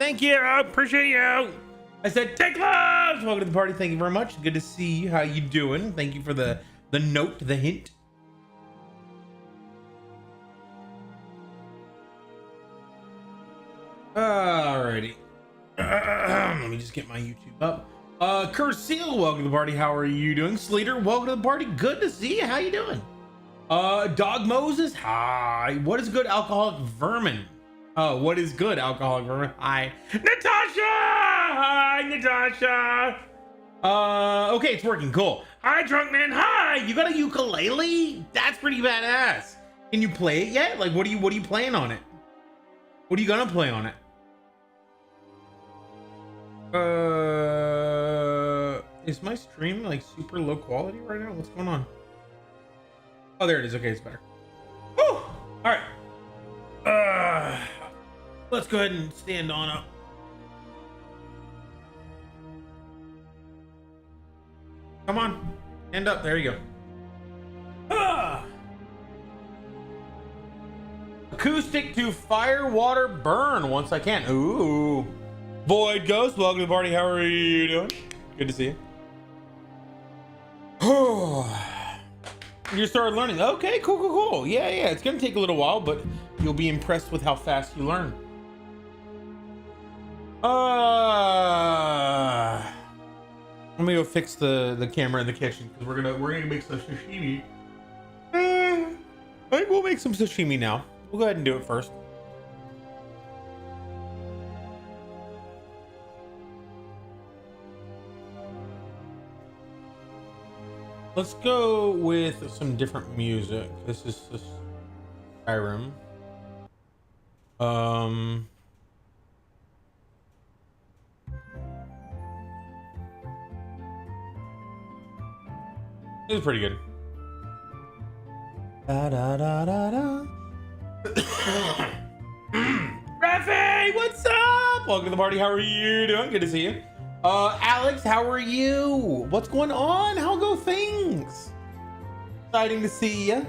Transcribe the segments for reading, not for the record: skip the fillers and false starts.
Thank you. I appreciate you. I said, take loves. Welcome to the party. Thank you very much. Good to see you. How you doing? Thank you for the note, the hint. Alrighty. Let me just get my YouTube up. Curseal, welcome to the party. How are you doing? Sleater, welcome to the party. Good to see you. How you doing? Dog Moses, hi. What is good, alcoholic vermin? Oh, what is good, alcoholic vermin? Hi. Natasha! Hi, Natasha! Okay, it's working. Cool. Hi, drunk man. Hi. You got a ukulele? That's pretty badass. Can you play it yet? Like, what are you playing on it? What are you gonna play on it? Is my stream like super low quality right now? What's going on? Oh, there it is. Okay, it's better. Woo! All right. Let's go ahead and stand on up. Come on, stand up. There you go. Acoustic to fire, water, burn once I can. Ooh. Void Ghost, welcome to the party. How are you doing? Good to see you. You started learning. Okay, cool. Yeah. It's gonna take a little while, but you'll be impressed with how fast you learn. Let me go fix the camera in the kitchen because we're gonna make some sashimi. I think we'll make some sashimi now. We'll go ahead and do it first. Let's go with some different music. This is Skyrim. This is pretty good. Rafi, what's up? Welcome to the party. How are you doing? Good to see you. Alex, how are you? What's going on? How go things? Exciting to see you.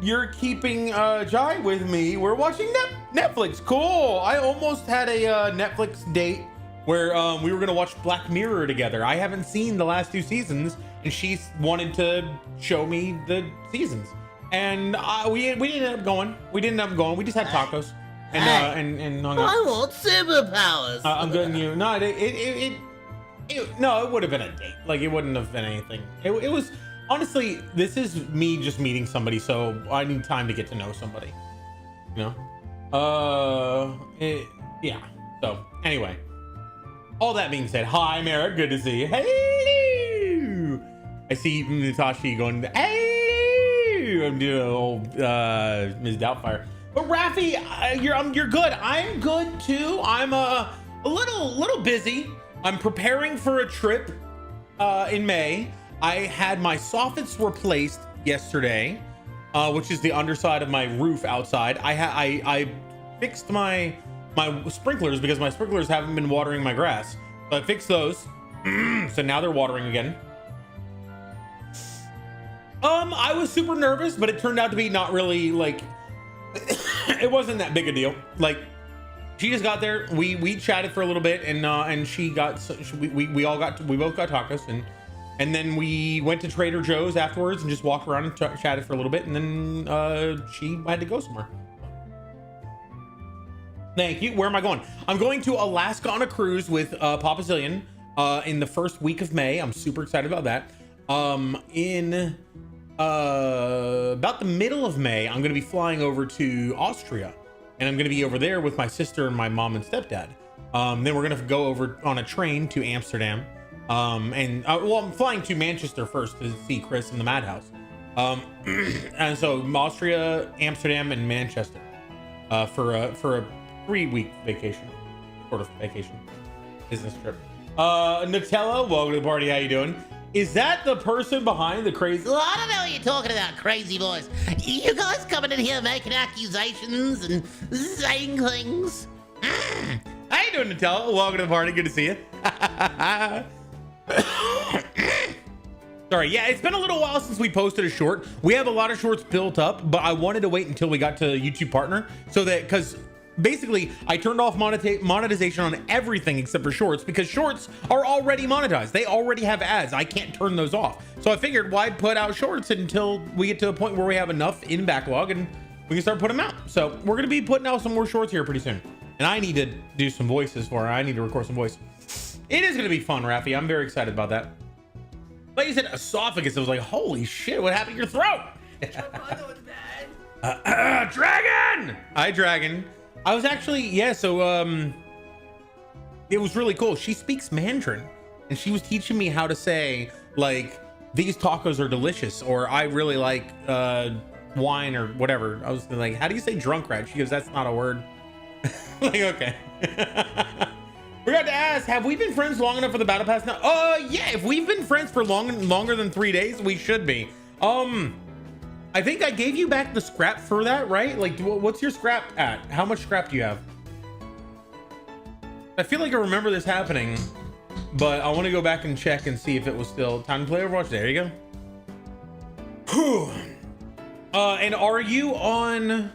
You're keeping Jai with me. We're watching Netflix. Cool. I almost had a Netflix date where we were gonna watch Black Mirror together. I haven't seen the last 2 seasons, and she wanted to show me the seasons, and we didn't end up going. We just had tacos. And hung out. I want superpowers. I'm good and you. No, no, it would have been a date. Like, it wouldn't have been anything. It was, honestly, this is me just meeting somebody, so I need time to get to know somebody. You know? Yeah. So, anyway. All that being said, hi, Merrick. Good to see you. Hey! I see Natasha going, hey! I'm doing a little Ms. Doubtfire. But Rafi, you're good. I'm good too. I'm a little busy. I'm preparing for a trip in May. I had my soffits replaced yesterday, which is the underside of my roof outside. I fixed my sprinklers because my sprinklers haven't been watering my grass. So I fixed those. So now they're watering again. I was super nervous, but it turned out to be not really like. It wasn't that big a deal. Like, she just got there. We chatted for a little bit, and she got. We both got tacos, and then we went to Trader Joe's afterwards and just walked around and chatted for a little bit, and then she had to go somewhere. Thank you. Where am I going? I'm going to Alaska on a cruise with Papa Zillion in the first week of May. I'm super excited about that. In about the middle of May, I'm going to be flying over to Austria, and I'm going to be over there with my sister and my mom and stepdad. Then we're going to go over on a train to Amsterdam. Well, I'm flying to Manchester first to see Chris in the Madhouse. And so Austria, Amsterdam, and Manchester for a 3-week vacation, sort of vacation, business trip. Nutella, welcome to the party. How you doing? Is that the person behind the crazy? Well, I don't know what you're talking about, crazy boys. You guys coming in here making accusations and saying things. How you doing, Nutella? Welcome to the party. Good to see you. Sorry, yeah, it's been a little while since we posted a short. We have a lot of shorts built up, but I wanted to wait until we got to YouTube Partner so that, because basically I turned off monetization on everything except for shorts because shorts are already monetized. They already have ads. I can't turn those off. So I figured why put out shorts until we get to a point where we have enough in backlog and we can start putting them out. So we're going to be putting out some more shorts here pretty soon. And I need to do some voices for her. I need to record some voice. It is going to be fun, Rafi. I'm very excited about that. Like you said, esophagus. I was like, holy shit, what happened to your throat? Dragon! Hi, Dragon. I was actually, yeah, so it was really cool. She speaks Mandarin and she was teaching me how to say, like, these tacos are delicious, or I really like wine or whatever. I was like, how do you say drunk rat? She goes, that's not a word. Like, okay. We got to ask, have we been friends long enough for the battle pass now? Yeah, if we've been friends for longer than 3 days, we should be. I think I gave you back the scrap for that, right? Like, what's your scrap at? How much scrap do you have? I feel like I remember this happening, but I want to go back and check and see if it was still time to play Overwatch. There you go. And are you on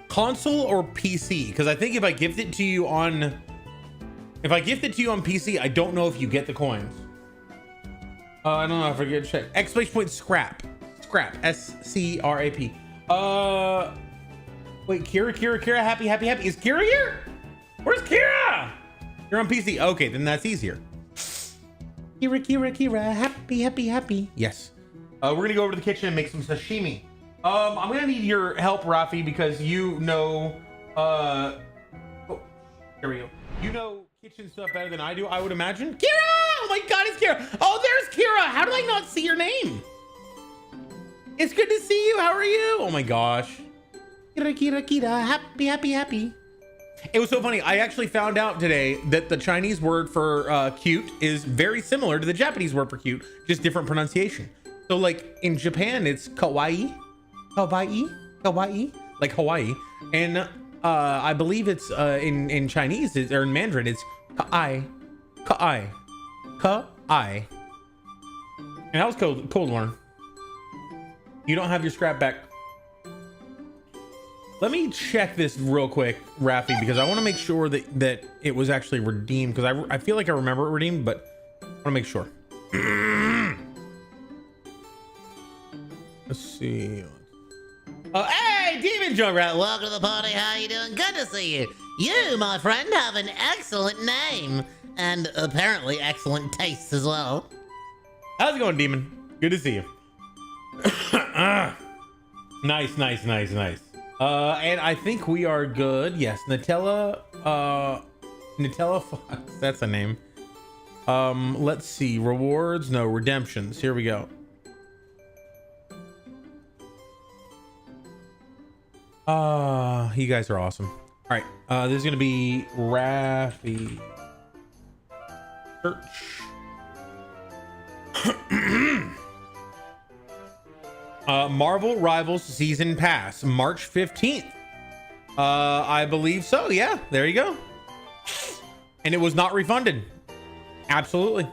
console or PC? Because I think if I gift it to you on PC, I don't know if you get the coins. I don't know if I get check. Exclamation point scrap. Scrap. SCRAP. Wait, Kira, happy. Is Kira here? Where's Kira? You're on PC. Okay, then that's easier. Kira, happy. Yes. We're gonna go over to the kitchen and make some sashimi. I'm gonna need your help, Rafi, because you know, oh, here we go. You know kitchen stuff better than I do, I would imagine. Kira! Oh my God, it's Kira. Oh, there's Kira. How did I not see your name? It's good to see you. How are you? Oh my gosh. Kira, happy. It was so funny. I actually found out today that the Chinese word for cute is very similar to the Japanese word for cute, just different pronunciation. So like in Japan, it's kawaii, like Hawaii. And I believe it's in Chinese or in Mandarin, it's kai. And that was cool to learn. You don't have your scrap back. Let me check this real quick, Rafi, because I want to make sure that it was actually redeemed, because I feel like I remember it redeemed, but I want to make sure. Let's see. Hey, Demon Junkrat, welcome to the party. How you doing? Good to see you. You, my friend, have an excellent name and apparently excellent taste as well. How's it going, Demon? Good to see you. Nice. And I think we are good. Yes, Nutella Fox. That's a name. Let's see. Rewards, no redemptions. Here we go. You guys are awesome. All right, this is gonna be Rafi. Search. Marvel Rivals Season Pass, March 15th. I believe so. Yeah, there you go. And it was not refunded. Absolutely.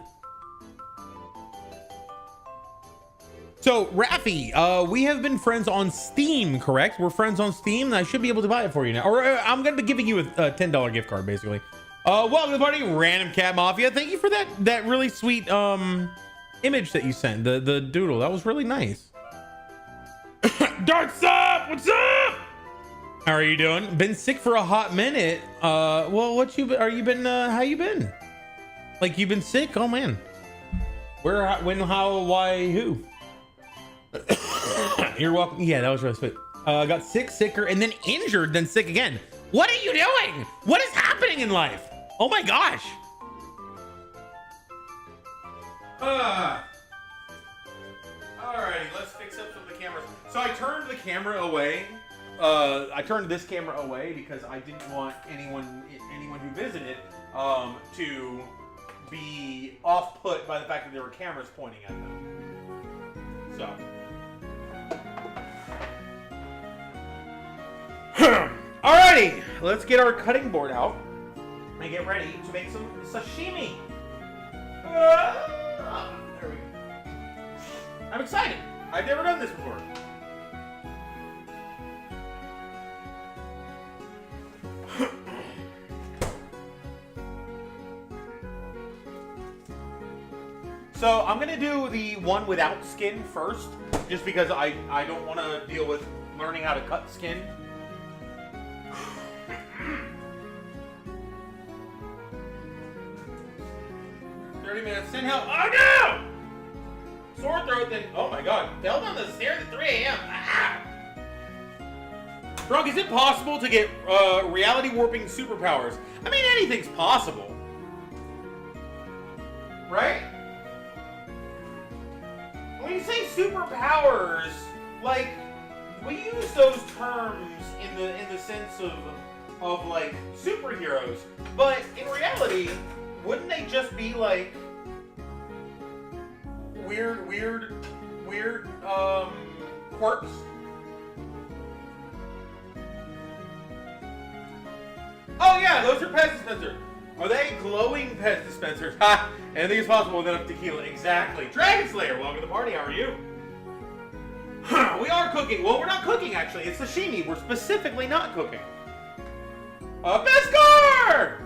So, Rafi, we have been friends on Steam, correct? We're friends on Steam. I should be able to buy it for you now. Or I'm going to be giving you a $10 gift card, basically. Welcome to the party, Random Cat Mafia. Thank you for that really sweet image that you sent, the doodle. That was really nice. Dark Sub, what's up? How are you doing? Been sick for a hot minute. Well, how you been? Like, you've been sick? Oh man. Where, when, how, why, who? You're welcome. Yeah, that was really sweet. Got sick, sicker, and then injured, then sick again. What are you doing? What is happening in life? Oh my gosh. Alrighty, let's fix up some of the cameras. So I turned the camera away. I turned this camera away because I didn't want anyone who visited to be off-put by the fact that there were cameras pointing at them. So. Alrighty, let's get our cutting board out and get ready to make some sashimi. There we go. I'm excited. I've never done this before. So I'm gonna do the one without skin first, just because I don't want to deal with learning how to cut skin. $30 send help. Oh no! Sore throat. Then oh my god, fell down the stairs at 3 a.m. Ah! Drunk, is it possible to get reality warping superpowers? I mean, anything's possible, right? When you say superpowers, like, we use those terms in the sense of like superheroes, but in reality, wouldn't they just be like weird quirks? Oh yeah, those are Pez dispensers. Are they glowing Pez dispensers? Ha! Anything is possible with enough tequila. Exactly. Dragon Slayer, welcome to the party. How are you? We are cooking. Well, we're not cooking actually. It's sashimi. We're specifically not cooking. Beskar!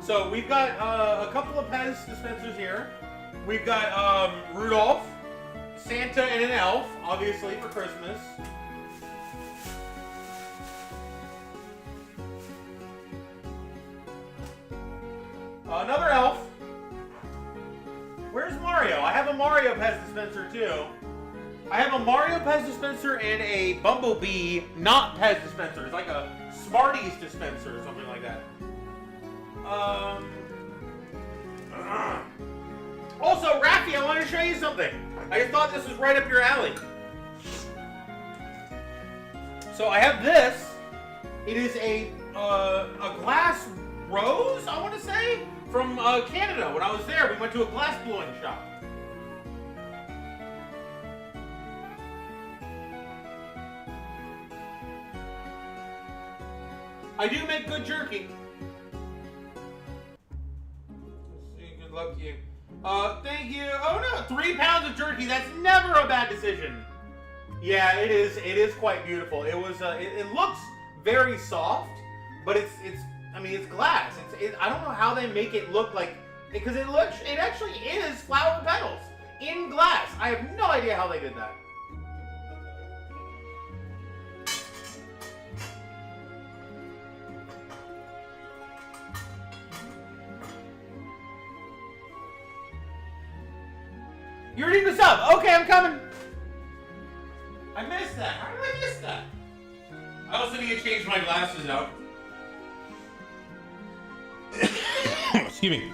So we've got a couple of Pez dispensers here. We've got Rudolph, Santa, and an elf, obviously for Christmas. Another elf. Where's Mario? I have a Mario Pez dispenser too. I have a Mario Pez dispenser and a Bumblebee not Pez dispenser. It's like a Smarties dispenser or something like that. Also, Rafi, I want to show you something. I just thought this was right up your alley. So I have this. It is a glass rose, I want to say, from Canada. When I was there, we went to a glass blowing shop. I do make good jerky. Good luck to you. Thank you. Oh no, 3 pounds of jerky. That's never a bad decision. Yeah, it is. It is quite beautiful. It was. It looks very soft, but it's. I mean, it's glass. I don't know how they make it look like, because it actually is flower petals in glass. I have no idea how they did that. You're eating the sub. Okay, I'm coming. I missed that. How did I miss that? I also need to change my glasses out. Excuse me.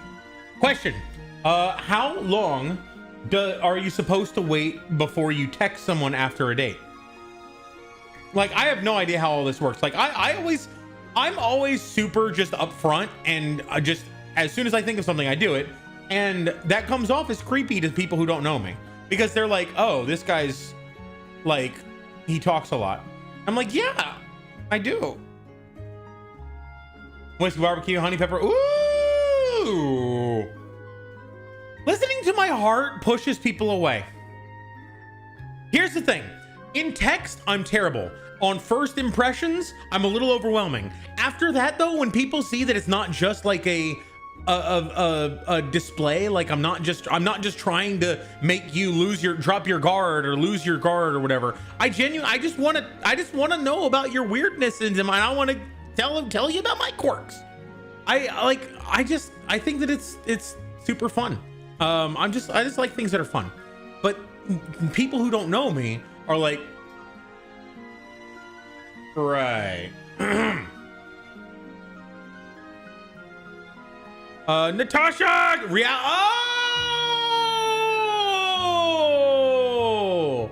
Question. How long are you supposed to wait before you text someone after a date? Like, I have no idea how all this works. Like, I'm always super just upfront, and just as soon as I think of something, I do it. And that comes off as creepy to people who don't know me, because they're like, oh, this guy's like, he talks a lot. I'm like, yeah, I do. Whiskey barbecue, honey pepper. Ooh. Listening to my heart pushes people away. Here's the thing. In text, I'm terrible. On first impressions, I'm a little overwhelming. After that, though, when people see that it's not just like a display, like I'm not just trying to make you drop your guard or lose your guard or whatever. I just want to know about your weirdness, and I want to tell you about my quirks. I think that it's super fun. I just like things that are fun. But people who don't know me are like, right. Natasha! Oh!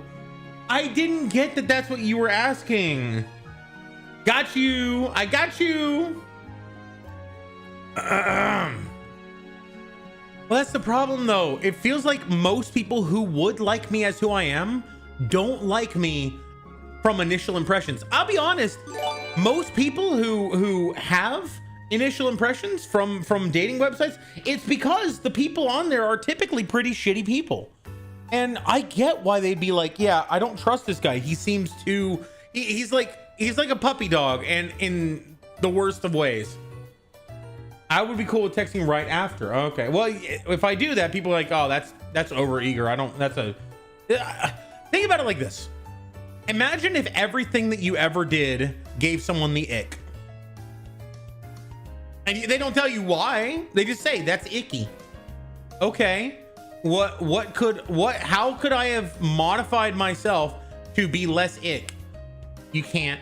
I didn't get that that's what you were asking. Got you. I got you. Well, that's the problem, though. It feels like most people who would like me as who I am don't like me from initial impressions. I'll be honest. Most people who have initial impressions from dating websites, it's because the people on there are typically pretty shitty people. And I get why they'd be like, yeah, I don't trust this guy. He seems too, he's like a puppy dog, and in the worst of ways. I would be cool with texting right after. Okay. Well, if I do that, people are like, oh, that's over eager. I don't, that's a, think about it like this. Imagine if everything that you ever did gave someone the ick. And they don't tell you why. They just say that's icky. Okay. How could I have modified myself to be less ick? You can't.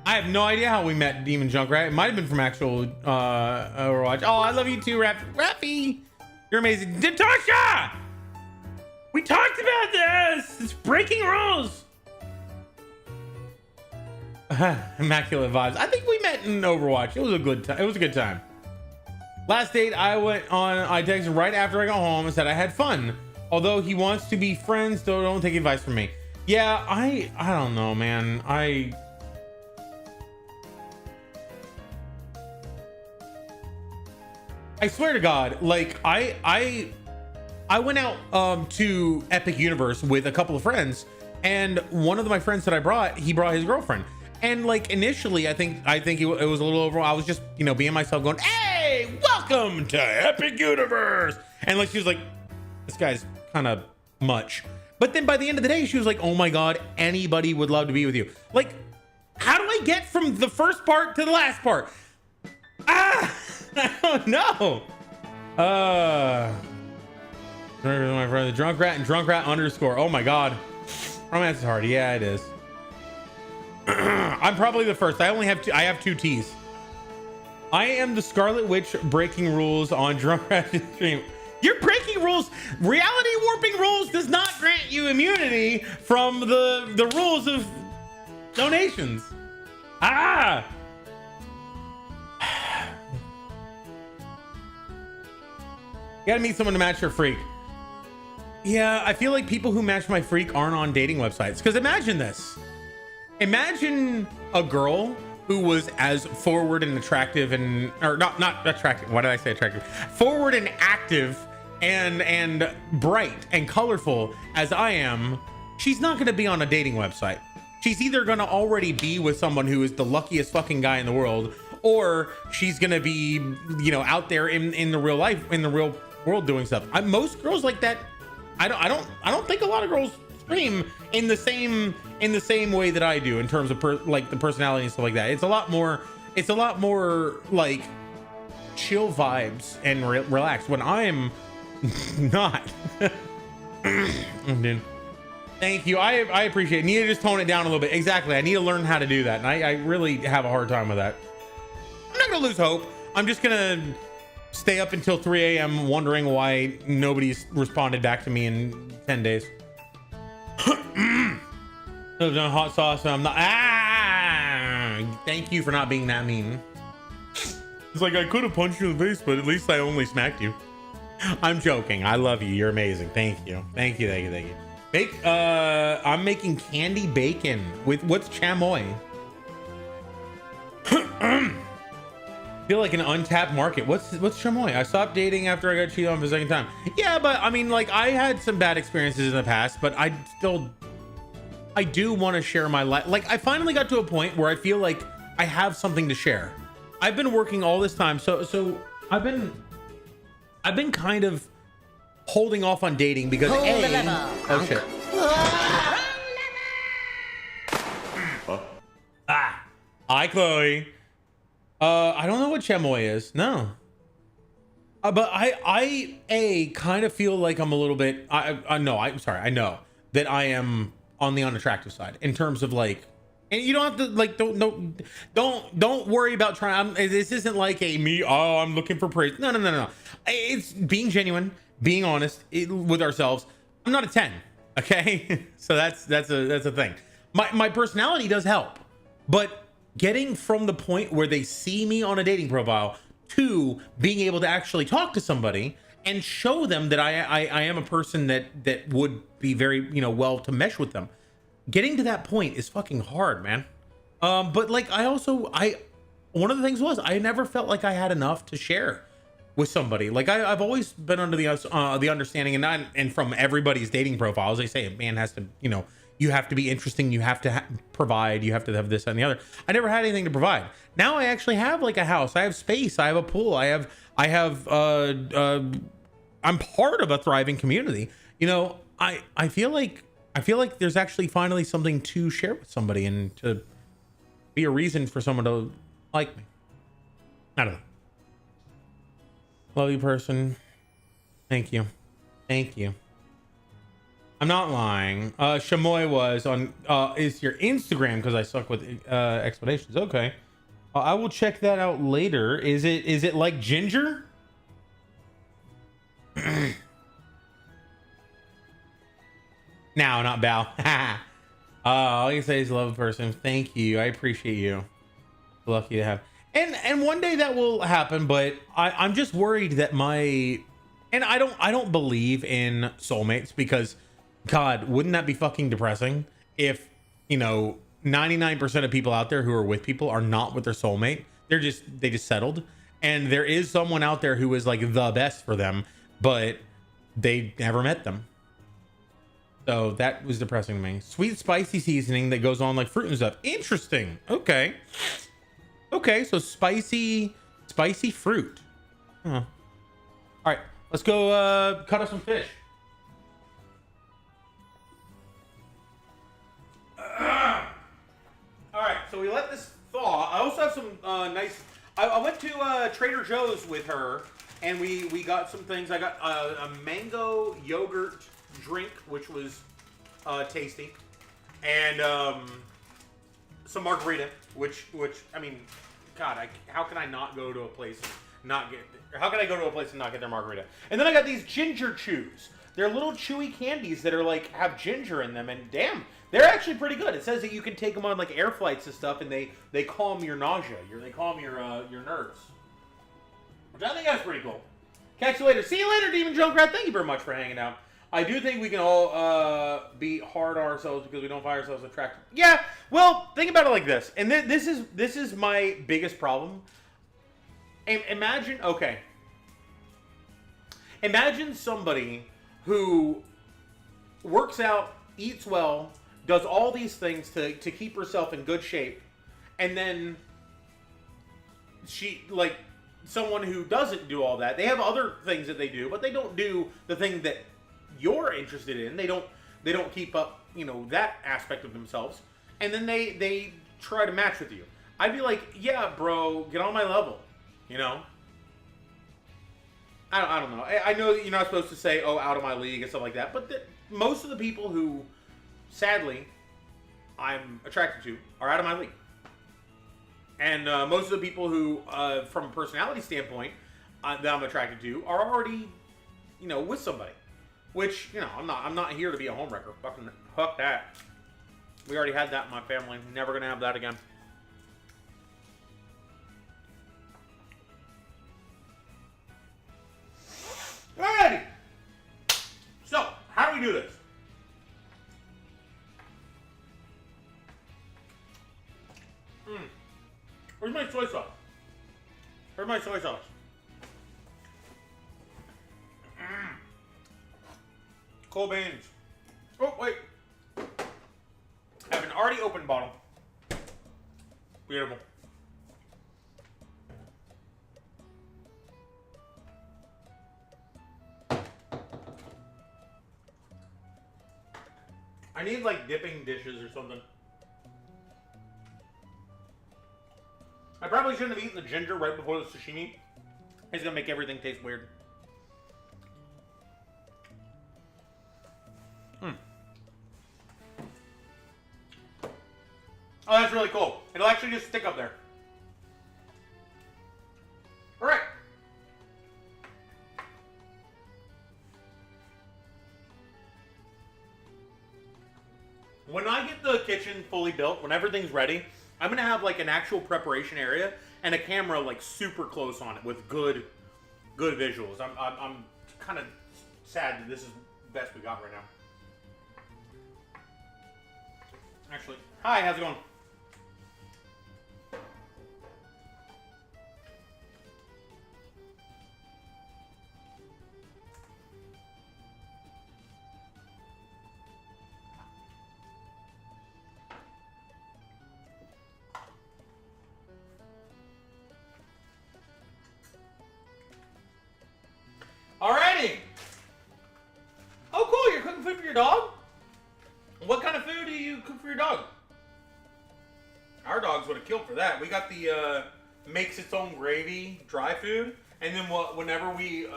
I have no idea how we met Demon Junkrat. It might have been from actual Overwatch. Oh, I love you too, Raffy. You're amazing. Natasha! We talked about this. It's breaking rules. Immaculate vibes. I think we met in Overwatch. It was a good time. It was a good time. Last date I went on, I texted right after I got home and said I had fun. Although he wants to be friends, so don't take advice from me. Yeah, I don't know, man. I swear to God, like I went out to Epic Universe with a couple of friends, and one of my friends that I brought, he brought his girlfriend. And like initially, I think it was a little over. I was just, you know, being myself, going, "Hey, welcome to Epic Universe," and like she was like, "This guy's kind of much." But then by the end of the day, she was like, "Oh my God, anybody would love to be with you." Like, how do I get from the first part to the last part? I don't know. My friend, the Drunkrat and Drunkrat underscore. Oh my God, romance is hard. Yeah, it is. I'm probably the first. I have two T's. I am the Scarlet Witch breaking rules on Drunkrat stream. You're breaking rules. Reality warping rules does not grant you immunity from the rules of donations. Ah. You gotta meet someone to match your freak. Yeah, I feel like people who match my freak aren't on dating websites. Because imagine this. Imagine a girl who was as forward and attractive and, or not attractive. Why did I say attractive? Forward and active and bright and colorful as I am. She's not going to be on a dating website. She's either going to already be with someone who is the luckiest fucking guy in the world, or she's going to be, you know, out there in the real life, in the real world doing stuff. Most girls like that. I don't think a lot of girls stream in the same way that I do in terms of like the personality and stuff like that. It's a lot more like chill vibes and relaxed when I'm not. Dude, thank you. I appreciate it. Need to just tone it down a little bit. Exactly. I need to learn how to do that, and I really have a hard time with that. I'm not gonna lose hope. I'm just gonna stay up until 3 a.m. wondering why nobody's responded back to me in 10 days. I've done hot sauce and I'm not. Thank you for not being that mean. It's like, I could have punched you in the face, but at least I only smacked you. I'm joking. I love you. You're amazing. Thank you. Thank you. Thank you. Thank you. I'm making candy bacon with what's chamoy. Feel like an untapped market. What's chamoy? I stopped dating after I got cheated on for the second time. Yeah, but I mean, like, I had some bad experiences in the past, but I do want to share my life. Like, I finally got to a point where I feel like I have something to share. I've been working all this time, so I've been kind of holding off on dating because oh shit. Hi, Chloe. I don't know what chamoy is. No. But I kind of feel like I'm a little bit. I'm sorry. I know that I am on the unattractive side in terms of like, and you don't have to like don't worry about trying. This isn't like a me. Oh, I'm looking for praise. No. It's being genuine, being honest with ourselves. I'm not a 10. Okay, so that's a thing. My personality does help, but getting from the point where they see me on a dating profile to being able to actually talk to somebody and show them that I am a person that would be very, you know, well to mesh with them. Getting to that point is fucking hard, man. But like one of the things was I never felt like I had enough to share with somebody. Like I've always been under the understanding, and from everybody's dating profiles, they say a man has to, you know, you have to be interesting, you have to provide, you have to have this and the other. I never had anything to provide. Now I actually have like a house, I have space, I have a pool, I'm part of a thriving community. You know, I feel like there's actually finally something to share with somebody and to be a reason for someone to like me. I don't know. Love you, person. Thank you. Thank you. I'm not lying. Shamoy was on, is your Instagram, because I suck with explanations. Okay. I will check that out later. Is it like ginger? No, not Bow. All you say is love a person. Thank you. I appreciate you. Lucky to have. And one day that will happen, but I'm just worried that and I don't believe in soulmates, because God, wouldn't that be fucking depressing if, you know, 99% of people out there who are with people are not with their soulmate. They just settled. And there is someone out there who is like the best for them, but they never met them. So that was depressing to me. Sweet spicy seasoning that goes on like fruit and stuff. Interesting. Okay. Okay, so spicy fruit. Huh. All right, let's go cut up some fish. All right, so we let this thaw. I also have some nice. I went to Trader Joe's with her, and we got some things. I got a mango yogurt drink, which was tasty, and some margarita, which I mean, God, how can I not go to a place and not get? How can I go to a place and not get their margarita? And then I got these ginger chews. They're little chewy candies that are like have ginger in them, and damn, they're actually pretty good. It says that you can take them on like air flights and stuff, and they calm your nausea. They calm your nerves, which I think that's pretty cool. Catch you later. See you later, Demon Junkrat. Thank you very much for hanging out. I do think we can all be hard on ourselves because we don't find ourselves attractive. Yeah, well, think about it like this, and this is my biggest problem. Imagine somebody who works out, eats well, does all these things to keep herself in good shape, and then she, like, someone who doesn't do all that, they have other things that they do, but they don't do the thing that you're interested in. They don't keep up, you know, that aspect of themselves, and then they try to match with you. I'd be like, yeah, bro, get on my level, you know. I don't know. I know that you're not supposed to say, oh, out of my league and stuff like that, but most of the people who, sadly, I'm attracted to are out of my league. And most of the people who, from a personality standpoint, that I'm attracted to are already, you know, with somebody. Which, you know, I'm not here to be a homewrecker. Fucking fuck that. We already had that in my family. Never gonna have that again. Alrighty. So, how do we do this? Where's my soy sauce? Where's my soy sauce? Cool beans. Oh, wait. I have an already opened bottle. Beautiful. I need like dipping dishes or something. I probably shouldn't have eaten the ginger right before the sashimi. It's gonna make everything taste weird. Oh, that's really cool. It'll actually just stick up there. All right. When I get the kitchen fully built, when everything's ready, I'm gonna have like an actual preparation area and a camera like super close on it with good visuals. I'm kind of sad that this is the best we got right now. Actually, hi, how's it going? your dog. Our dogs would have killed for that. We got the makes its own gravy dry food, and then whenever we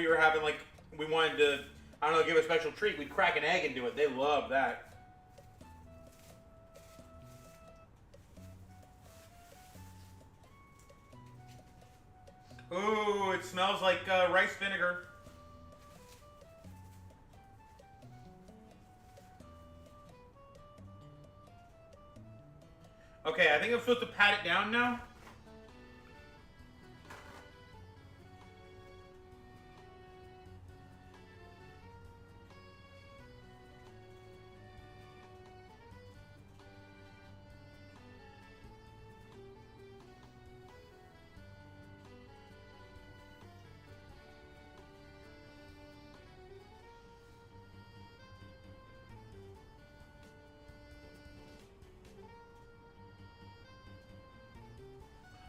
were having like we wanted to, I don't know, give a special treat, we'd crack an egg into it. They love that. Ooh, it smells like rice vinegar. Okay, I think I'm supposed to pat it down now.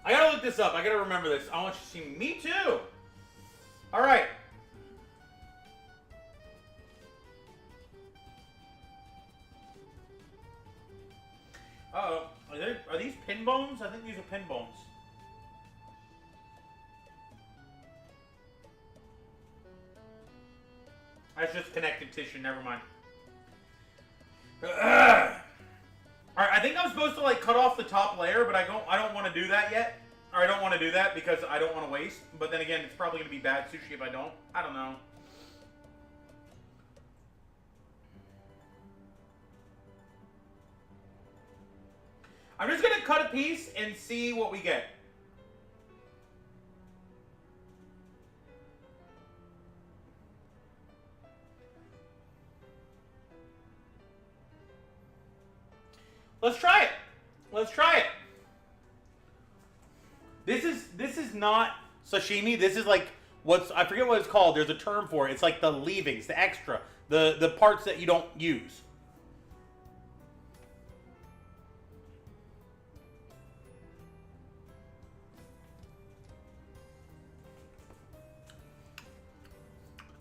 I gotta look this up. I gotta remember this. I want you to see me too. All right. Uh-oh. Are these pin bones? I think these are pin bones. That's just connective tissue. Never mind. All right, I think I'm supposed to like cut off the top layer, but I don't want to do that yet. Or I don't want to do that because I don't want to waste. But then again, it's probably going to be bad sushi if I don't. I don't know. I'm just going to cut a piece and see what we get. Let's try it. Let's try it. This is not sashimi. This is like I forget what it's called. There's a term for it. It's like the leavings, the extra, the parts that you don't use.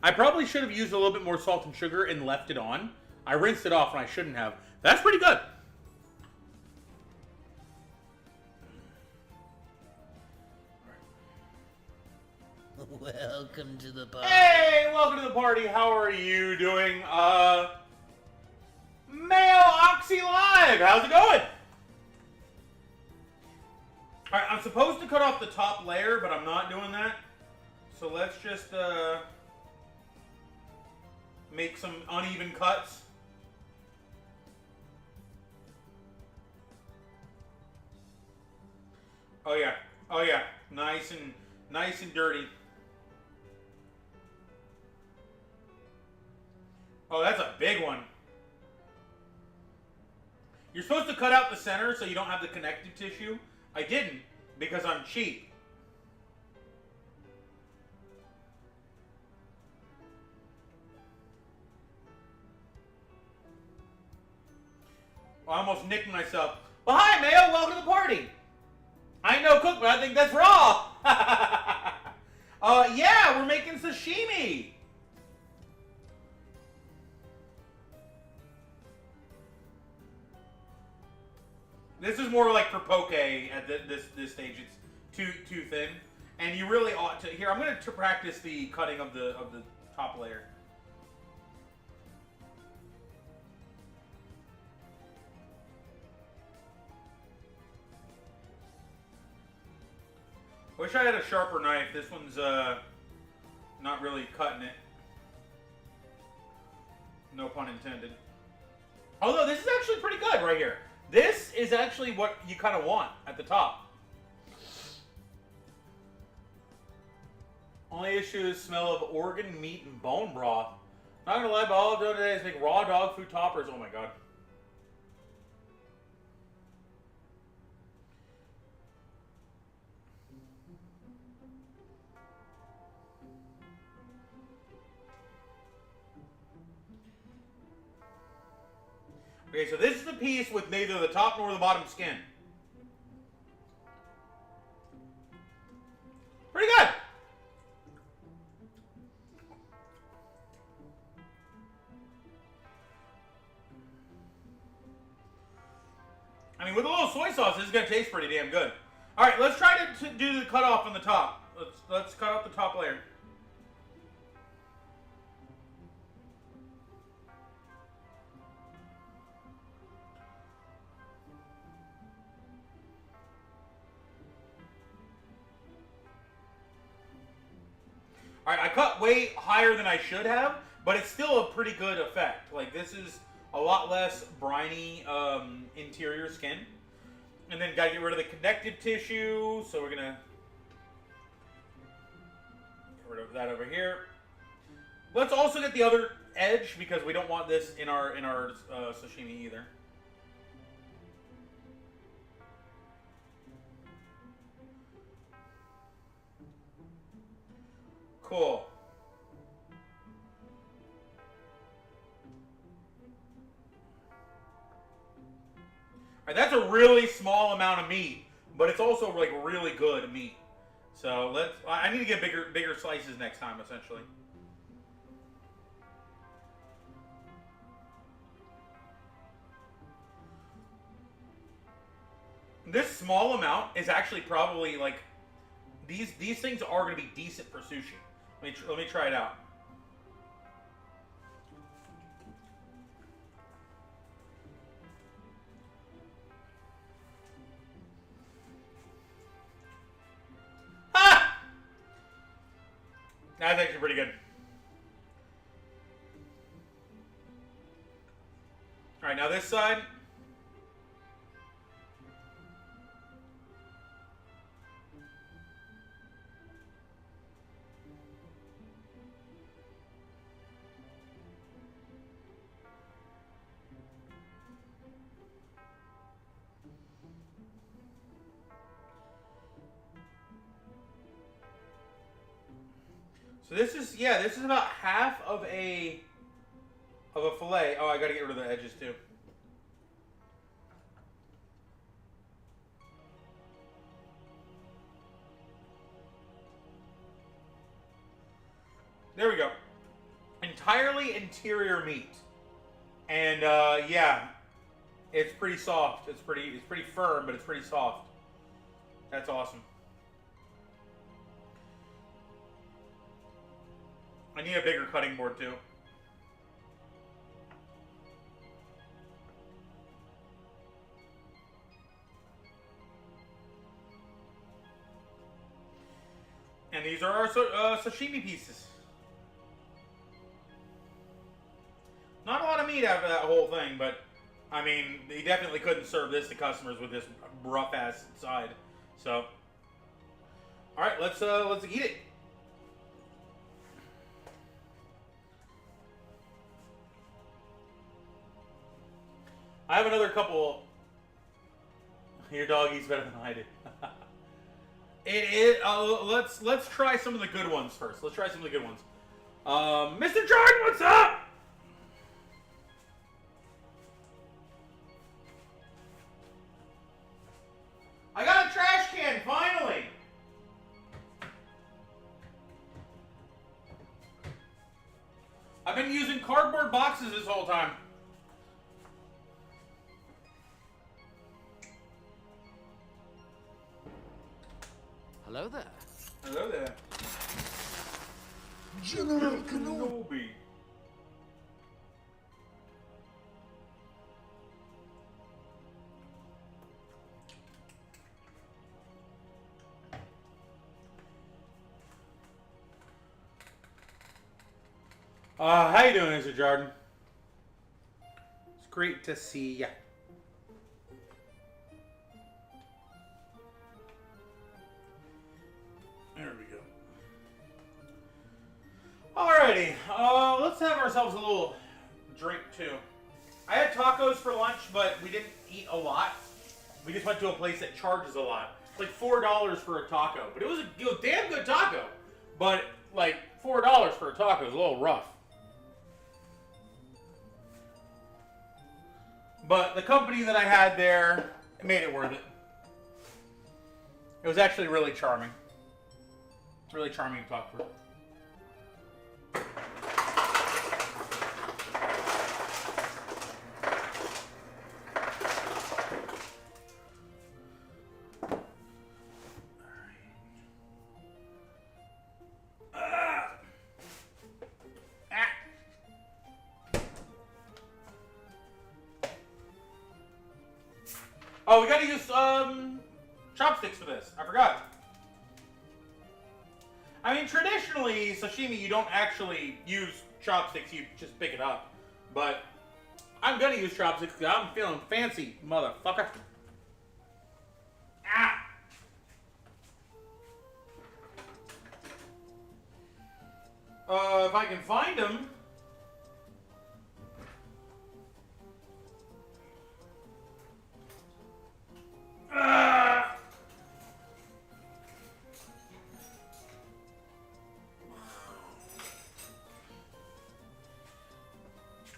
I probably should have used a little bit more salt and sugar and left it on. I rinsed it off and I shouldn't have. That's pretty good. Welcome to the party. Hey, welcome to the party. How are you doing? Male Oxy Live. How's it going? Alright, I'm supposed to cut off the top layer, but I'm not doing that. So let's just make some uneven cuts. Oh yeah. Oh yeah. Nice and dirty. Oh, that's a big one. You're supposed to cut out the center so you don't have the connective tissue. I didn't because I'm cheap. I almost nicked myself. Well, hi, Mayo. Welcome to the party. I ain't no cook, but I think that's raw. Yeah, we're making sashimi. This is more like for poke at this stage. It's too thin, and you really ought to. Here, I'm going to practice the cutting of the top layer. Wish I had a sharper knife. This one's not really cutting it. No pun intended. Although this is actually pretty good right here. This is actually what you kind of want at the top. Only issue is smell of organ, meat, and bone broth. Not gonna lie, but all I've done today is make raw dog food toppers. Oh my god. Okay, so this is the piece with neither the top nor the bottom skin. Pretty good. I mean, with a little soy sauce, this is gonna taste pretty damn good. All right, let's try to do the cut off on the top. Let's cut off the top layer. All right, I cut way higher than I should have, but it's still a pretty good effect. Like, this is a lot less briny interior skin. And then gotta get rid of the connective tissue, so we're gonna get rid of that over here. Let's also get the other edge, because we don't want this in our sashimi either. Cool. All right, that's a really small amount of meat, but it's also like really good meat. So I need to get bigger slices next time, essentially. This small amount is actually probably like, these things are going to be decent for sushi. Let me try it out. Ha! That's actually pretty good. All right, now this side. So this is about half of a fillet. Oh, I gotta get rid of the edges too. There we go. Entirely interior meat, and yeah, it's pretty soft. It's pretty firm, but it's pretty soft. That's awesome. I need a bigger cutting board too. And these are our sashimi pieces. Not a lot of meat out of that whole thing, but I mean, they definitely couldn't serve this to customers with this rough ass side. So, all right, let's eat it. I have another couple. Your dog eats better than I do. Let's try some of the good ones first. Let's try some of the good ones. Mr. Jordan, what's up? I got a trash can, finally. I've been using cardboard boxes this whole time. Hello there. Hello there. General Kenobi. How you doing, Mr. Jordan? It's great to see ya. There we go. Alrighty, let's have ourselves a little drink too. I had tacos for lunch, but we didn't eat a lot. We just went to a place that charges a lot. It's like $4 for a taco, but it was a damn good taco. But like $4 for a taco is a little rough. But the company that I had there made it worth it. It was actually really charming. It's really charming to talk to. Oh, we gotta use chopsticks for this. I forgot. I mean, traditionally, sashimi, you don't actually use chopsticks. You just pick it up. But I'm gonna use chopsticks because I'm feeling fancy, motherfucker. Ah! If I can find them.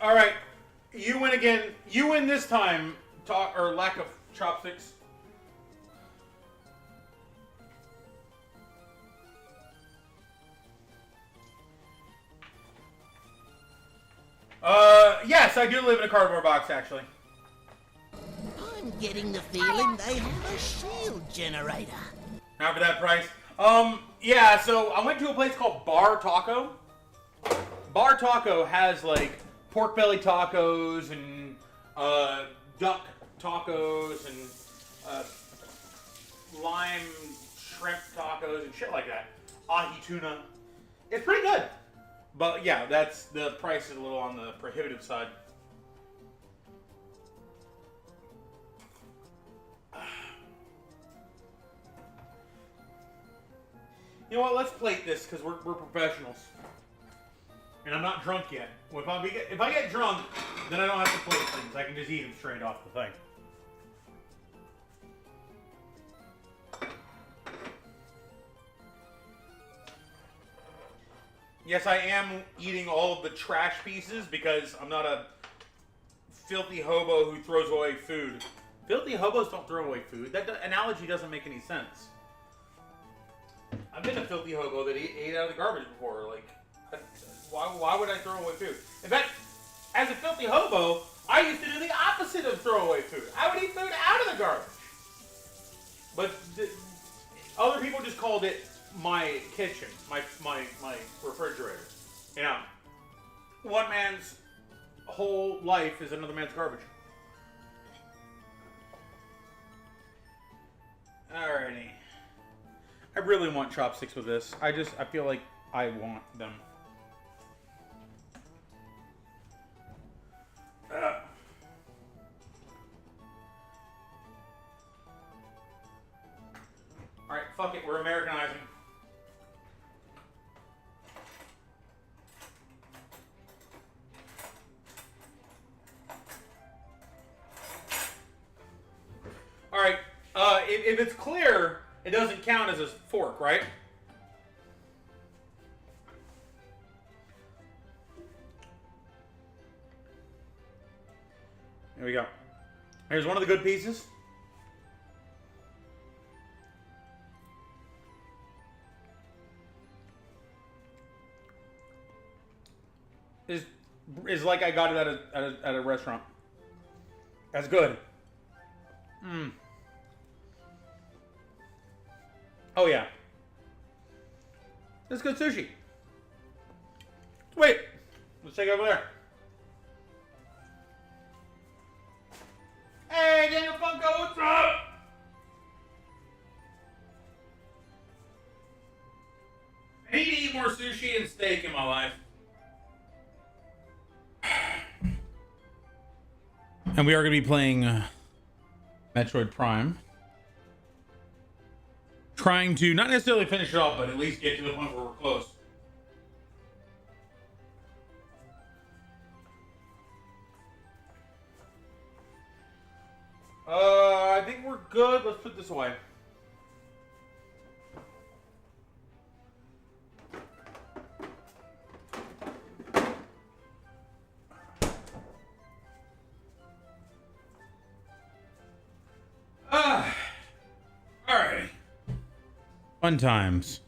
All right, you win again. You win this time. Talk or lack of chopsticks. Yes, I do live in a cardboard box, actually. I'm getting the feeling they have a shield generator. Not for that price. Yeah, so I went to a place called Bar Taco. Bar Taco has like pork belly tacos and duck tacos and lime shrimp tacos and shit like that. Ahi tuna. It's pretty good. But yeah, that's the price is a little on the prohibitive side. You know what? Let's plate this because we're professionals, and I'm not drunk yet. Well, if I get drunk, then I don't have to plate things. I can just eat them straight off the thing. Yes, I am eating all of the trash pieces because I'm not a filthy hobo who throws away food. Filthy hobos don't throw away food. That analogy doesn't make any sense. I've been a filthy hobo that ate out of the garbage before. Like, why would I throw away food? In fact, as a filthy hobo, I used to do the opposite of throw away food. I would eat food out of the garbage. But other people just called it my kitchen, my refrigerator. You know, one man's whole life is another man's garbage. Alrighty. I really want chopsticks with this. I feel like I want them. Alright, fuck it, we're Americanizing. Alright, if it's clear, it doesn't count as a fork, right? There we go. Here's one of the good pieces. Is like I got it at a restaurant. That's good. Mmm. Oh yeah. That's good sushi. Wait. Let's take it over there. Hey, Daniel Funko, what's up? I need to eat more sushi and steak in my life. And we are going to be playing Metroid Prime. Trying to not necessarily finish it off, but at least get to the point where we're close. I think we're good. Let's put this away. Alrighty. Fun times.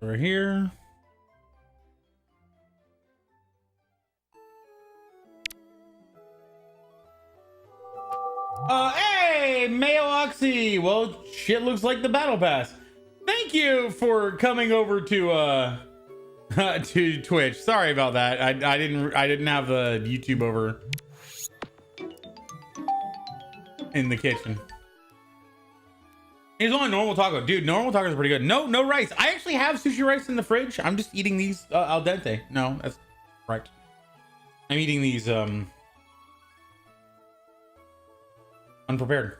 We're here. Mayo Oxy. Well, shit looks like the battle pass. Thank you for coming over to to Twitch. Sorry about that. I didn't have the YouTube over in the kitchen. It's only normal taco, dude. Normal taco is pretty good. No rice. I actually have sushi rice in the fridge. I'm just eating these al dente. No, that's correct. I'm eating these unprepared.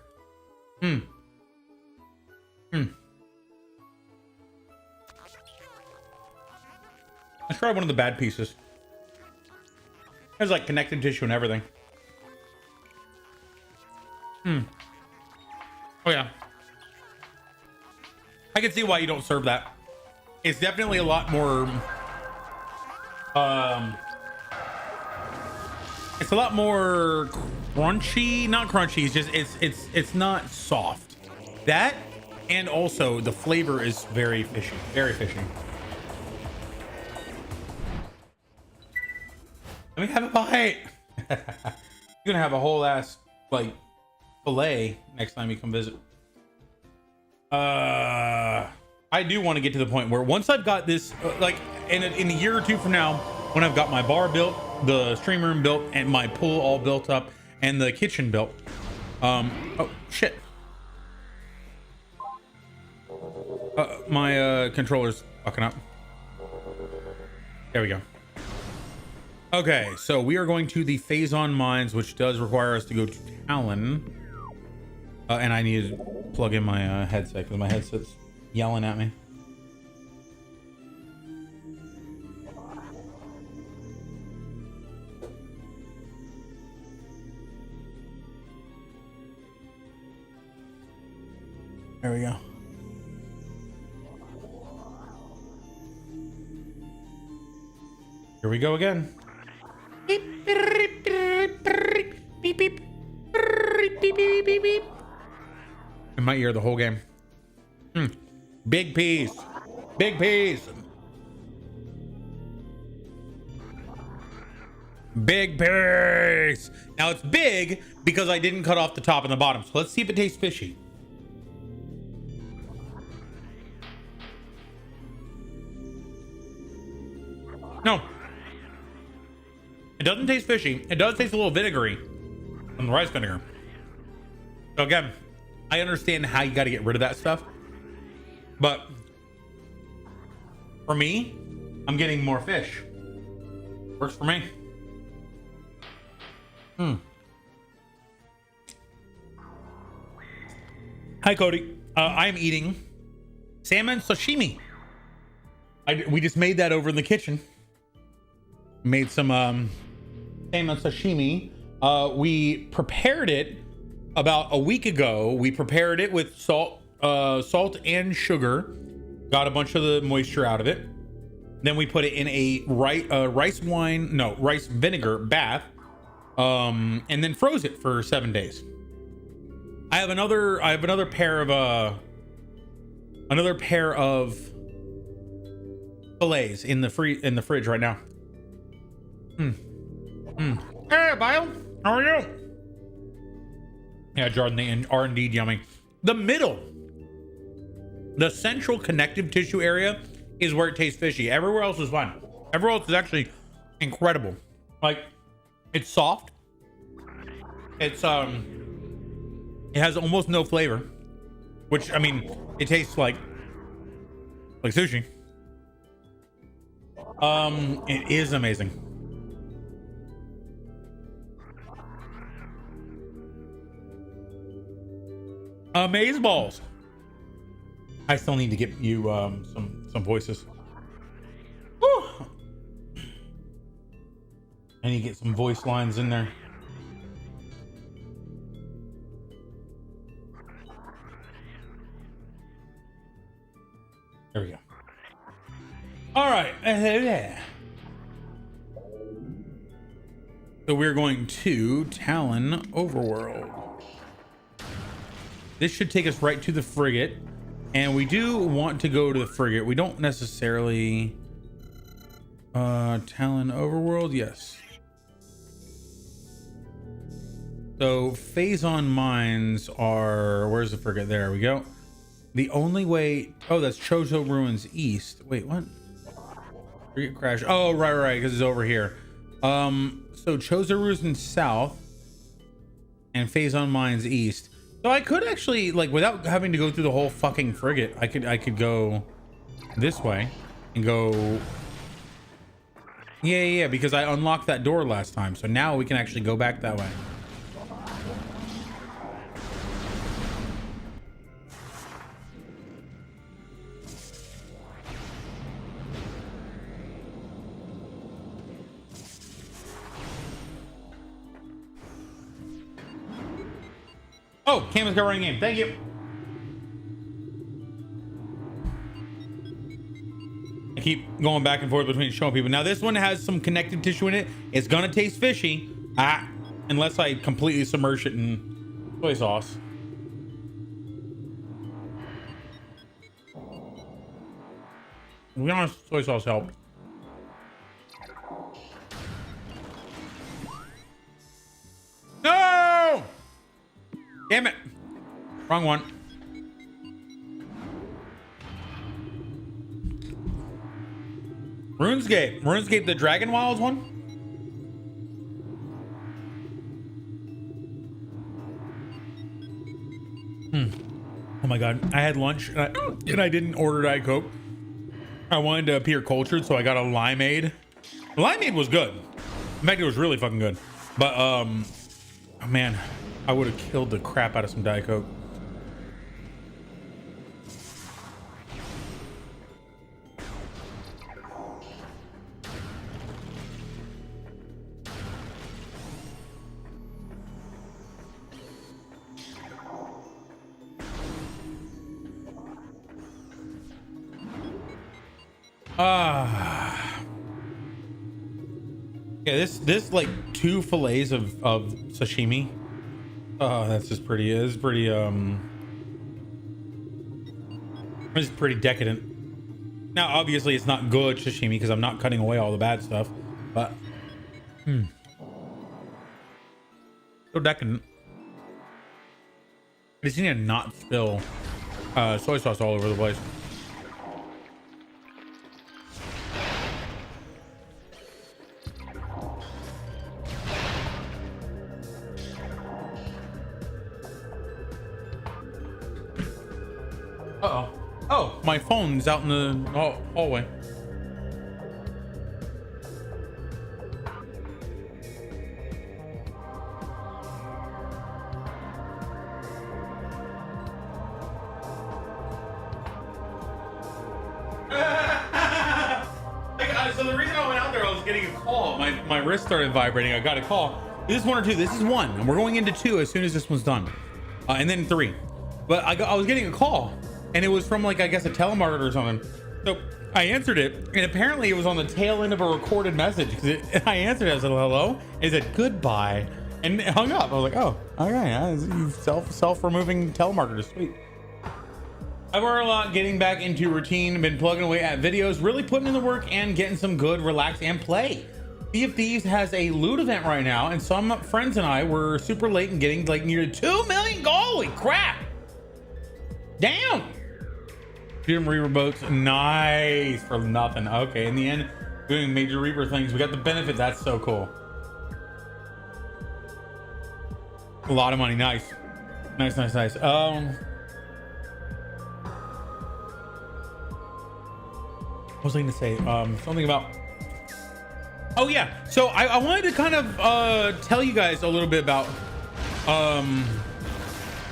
Let's try one of the bad pieces. There's like connective tissue and everything. Oh yeah. I can see why you don't serve that. It's definitely a lot more it's a lot more crunchy. Not crunchy, it's just it's not soft. That, and also the flavor is very fishy. Very fishy. Let me have a bite. You're gonna have a whole ass like fillet next time you come visit. I do want to get to the point where once I've got this like in a year or two from now, when I've got my bar built, the stream room built, and my pool all built up, and the kitchen built. Oh shit. My controller's fucking up. There we go. Okay, so we are going to the Phazon Mines, which does require us to go to Talon. And I need to plug in my headset because my headset's yelling at me. There we go. Here we go again. Beep, beep, beep, beep, beep, beep, beep, beep, beep. In my ear the whole game. Big piece. Big piece. Big piece. Now it's big because I didn't cut off the top and the bottom. So let's see if it tastes fishy. No. It doesn't taste fishy. It does taste a little vinegary from the rice vinegar. So again, I understand how you got to get rid of that stuff, but for me, I'm getting more fish. Works for me. Hi, Cody. I'm eating salmon sashimi. We just made that over in the kitchen. Made some salmon sashimi. We prepared it about a week ago. We prepared it with salt and sugar. Got a bunch of the moisture out of it. Then we put it in a rice vinegar bath, and then froze it for 7 days. I have another pair of fillets in the fridge right now. Hey, Bio, how are you? Yeah, Jordan, they are indeed yummy. The middle, the central connective tissue area is where it tastes fishy. Everywhere else is fine. Everywhere else is actually incredible. Like, it's soft. It's it has almost no flavor, which, I mean, it tastes like sushi. It is amazing. Amaze balls. I still need to get you some voices. Whew. I need to get some voice lines in there. There we go. All right. So we're going to Talon Overworld. This should take us right to the frigate. And we do want to go to the frigate. We don't necessarily... Talon Overworld, yes. So phase on mines are, where's the frigate? There we go. The only way, oh, that's Chozo Ruins East. Wait, what? Frigate crash. Oh, right, because it's over here. So Chozo Ruins South and phase on mines East. So I could actually, like, without having to go through the whole fucking frigate, I could go this way and go. Yeah, because I unlocked that door last time. So now we can actually go back that way. Oh, Cameron's got running game. Thank you. I keep going back and forth between showing people. Now this one has some connective tissue in it. It's gonna taste fishy. Unless I completely submerge it in soy sauce. To be honest, soy sauce helped. No! Damn it. Wrong one. RuneScape, the Dragon Wilds one? Oh my god. I had lunch and I didn't order Diet Coke. I wanted to appear cultured, so I got a limeade. The limeade was good. In fact, it was really fucking good. But, oh man, I would have killed the crap out of some Diet Coke. Yeah, this like 2 fillets of sashimi. Oh, that's just pretty. It's pretty it's pretty decadent. Now, obviously, it's not good sashimi because I'm not cutting away all the bad stuff, but so decadent. I just need to not spill soy sauce all over the place. Uh-oh. Oh, my phone's out in the hallway. So the reason I went out there, I was getting a call. My wrist started vibrating. I got a call. This is 1 or 2. This is 1. And we're going into 2 as soon as this one's done. And then 3. But I was getting a call. And it was from, like, I guess a telemarketer or something. So I answered it, and apparently it was on the tail end of a recorded message. I answered it, I said, hello? And it said, goodbye. And it hung up. I was like, oh, all right. You self-removing telemarketer. Sweet. I've learned a lot getting back into routine, been plugging away at videos, really putting in the work and getting some good relax and play. Sea of Thieves has a loot event right now, and some friends and I were super late and getting like near 2 million. Holy crap. Damn. Freedom Reaper boats, nice for nothing. Okay, in the end, doing major Reaper things. We got the benefit. That's so cool. A lot of money. Nice. Nice. What was I gonna say? Something about. Oh yeah. So I wanted to kind of tell you guys a little bit about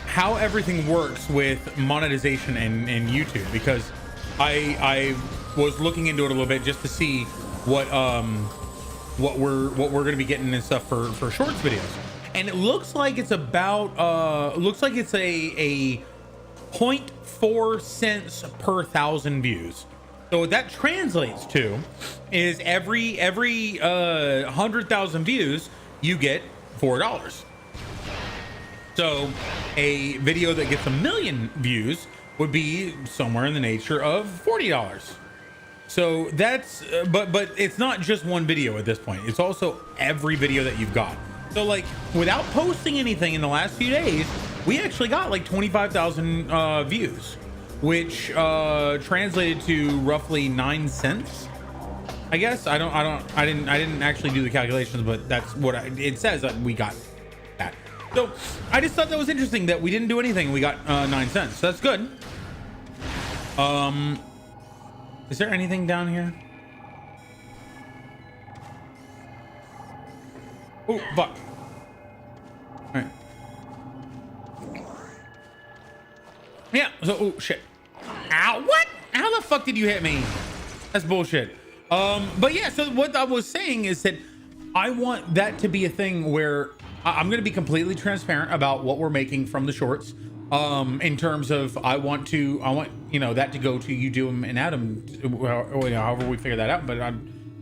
how everything works with monetization and YouTube, because I was looking into it a little bit just to see what we're gonna be getting and stuff for shorts videos, and it looks like it's about looks like it's a 0.4 cents per 1,000 views. So what that translates to is every 100,000 views you get $4. So a video that gets 1 million views would be somewhere in the nature of $40. So that's but it's not just one video at this point. It's also every video that you've got. So like without posting anything in the last few days, we actually got like 25,000 views, which translated to roughly 9 cents. I guess I didn't actually do the calculations, but that's what it says that we got that. So I just thought that was interesting that we didn't do anything. We got 9 cents. So that's good. Is there anything down here? Oh, fuck. All right. Yeah. So, oh shit. Ow! What? How the fuck did you hit me? That's bullshit. But yeah. So what I was saying is that I want that to be a thing where I'm going to be completely transparent about what we're making from the shorts. In terms of I want you know that to go to you, Doom, and Adam, however we figure that out. But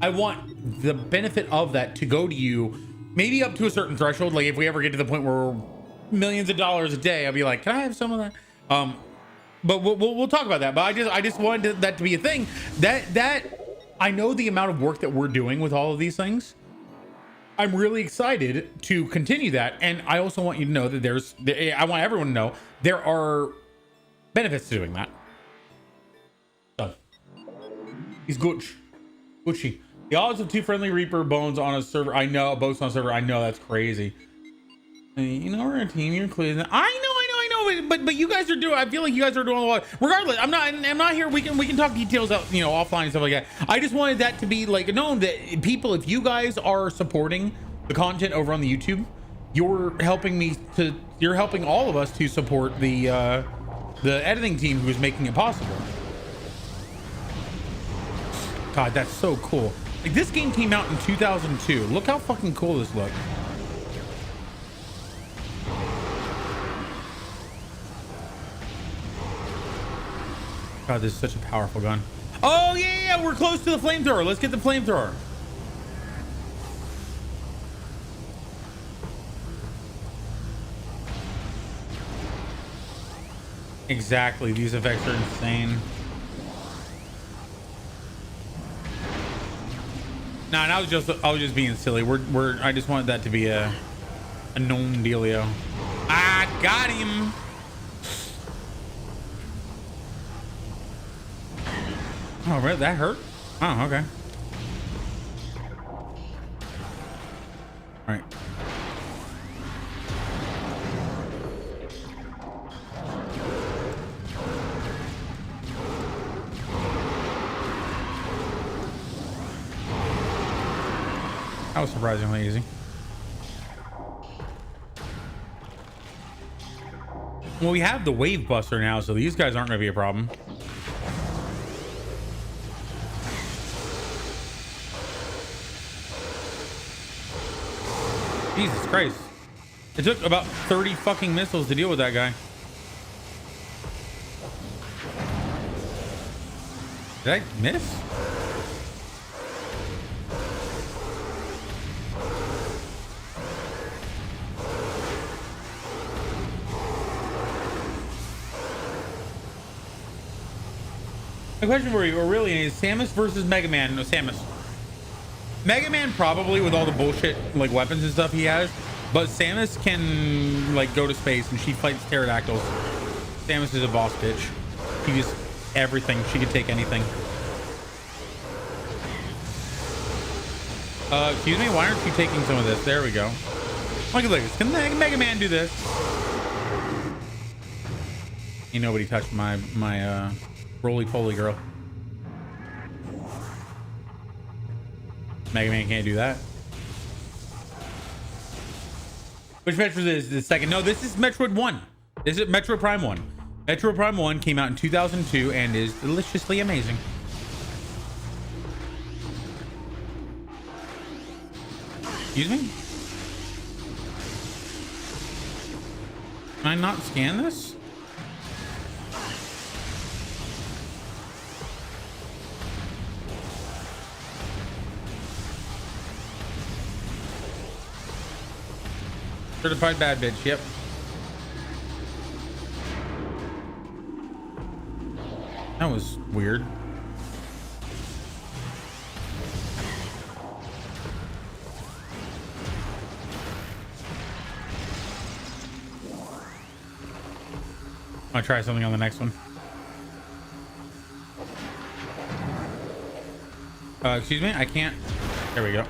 I want the benefit of that to go to you, maybe up to a certain threshold. Like if we ever get to the point where we're millions of dollars a day, I'll be like, can I have some of that? But we'll talk about that. But I just wanted that to be a thing. That I know the amount of work that we're doing with all of these things. I'm really excited to continue that. And I also want you to know that I want everyone to know there are benefits to doing that. So he's Gucci. The odds of 2 friendly Reaper bones on a server. I know, boats on a server. I know that's crazy. You know, we're a team. You're included. I know. But you guys are doing. I feel like you guys are doing a lot. Regardless, I'm not here. We can talk details out, you know, offline and stuff like that. I just wanted that to be like known that people, if you guys are supporting the content over on the YouTube, you're helping all of us to support the editing team who is making it possible. God, that's so cool. Like this game came out in 2002. Look how fucking cool this looks. God, this is such a powerful gun. Oh yeah, we're close to the flamethrower. Let's get the flamethrower. Exactly, these effects are insane. Nah, and I was just being silly. I just wanted that to be a known dealio. I got him. Oh, really? That hurt? Oh, okay. All right. That was surprisingly easy. Well, we have the wave buster now, so these guys aren't going to be a problem. Jesus Christ. It took about 30 fucking missiles to deal with that guy. Did I miss? The question for you really is Samus versus Mega Man. No, Samus. Mega Man probably with all the bullshit like weapons and stuff he has, but Samus can like go to space and she fights pterodactyls. Samus is a boss bitch. She just everything. She can take anything. Excuse me, why aren't you taking some of this? There we go. Look at this. Can Mega Man do this? Ain't nobody touched my roly-poly girl. Mega Man can't do that. Which Metroid is the second? No, this is Metroid 1. This is Metroid Prime 1. Metroid Prime 1 came out in 2002 and is deliciously amazing. Excuse me? Can I not scan this? Certified bad bitch, yep. That was weird. I'll try something on the next one. Excuse me, I can't. There we go.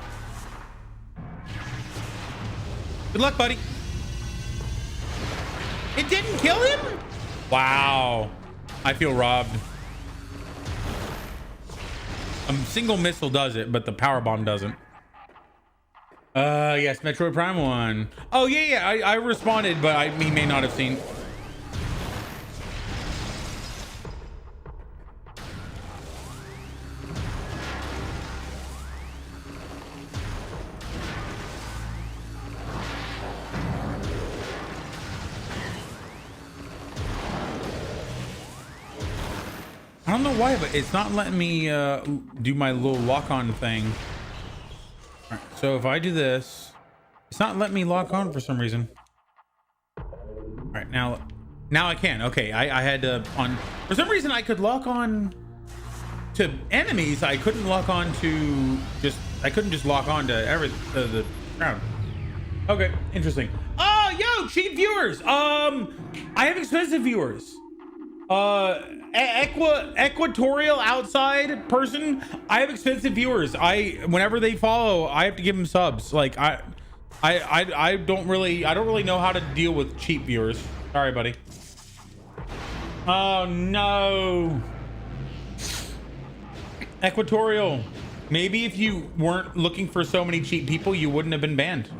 Good luck, buddy. It didn't kill him? Wow. I feel robbed. A single missile does it, but the power bomb doesn't. Yes, Metroid Prime 1. Oh, yeah. I responded, but he may not have seen. I don't know why, but it's not letting me do my little lock-on thing. All right, so if I do this, it's not letting me lock on for some reason. All right, now I can. Okay, I had to for some reason I could lock on to enemies. I couldn't lock on to I couldn't just lock on to the ground. Okay, interesting. Oh, yo, cheap viewers. I have expensive viewers. Equatorial outside person. I have expensive viewers. Whenever they follow, I have to give them subs. Like I don't really know how to deal with cheap viewers. Sorry, buddy. Oh no. Equatorial. Maybe if you weren't looking for so many cheap people, you wouldn't have been banned.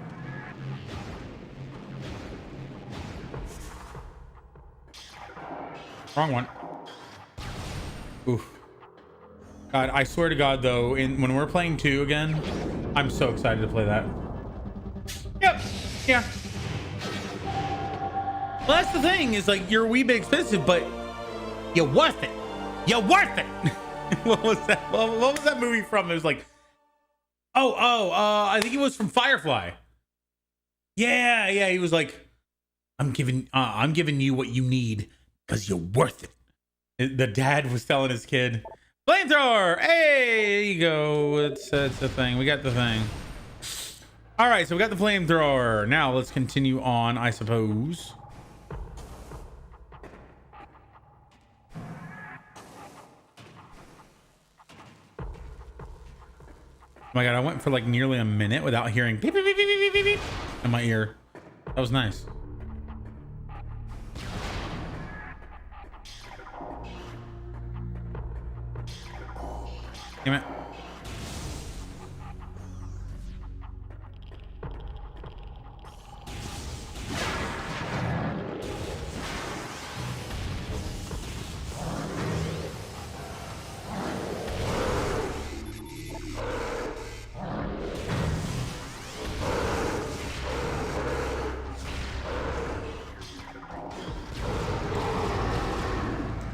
Wrong one. Oof. God, I swear to God, though, when we're playing 2 again, I'm so excited to play that. Yep. Yeah. Well, that's the thing, is like, you're a wee bit expensive, but you're worth it. You're worth it. What was that? What was that movie from? It was like, I think it was from Firefly. Yeah. He was like, I'm giving you what you need, because you're worth it. The dad was telling his kid, flamethrower. Hey, there you go. It's a thing. We got the thing. All right, so we got the flamethrower. Now let's continue on, I suppose. Oh my God, I went for like nearly a minute without hearing beep, beep, beep, beep, beep, beep, beep in my ear. That was nice. Damn it.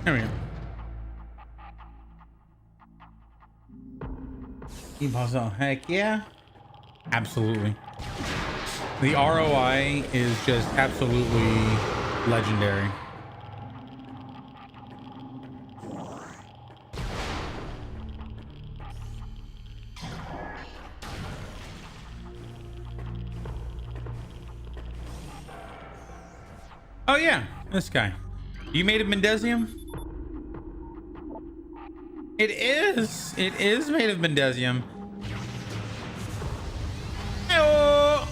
There we go. Puzzle. Heck yeah. Absolutely. The ROI is just absolutely legendary. Oh yeah, this guy. You made of Mendesium? It is. It is made of Mendesium. Hello.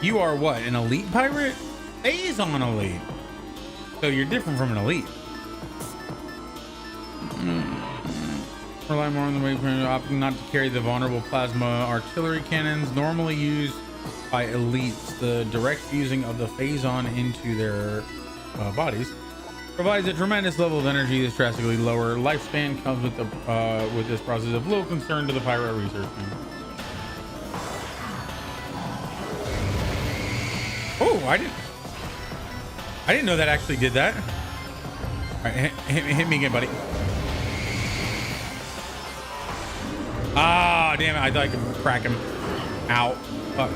You are what? An elite pirate? Phazon elite. So you're different from an elite. Rely more on the way opting not to carry the vulnerable plasma artillery cannons normally used by elites. The direct fusing of the Phazon into their bodies provides a tremendous level of energy. This drastically lower lifespan comes with this process of little concern to the pirate research team. Oh, I didn't know that actually did that. All right, hit me again, buddy. Ah, damn it! I thought I could crack him. Ow! Fuck.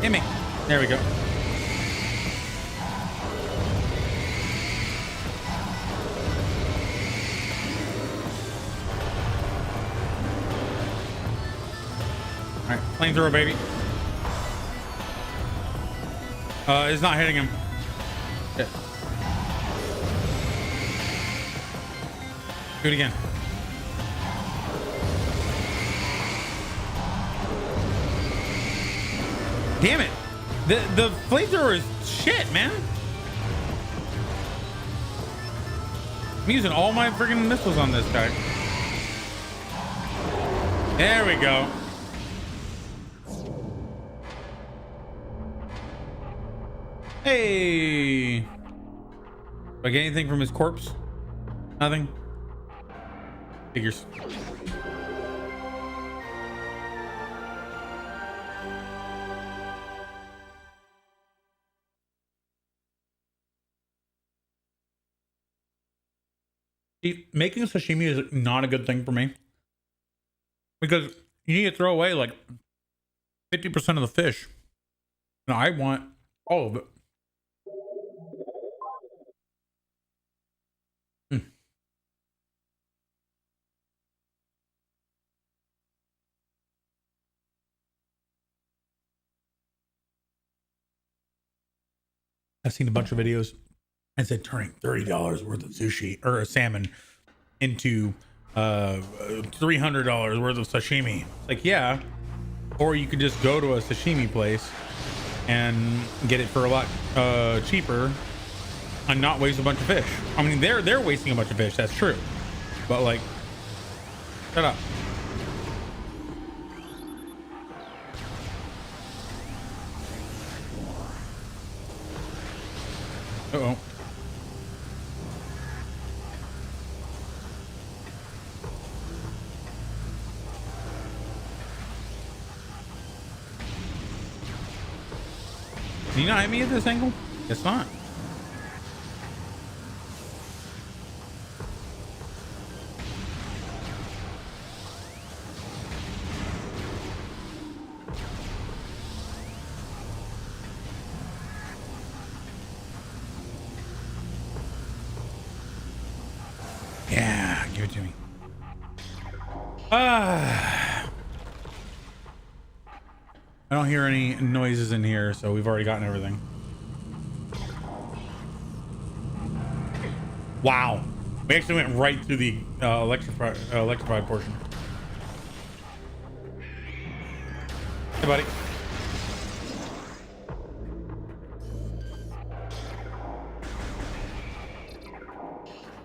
Hit me. There we go. All right, flamethrower, baby. It's not hitting him. Shit. Do it again. Damn it. The flamethrower is shit, man. I'm using all my freaking missiles on this guy. There we go. Hey. Do I get anything from his corpse? Nothing. Figures. See, making sashimi is not a good thing for me because you need to throw away like 50% of the fish. And I want all of it. I've seen a bunch of videos and said turning $30 worth of sushi or a salmon into $300 worth of sashimi. Like, yeah, or you could just go to a sashimi place and get it for a lot cheaper and not waste a bunch of fish. I mean, they're wasting a bunch of fish. That's true, but like, shut up. Uh-oh. Can you not hit me at this angle? It's not. Yeah, give it to me. I don't hear any noises in here, so we've already gotten everything. Wow. We actually went right through the electrified portion. Hey, buddy.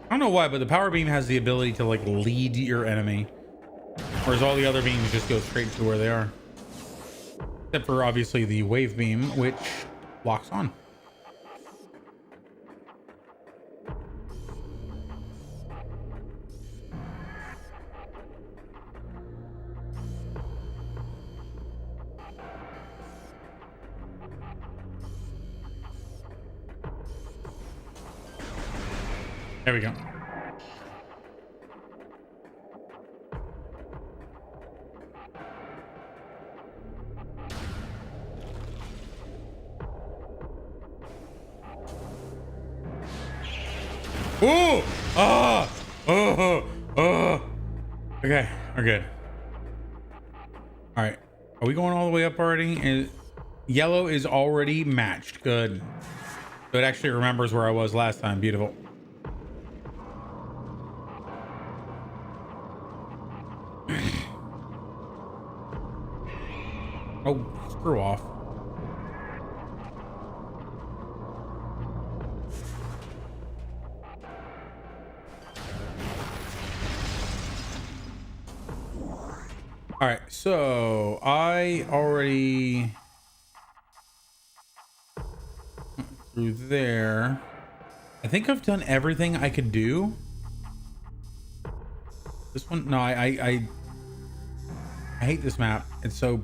I don't know why, but the power beam has the ability to like lead your enemy, whereas all the other beams just go straight to where they are. Except for obviously the wave beam, which locks on. There we go. Ooh! Okay, we're good. All right, are we going all the way up already? Yellow is already matched. Good. So it actually remembers where I was last time. Beautiful. Oh, screw off. All right, so I already went through there. I think I've done everything I could do. This one, no, I hate this map. It's so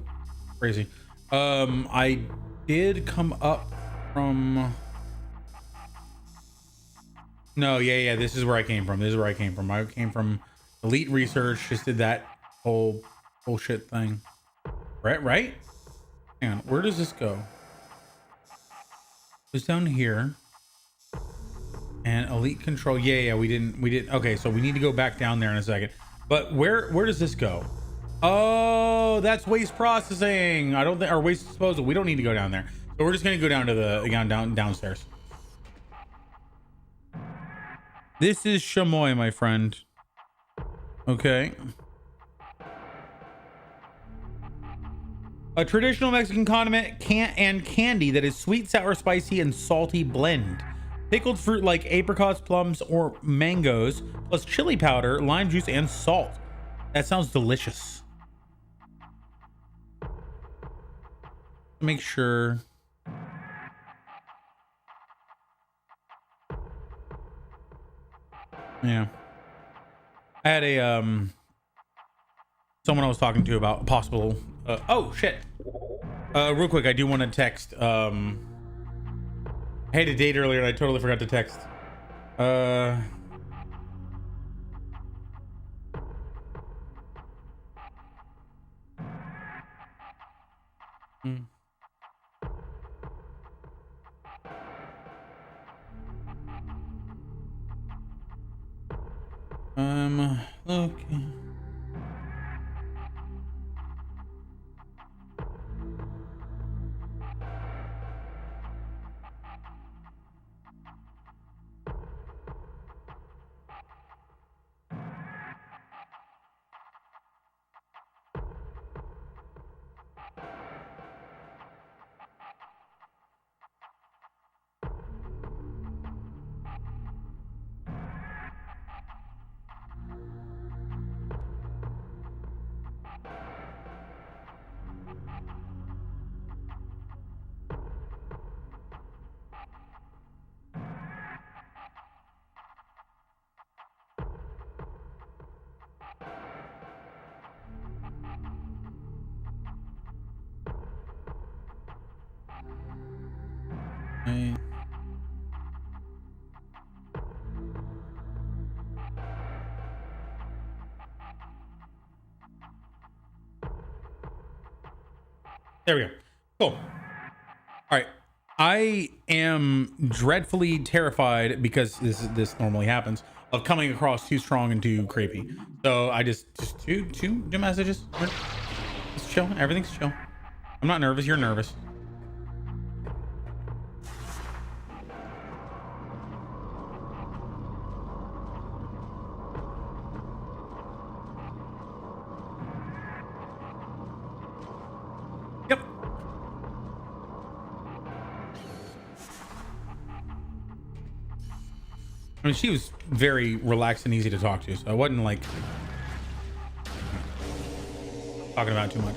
crazy. I did come up from. No, yeah, this is where I came from. This is where I came from. I came from Elite Research. Just did that whole bullshit thing. Right? Hang on, where does this go? It's down here. And Elite Control. Yeah, we didn't. Okay, so we need to go back down there in a second. But where does this go? Oh, that's waste processing. I don't think, or waste disposal. We don't need to go down there. So we're just gonna go down to the downstairs. This is chamoy, my friend. Okay. A traditional Mexican condiment and candy that is sweet, sour, spicy, and salty blend. Pickled fruit like apricots, plums, or mangoes, plus chili powder, lime juice, and salt. That sounds delicious. Make sure. Yeah. I had a someone I was talking to about possible oh shit. Real quick, I do want to text I had a date earlier and I totally forgot to text. Okay. Right. There we go. Cool. All right. I am dreadfully terrified because this normally happens of coming across too strong and too creepy. So I just two messages. It's chill. Everything's chill. I'm not nervous. You're nervous. Yep. I mean, she was very relaxed and easy to talk to, so I wasn't like talking about it too much.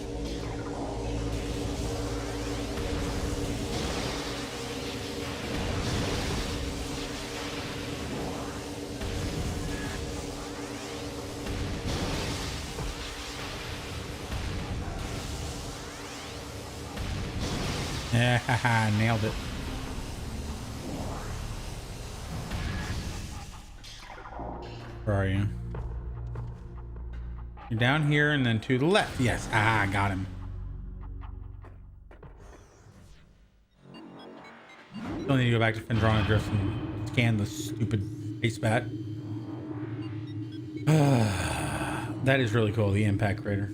Yeah, haha, nailed it. Where are you? You're down here and then to the left. Yes, got him. Still need to go back to Fendrana Drift and scan the stupid face bat. That is really cool, the impact crater.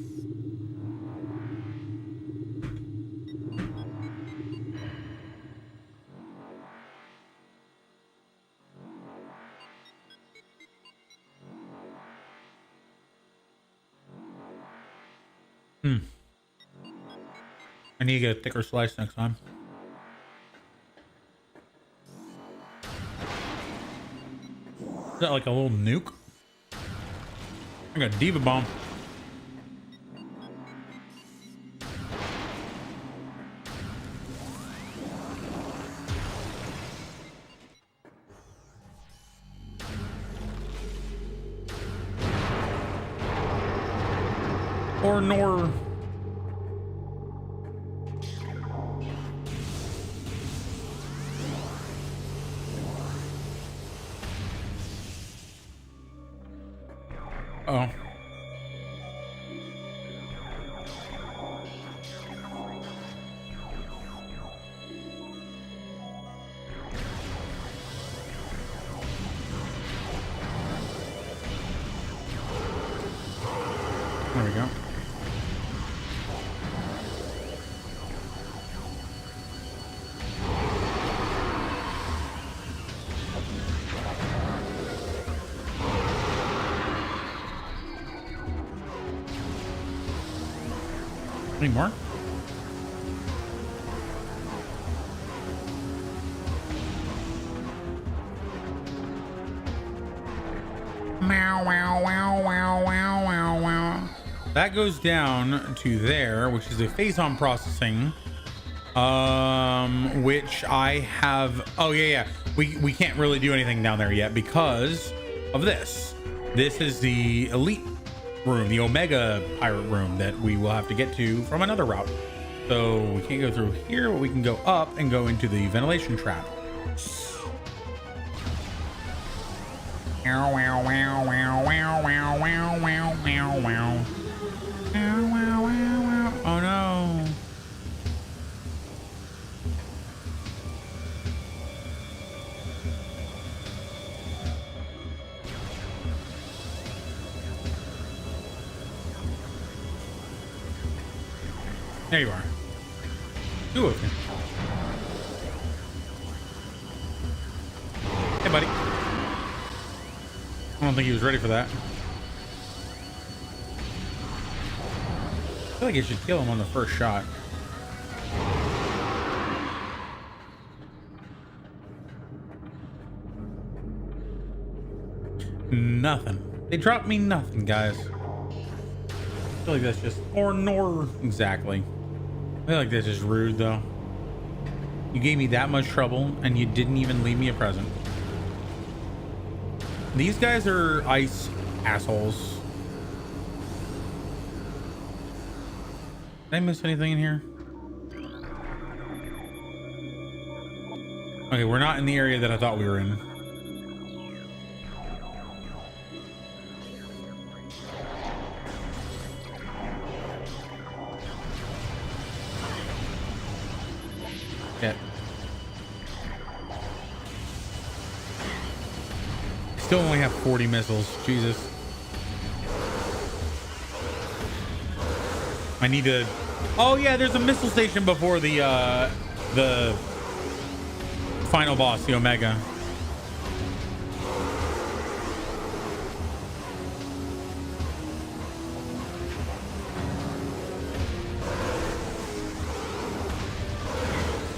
I need to get a thicker slice next time. Is that like a little nuke? I got a diva bomb. Or nor. Oh. There we go. Any more? That goes down to there, which is a phase-on processing, which I have. Oh yeah. We can't really do anything down there yet because of this. This is the elite room, the Omega pirate room that we will have to get to from another route. So we can't go through here, but we can go up and go into the ventilation trap. Oh no. There you are. Two of them. Hey, buddy. I don't think he was ready for that. I feel like you should kill him on the first shot. Nothing. They dropped me nothing, guys. I feel like that's just nor exactly. I feel like that's just rude, though. You gave me that much trouble, and you didn't even leave me a present. These guys are ice assholes. Did I miss anything in here? Okay, we're not in the area that I thought we were in. Yeah. Still only have 40 missiles. Jesus. I need to. Oh yeah, there's a missile station before the final boss, the Omega.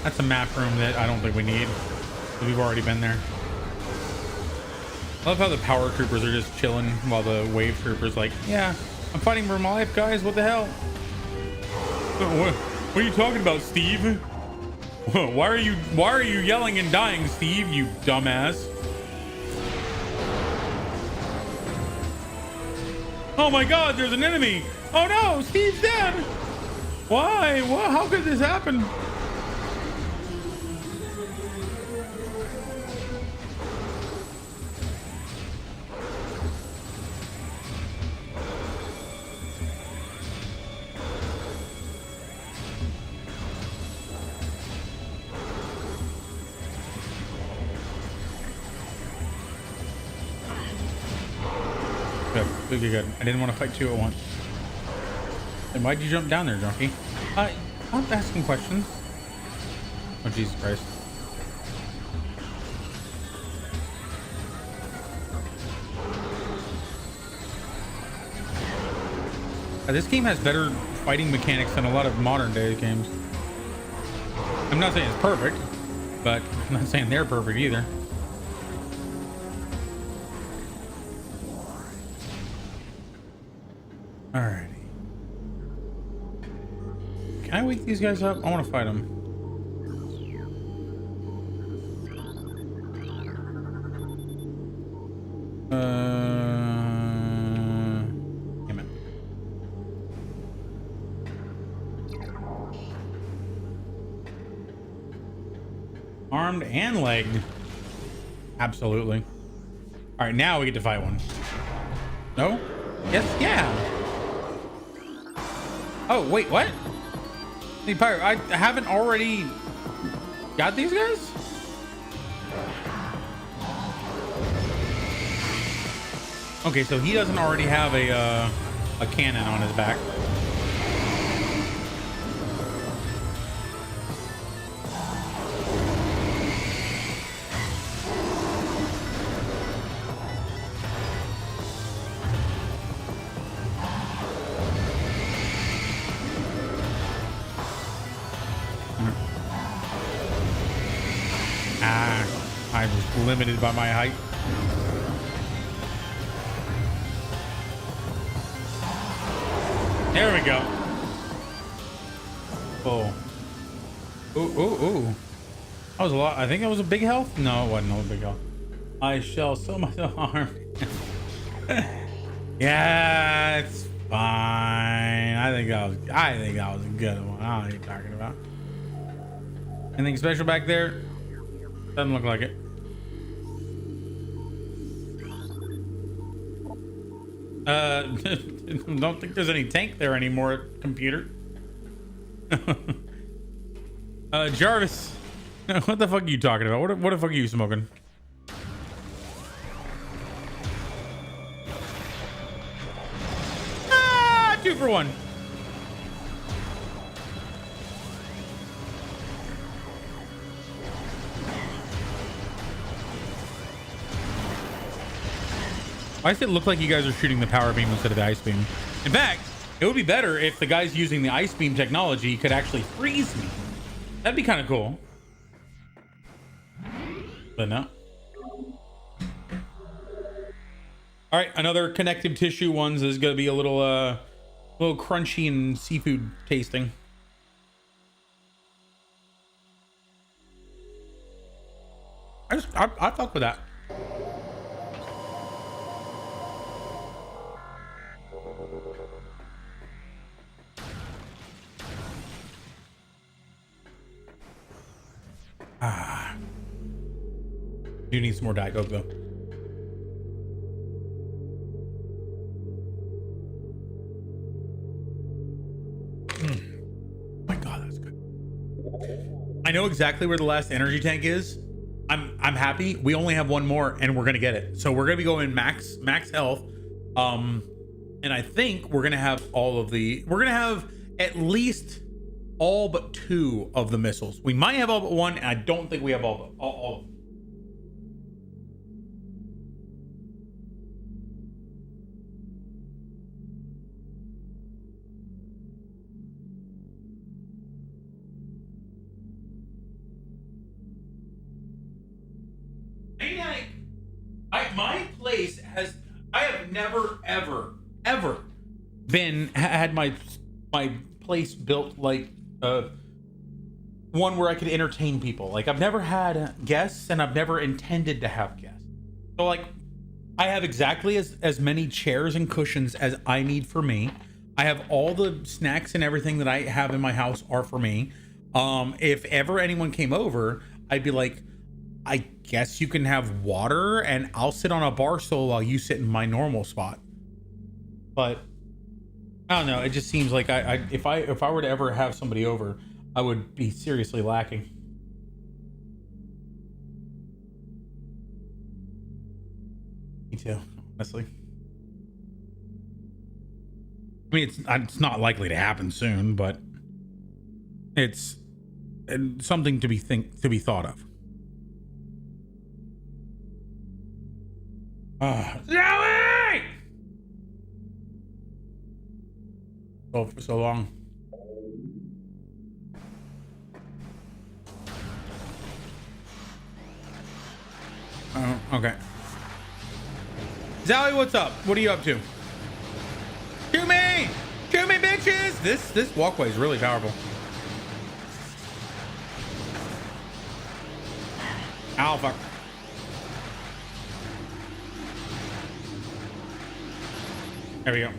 That's a map room that I don't think we need. We've already been there. I love how the power troopers are just chilling while the wave troopers like, yeah, I'm fighting for my life, guys. What the hell? What are you talking about, Steve? Why are you yelling and dying, Steve, you dumbass? Oh my God, there's an enemy. Oh no, Steve's dead. Why? What? How could this happen? Good. I didn't want to fight two at once. Then why'd you jump down there, Junkie? I'm asking questions. Oh, Jesus Christ. This game has better fighting mechanics than a lot of modern day games. I'm not saying it's perfect, but I'm not saying they're perfect either. Alrighty. Can I wake these guys up? I want to fight them. Damn it. Armed and legged. Absolutely. All right, now we get to fight one. No? Yes, yeah. Oh, wait, what? Hey, Pirate, I haven't already got these guys? Okay, so he doesn't already have a cannon on his back. I was limited by my height. There we go. Oh. Ooh, ooh, ooh. That was a lot. I think that was a big health. No, it wasn't a big health. I shall so much harm. Yeah, it's fine. I think that was a good one. I don't know what you're talking about. Anything special back there? Doesn't look like it. Don't think there's any tank there anymore, computer. Jarvis, what the fuck are you talking about? What the fuck are you smoking? Ah, 2 for 1. Why does it look like you guys are shooting the power beam instead of the ice beam? In fact, it would be better if the guys using the ice beam technology could actually freeze me. That'd be kind of cool. But no. All right, another connective tissue ones is going to be a little crunchy and seafood tasting. I fuck with that. Do need some more Diet Coke though. My God, that's good. I know exactly where the last energy tank is. I'm happy. We only have one more, and we're gonna get it. So we're gonna be going max health. And I think we're gonna have we're gonna have at least all but 2 of the missiles. We might have all but 1, and I don't think we have all of them. My place I have never ever had my place built like one where I could entertain people. Like, I've never had guests, and I've never intended to have guests. So like, I have exactly as many chairs and cushions as I need for me. I have all the snacks and everything that I have in my house are for me. If ever anyone came over, I'd be like, I guess you can have water, and I'll sit on a bar stool while you sit in my normal spot. But I don't know. It just seems like if I were to ever have somebody over, I would be seriously lacking. Me too, honestly. I mean, it's not likely to happen soon, but it's something to be thought of. Zoe! Oh, for so long. Oh, okay. Zowie, what's up? What are you up to? Shoot me! Shoot me, bitches! This walkway is really powerful. Ow, fuck. There we go.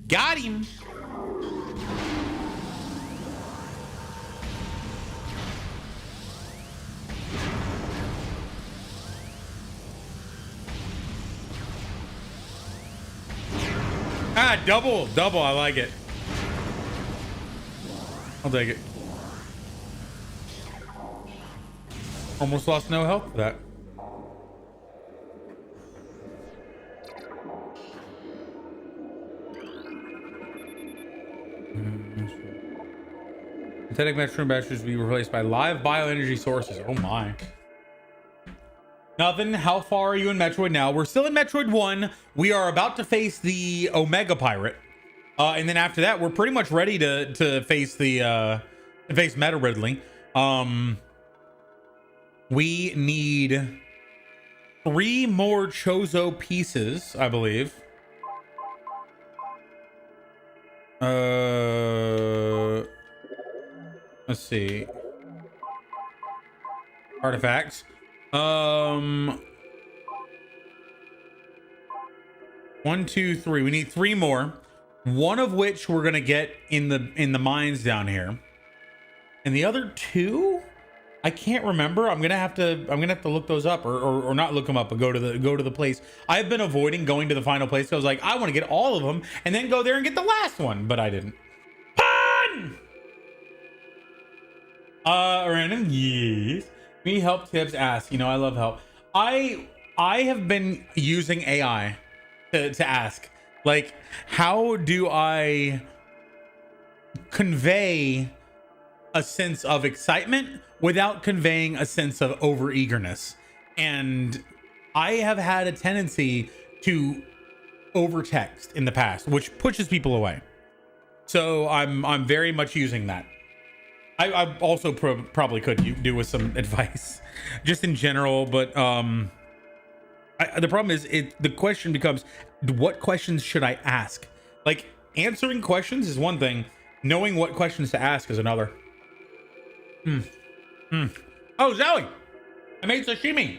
Got him. Ah, double. I like it. I'll take it. Almost lost no health for that. Synthetic Metroid batteries will be replaced by live bioenergy sources. Oh my. Nothing. How far are you in Metroid now? We're still in Metroid 1. We are about to face the Omega Pirate. And then after that, we're pretty much ready to face the face Meta Ridley. We need 3 more Chozo pieces, I believe. Let's see. Artifacts. 1, 2, 3. We need 3 more. One of which we're gonna get in the mines down here, and the other 2, I can't remember. I'm gonna have to look those up, or not look them up, but go to the place. I've been avoiding going to the final place. So I was like, I want to get all of them and then go there and get the last one, but I didn't. Pun! Random, yes. Me help tips, ask. You know, I love help. I have been using AI to ask, like, how do I convey a sense of excitement without conveying a sense of over eagerness? And I have had a tendency to over text in the past, which pushes people away. So I'm very much using that. I also probably could do with some advice just in general, but the problem is the question becomes, what questions should I ask? Like, answering questions is one thing, knowing what questions to ask is another. Oh, Zoe, I made sashimi.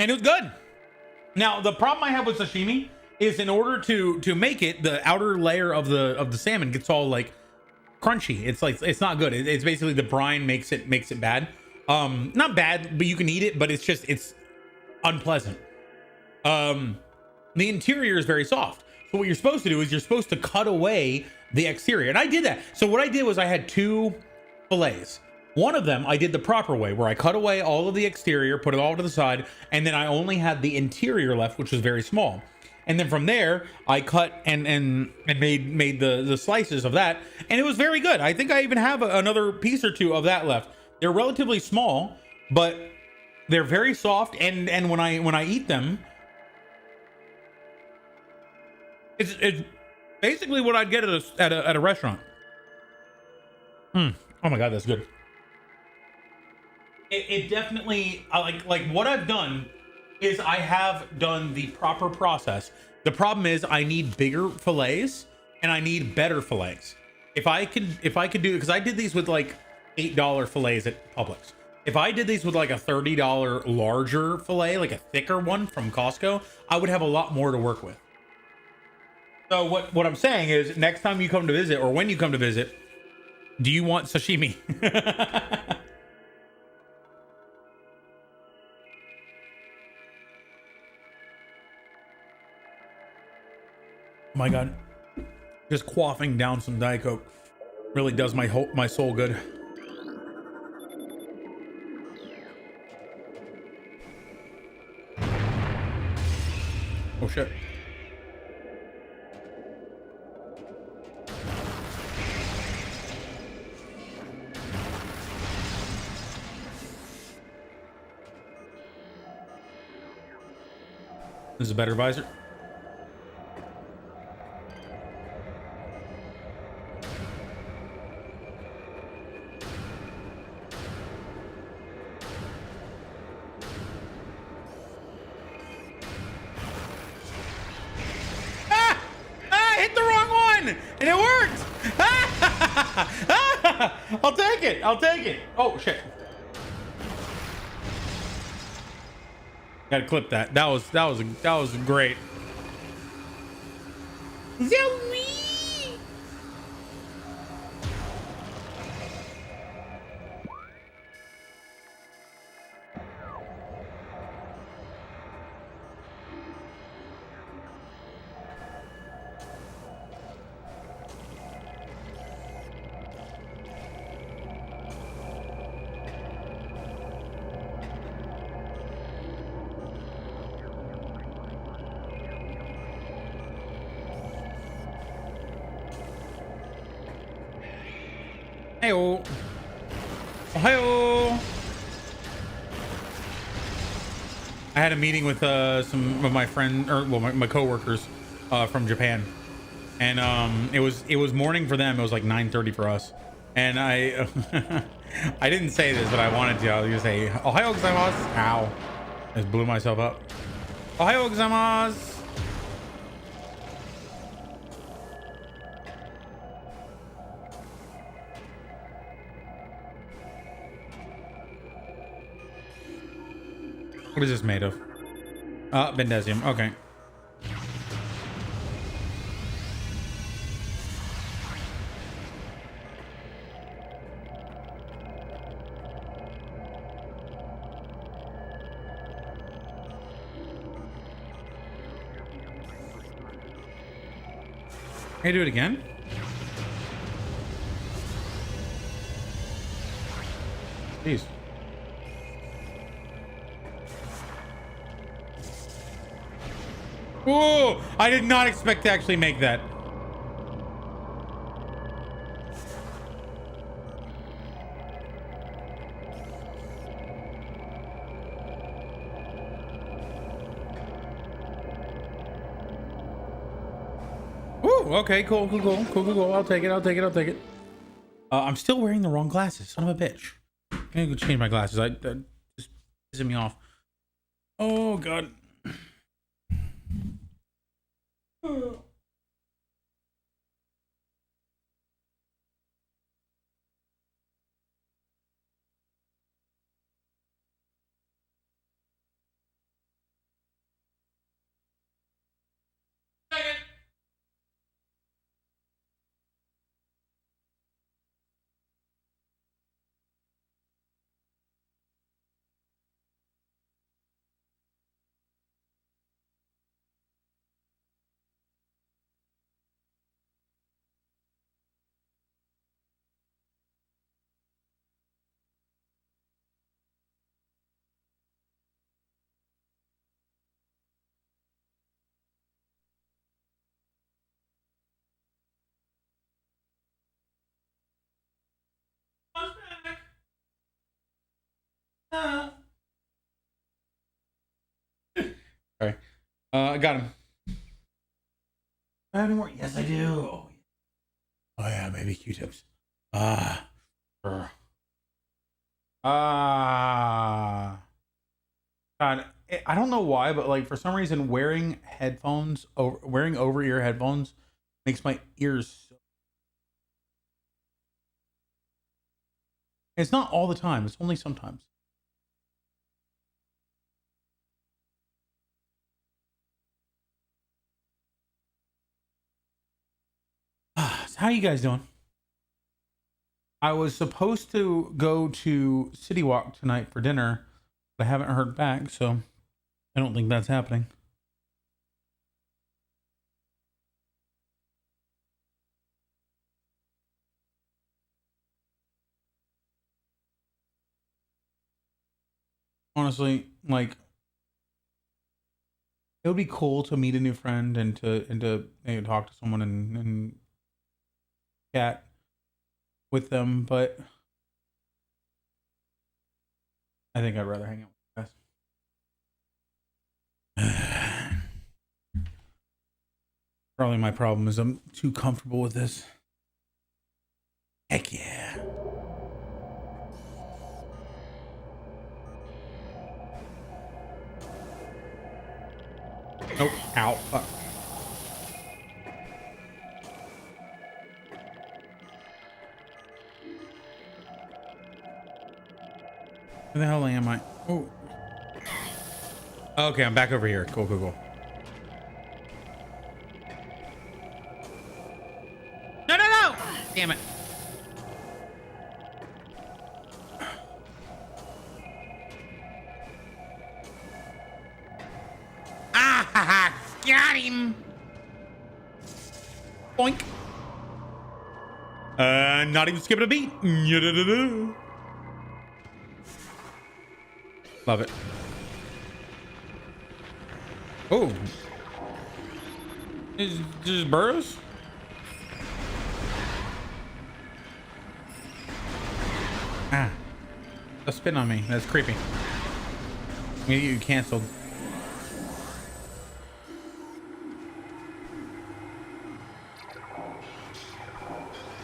And it was good. Now, the problem I have with sashimi is, in order to make it, the outer layer of the salmon gets all like crunchy. It's like, it's not good. It's basically the brine makes it bad. Not bad, but you can eat it, but it's unpleasant. The interior is very soft. So what you're supposed to do is you're supposed to cut away the exterior. And I did that. So what I did was I had 2 fillets. One of them I did the proper way, where I cut away all of the exterior, put it all to the side, and then I only had the interior left, which was very small. And then from there, I cut and made the slices of that, and it was very good. I think I even have another piece or 2 of that left. They're relatively small, but they're very soft, and when I eat them, it's basically what I'd get at a restaurant. Oh my god, that's good. It definitely, like what I've done is I have done the proper process. The problem is I need bigger fillets and I need better fillets. If I could do it, because I did these with like $8 fillets at Publix. If I did these with like a $30 larger fillet, like a thicker one from Costco, I would have a lot more to work with. So what I'm saying is, next time you come to visit, or when you come to visit, do you want sashimi? Oh my god, just quaffing down some Diet Coke really does my soul good. Oh shit. This is a better visor. And it worked! I'll take it. I'll take it. Oh shit! Gotta clip that. That was great. Zoe! Heyo. Ohio. I had a meeting with some of my friends, or well, my coworkers from Japan. and it was morning for them. It was like 9:30 for us, and I I didn't say this, but I wanted to. I was gonna say Ohio gozaimasu. Ow, I just blew myself up. Ohio gozaimasu. What is this made of? Bendesium. Okay. Can I do it again? Jeez. Whoa! I did not expect to actually make that. Ooh, okay, cool. I'll take it. I'm still wearing the wrong glasses, son of a bitch. I'm gonna go change my glasses. I just pissing me off. Oh god. Sorry. I got him. I have any more? Yes, I do. Oh yeah, baby Q-tips. God, I don't know why, but like for some reason, wearing over-ear headphones makes my ears. It's not all the time. It's only sometimes. So how you guys doing? I was supposed to go to City Walk tonight for dinner, but I haven't heard back, so I don't think that's happening. Honestly, like it would be cool to meet a new friend and to maybe talk to someone and chat with them, but I think I'd rather hang out with you guys. Probably my problem is I'm too comfortable with this. Heck yeah. Nope. Ow. Fuck. Where the hell am I? Oh. Okay, I'm back over here. Cool. No! Damn it. Got him. Boink. Not even skipping a beat. Love it. Oh. Is this burrows? Ah. A spin on me. That's creepy. You canceled.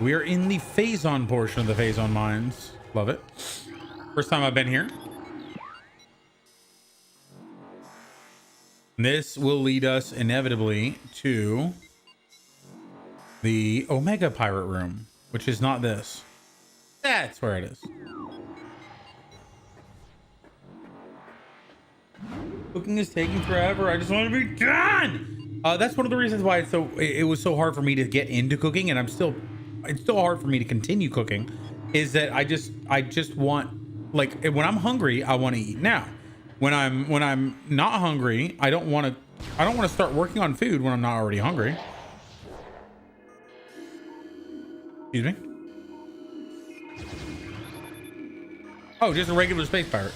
We are in the Phazon portion of the Phazon mines. Love it. First time I've been here. This will lead us inevitably to the Omega Pirate Room, which is not this. That's where it is. Cooking is taking forever. I just want to be done. That's one of the reasons why it was so hard for me to get into cooking, and it's still hard for me to continue cooking. Is that I just want, like, when I'm hungry, I want to eat now. When I'm not hungry, I don't want to start working on food when I'm not already hungry. Excuse me. Oh, just a regular space pirate.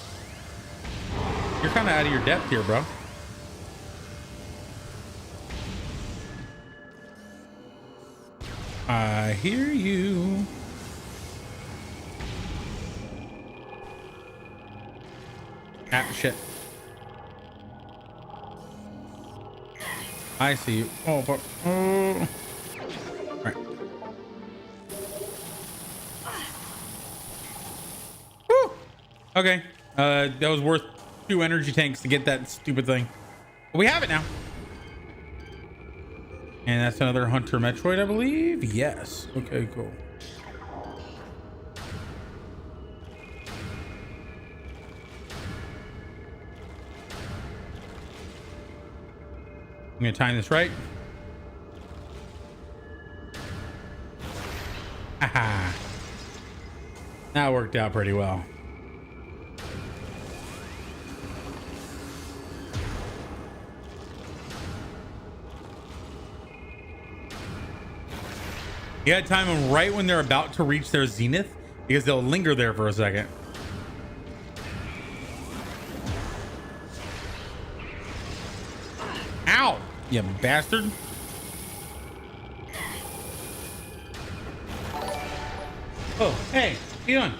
You're kind of out of your depth here, bro. I hear you. Ah, shit. I see you. Oh, but all right. Woo! Okay. That was worth 2 energy tanks to get that stupid thing. But we have it now. And that's another Hunter Metroid, I believe. Yes. Okay, cool. I'm gonna time this right. Haha. That worked out pretty well. You gotta time them right when they're about to reach their zenith, because they'll linger there for a second. Ow, you bastard. Oh, hey, how you doing?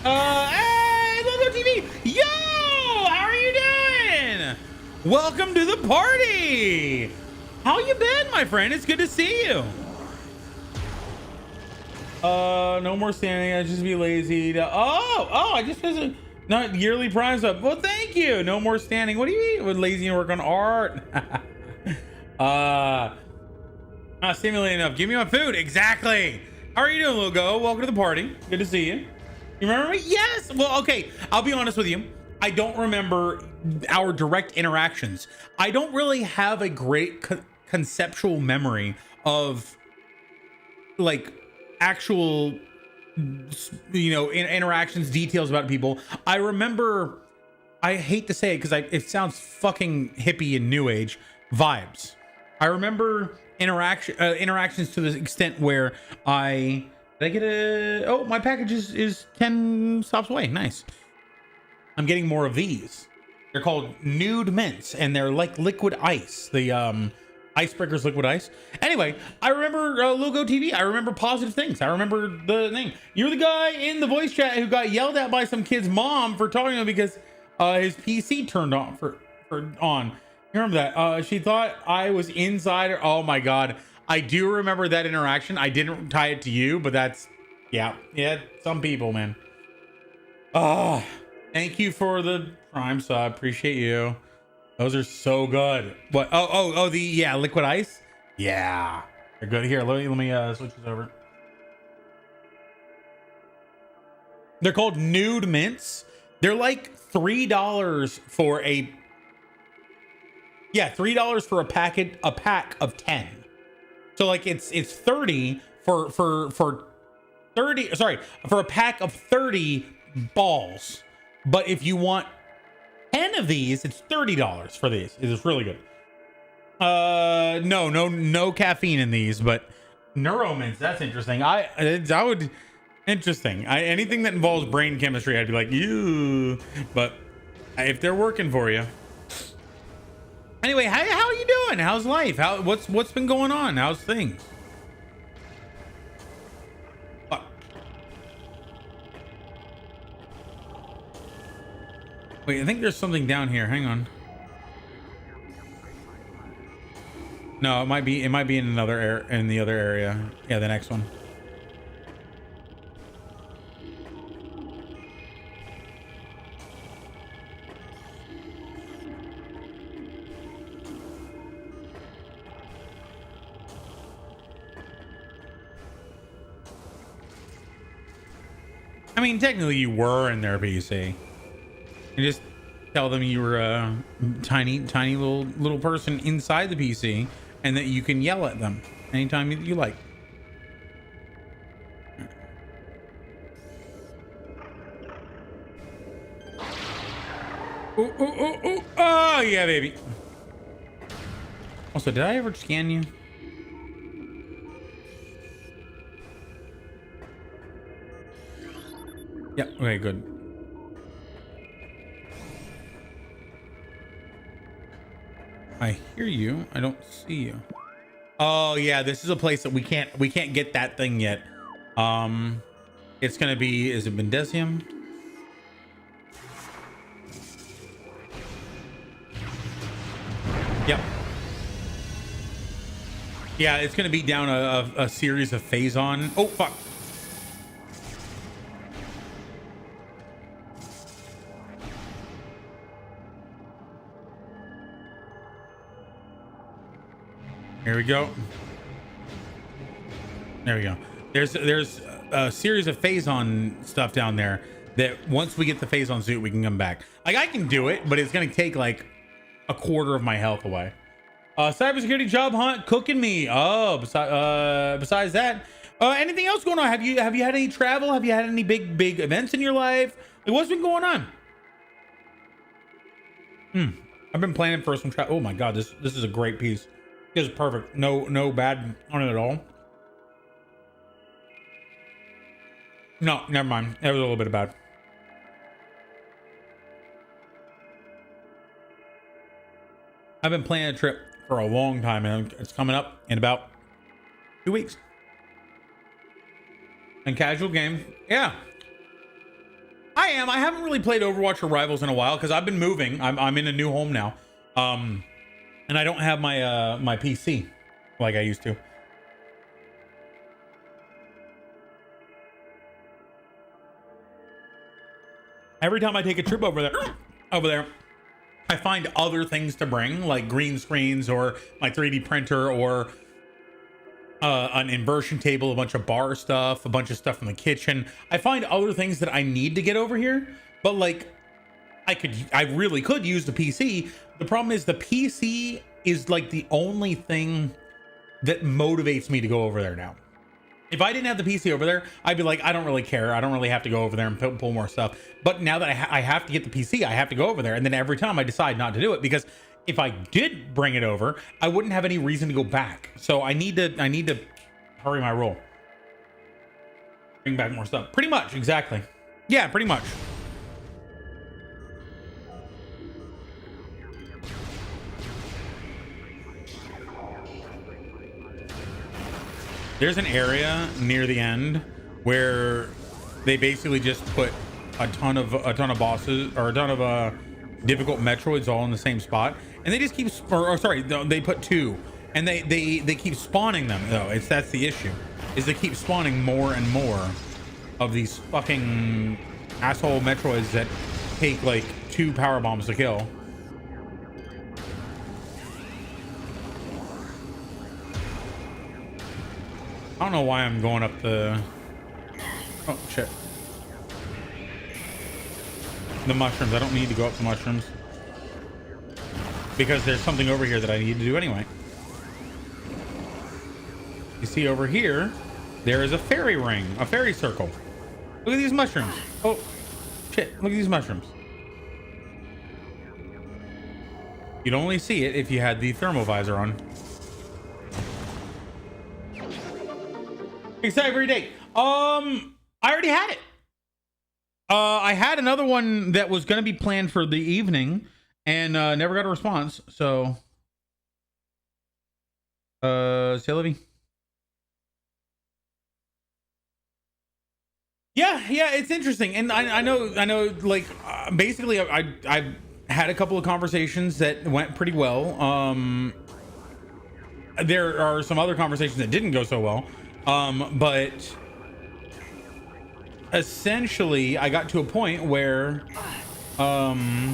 Hey, Logo TV. Yo, how are you doing? Welcome to the party. How you been, my friend? It's good to see you. No more standing. I just be lazy. I just wasn't not yearly prize up. Well, thank you. No more standing. What do you mean? With lazy and work on art? Not stimulating enough. Give me my food. Exactly. How are you doing, Logo? Welcome to the party. Good to see you. You remember me? Yes. Well, okay. I'll be honest with you. I don't remember our direct interactions. I don't really have a great conceptual memory of like actual, you know, interactions, details about people. I remember, I hate to say it because it sounds fucking hippie and new age vibes. I remember interactions to the extent where did I get oh, my package is 10 stops away. Nice. I'm getting more of these. They're called nude mints and they're like liquid ice. The Icebreaker's liquid ice. Anyway, I remember Logo TV. I remember positive things. I remember the name. You're the guy in the voice chat who got yelled at by some kid's mom for talking to him because his PC turned on on. You remember that? She thought I was inside. Oh my god, I do remember that interaction. I didn't tie it to you, but that's yeah. Some people, man. Thank you for the Prime sub. Appreciate you. Those are so good. What? Oh, the liquid ice. Yeah, they're good. Here, let me switch this over. They're called nude mints. They're like $3 for a $3 for a pack of 10. So like it's 30 for 30. Sorry, for a pack of 30 balls. But if you want 10 of these, it's $30 for these. It's really good. No caffeine in these, but neuromints, that's interesting. I would interesting. Anything that involves brain chemistry, I'd be like, you. But if they're working for you. Anyway, how are you doing? How's life? What's been going on? How's things? Wait, I think there's something down here. Hang on. No, it might be in the other area. Yeah, the next one. I mean, technically you were in their PC. You just tell them you were a tiny little person inside the PC, and that you can yell at them anytime you like. Ooh, ooh, ooh, ooh. Oh yeah, baby. Also, did I ever scan you? Yeah, okay, good. I hear you. I don't see you. Oh yeah, this is a place that we can't get that thing yet. It's gonna be, is it Mendesium? Yep. Yeah, it's gonna be down a series of Phazon. Oh fuck. Here we go. There we go. There's a series of Phazon stuff down there that once we get the Phazon suit, we can come back. Like I can do it, but it's gonna take like a quarter of my health away. Cybersecurity job hunt cooking me. Oh, besides that, anything else going on? Have you had any travel? Have you had any big events in your life? Like what's been going on? I've been planning for some travel. Oh my god, this is a great piece. This is perfect. No bad on it at all. No, never mind. That was a little bit bad. I've been planning a trip for a long time, and it's coming up in about 2 weeks. And casual game, yeah. I am. I haven't really played Overwatch or Rivals in a while because I've been moving. I'm in a new home now, and I don't have my my PC like I used to. Every time I take a trip over there, I find other things to bring, like green screens or my 3D printer or an inversion table, a bunch of bar stuff, a bunch of stuff from the kitchen. I find other things that I need to get over here, but like I really could use the PC. The problem is the PC is like the only thing that motivates me to go over there now. If I didn't have the PC over there, I'd be like, I don't really care. I don't really have to go over there and pull more stuff. But now that I have to get the PC, I have to go over there. And then every time I decide not to do it, because if I did bring it over, I wouldn't have any reason to go back. So I need to hurry my roll. Bring back more stuff. Pretty much, exactly. Yeah, pretty much. There's an area near the end where they basically just put a ton of bosses or a ton of difficult Metroids all in the same spot, and they just keep sorry, they put two, and they keep spawning them though. That's the issue, is they keep spawning more and more of these fucking asshole Metroids that take like 2 power bombs to kill. I don't know why I'm going up the... Oh, shit. The mushrooms. I don't need to go up the mushrooms, because there's something over here that I need to do anyway. You see over here, there is a fairy ring, a fairy circle. Look at these mushrooms. Oh, shit. Look at these mushrooms. You'd only see it if you had the thermal visor on. Excited date. I already had it. I had another one that was going to be planned for the evening and never got a response. So, say Livy. Yeah, it's interesting, and I know. Like, basically, I had a couple of conversations that went pretty well. There are some other conversations that didn't go so well. But essentially I got to a point where I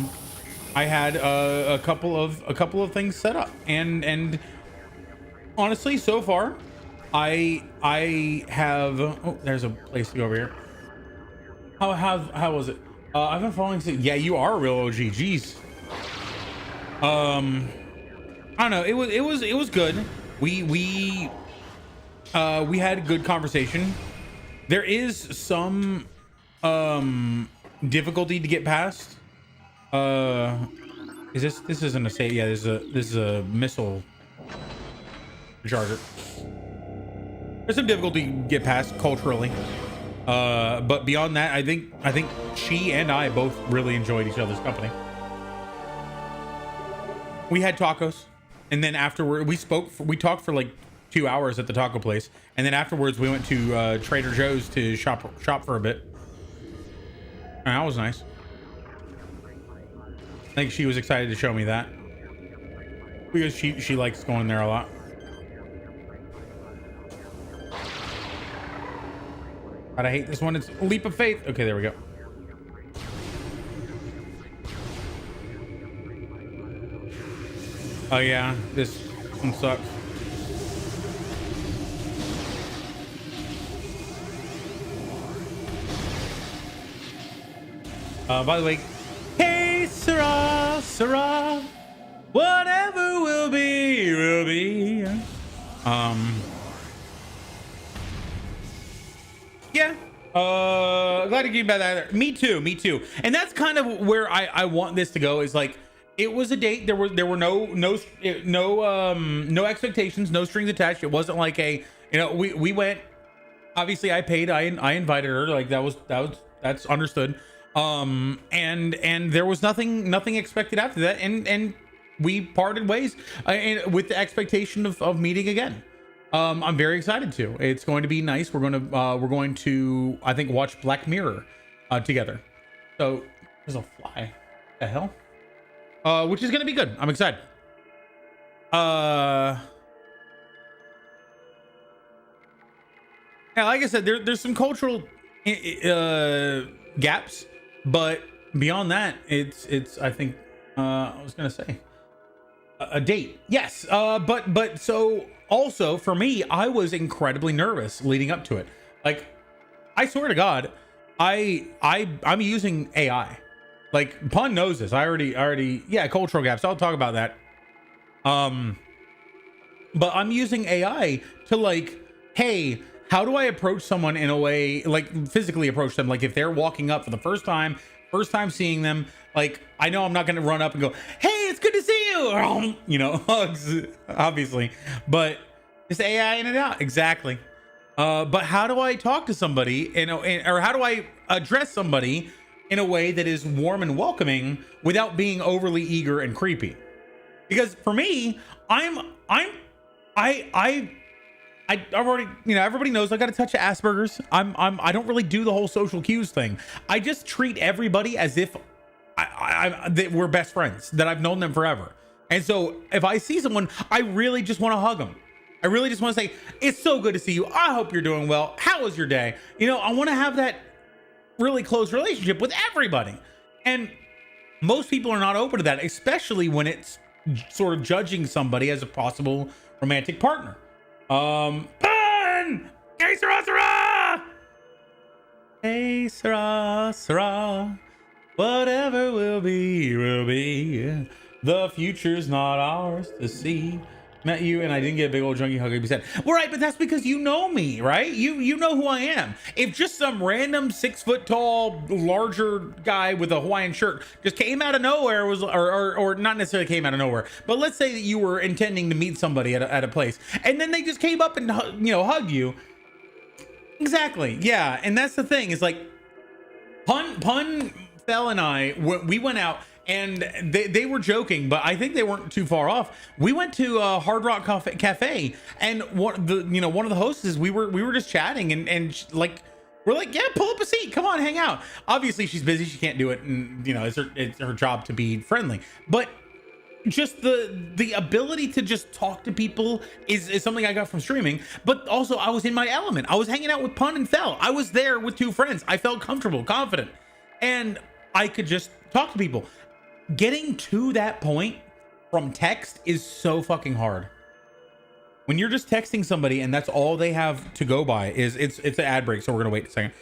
had a couple of things set up, and honestly, so far I have, oh, there's a place to go over here. How was it? I've been following. Yeah, you are a real OG. Jeez. I don't know. It was good. We had a good conversation. There is some difficulty to get past. Is this isn't a save? Yeah, this is a missile charger. There's some difficulty to get past culturally. But beyond that, I think she and I both really enjoyed each other's company. We had tacos, and then afterward we talked for like 2 hours at the taco place, and then afterwards we went to Trader Joe's to shop for a bit. And that was nice. I think she was excited to show me that because she likes going there a lot. God, I hate this one. It's a leap of faith. Okay, there we go. Oh yeah, this one sucks. By the way, hey Sarah, whatever will be, will be. Yeah. Glad to give you about that. Me too. And that's kind of where I want this to go, is like, it was a date. There were no expectations, no strings attached. It wasn't like we went, obviously I paid, I invited her, like that's understood. And there was nothing expected after that, and we parted ways with the expectation of meeting again. I'm very excited to. It's going to be nice. We're going to I think watch Black Mirror together. So there's a fly. The hell? Which is going to be good. I'm excited. Yeah, like I said, there's some cultural gaps, but beyond that, it's I think I was gonna say a date. Yes. But so also for me, I was incredibly nervous leading up to it. Like, I swear to God, I'm using AI. Like, Pun knows this. I already yeah, cultural gaps. I'll talk about that. But I'm using AI to, like, hey, how do I approach someone in a way, like physically approach them? Like, if they're walking up for the first time seeing them, like, I know I'm not going to run up and go, hey, it's good to see you. You know, hugs, obviously, but just AI in and out. Exactly. But how do I talk to somebody, or how do I address somebody in a way that is warm and welcoming without being overly eager and creepy? Because for me, I've already, everybody knows I got a touch of Asperger's. I don't really do the whole social cues thing. I just treat everybody as if that we're best friends, that I've known them forever. And so if I see someone, I really just want to hug them. I really just want to say, it's so good to see you. I hope you're doing well. How was your day? I want to have that really close relationship with everybody. And most people are not open to that, especially when it's sort of judging somebody as a possible romantic partner. Pun! Hey, Sarah! Hey, Sarah! Whatever will be, will be. The future's not ours to see. Met you and I didn't get a big old junky hug. You said, well, right, but that's because you know me, right? You know who I am. If just some random 6 foot tall, larger guy with a Hawaiian shirt just came out of nowhere, or not necessarily came out of nowhere, but let's say that you were intending to meet somebody at a place, and then they just came up and hug you. Exactly, yeah. And that's the thing. Is like, Pun, Fel, and I, we went out. And they were joking, but I think they weren't too far off. We went to Hard Rock Cafe, and one of the hosts, we were just chatting, and like, we're like, yeah, pull up a seat, come on, hang out. Obviously, she's busy, she can't do it, and it's her job to be friendly. But just the ability to just talk to people is something I got from streaming. But also, I was in my element. I was hanging out with Pun and Fel. I was there with 2 friends. I felt comfortable, confident, and I could just talk to people. Getting to that point from text is so fucking hard. When you're just texting somebody and that's all they have to go by is it's an ad break, so we're gonna wait a second.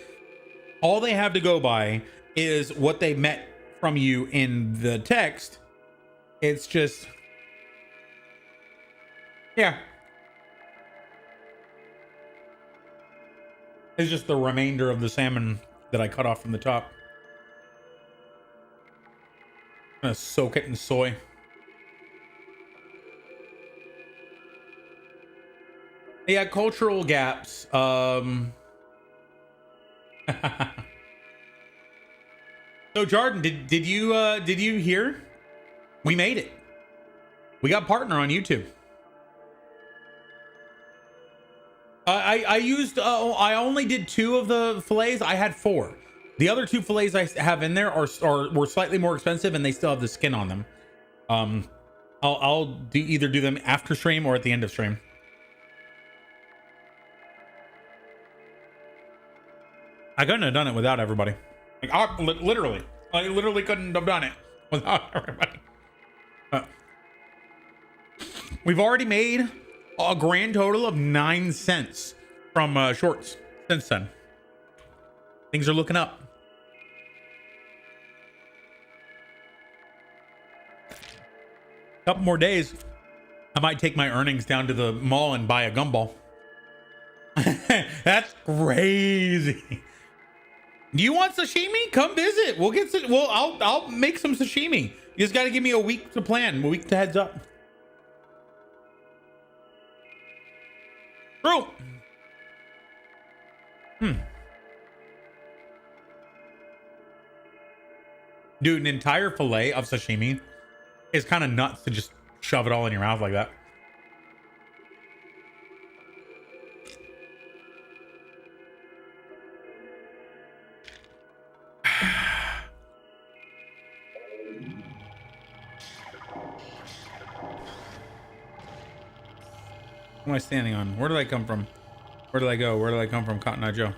all they have to go by is what they met from you in the text. It's just, yeah. It's just the remainder of the salmon that I cut off from the top. I'm gonna soak it in soy. Yeah, cultural gaps. So Jordan, did you hear? We made it. We got partner on YouTube. I used I only did 2 of the fillets. I had 4. The other 2 fillets I have in there were slightly more expensive, and they still have the skin on them. I'll either do them after stream or at the end of stream. I couldn't have done it without everybody. Like, I literally couldn't have done it without everybody. We've already made a grand total of 9 cents from shorts since then. Things are looking up. Couple more days, I might take my earnings down to the mall and buy a gumball. That's crazy. Do you want sashimi? Come visit. We'll get some. Well, I'll make some sashimi. You just got to give me a week to plan, a week to heads up. Bro. Dude, an entire fillet of sashimi is kind of nuts to just shove it all in your mouth like that. What am I standing on? Where did I come from? Where did I go? Where did I come from, Cotton Eye Joe?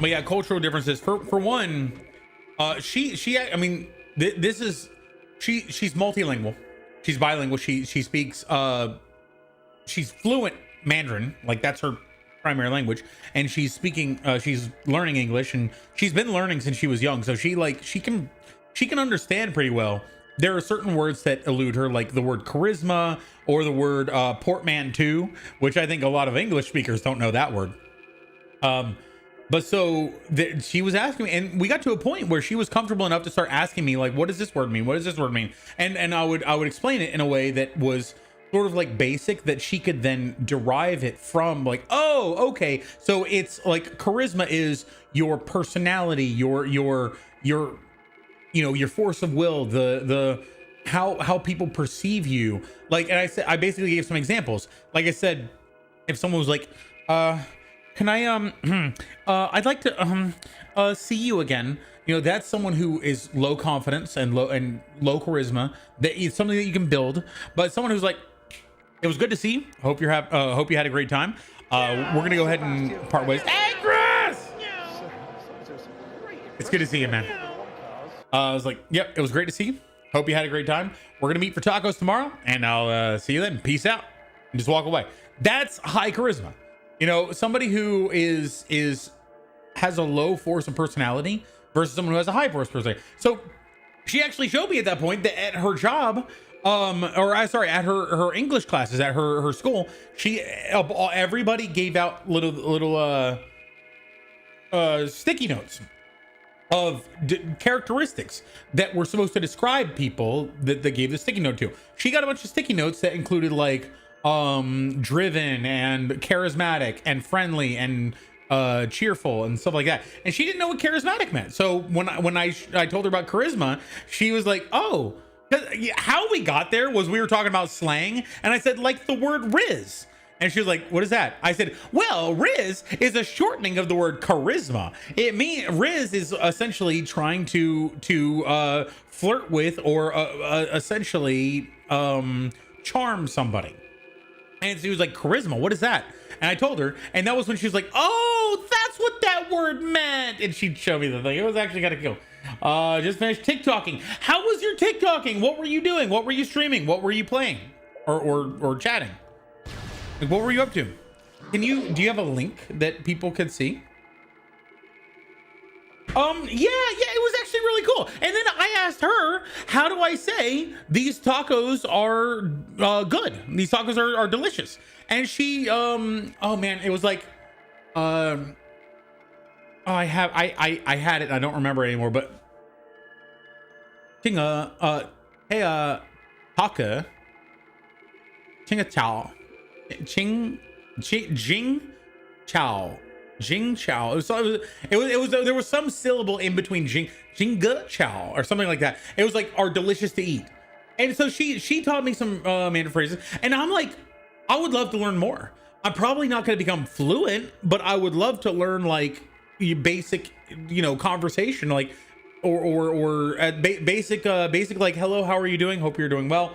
But yeah, cultural differences. For one, I mean, this is she's multilingual. She's bilingual. She speaks she's fluent Mandarin, like that's her primary language, and she's learning English, and she's been learning since she was young, so she can understand pretty well. There are certain words that elude her, like the word charisma or the word portmanteau, which I think a lot of English speakers don't know that word. But so she was asking me, and we got to a point where she was comfortable enough to start asking me, like, what does this word mean? What does this word mean? And I would explain it in a way that was sort of like basic, that she could then derive it from, like, oh, okay. So it's like charisma is your personality, your force of will, the how people perceive you. Like, and I basically gave some examples. Like I said, if someone was like, can I I'd like to see you again. That's someone who is low confidence and low charisma. That is something that you can build. But someone who's like, it was good to see you. Hope you had a great time. We're gonna go ahead and part ways. Hey, Chris! It's good to see you, man. I was like, yep, it was great to see you. Hope you had a great time. We're gonna meet for tacos tomorrow, and I'll see you then. Peace out. And just walk away. That's high charisma. Somebody who has a low force of personality versus someone who has a high force personality. So she actually showed me at that point that at her job, at her English classes at her school, everybody gave out little sticky notes of characteristics that were supposed to describe people that they gave the sticky note to. She got a bunch of sticky notes that included like driven and charismatic and friendly and cheerful and stuff like that, and she didn't know what charismatic meant. So when I told her about charisma, she was like, oh, how we got there was we were talking about slang, and I said, like the word Riz. And she was like, what is that? I said, well, Riz is a shortening of the word charisma. Riz is essentially trying to flirt with or essentially charm somebody. And she was like, charisma, what is that? And I told her, and that was when she was like, oh, that's what that word meant. And she'd show me the thing. It was actually kind of cool. Just finished TikToking. How was your TikToking? What were you doing? What were you streaming? What were you playing? Or chatting? Like, what were you up to? Do you have a link that people could see? Yeah, it was actually really cool. And then I asked her, how do I say these tacos are good? These tacos are delicious. And she, oh man, it was like, oh, I had it. I don't remember it anymore, but Chinga, hey, Taka, Chinga Chao, Jing Chao. Jing Chao. It was there was some syllable in between Jinga Chao or something like that. It was like are delicious to eat. And so she taught me some Mandarin phrases, and I'm like, I would love to learn more. I'm probably not going to become fluent, but I would love to learn like basic, conversation, like or basic like hello, how are you doing? Hope you're doing well.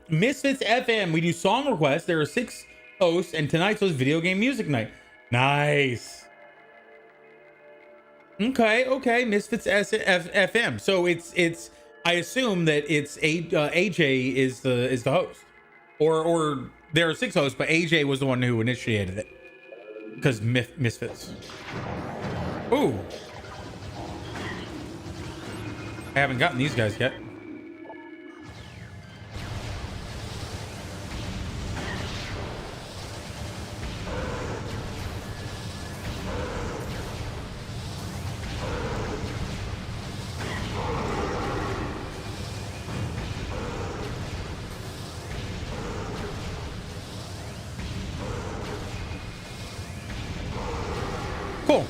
Misfits FM, we do song requests. There are 6 hosts, and tonight's was video game music night. Nice. Okay. Misfits FM. So it's. I assume that it's AJ is the host, or there are 6 hosts, but AJ was the one who initiated it because Misfits. Ooh. I haven't gotten these guys yet. Cool.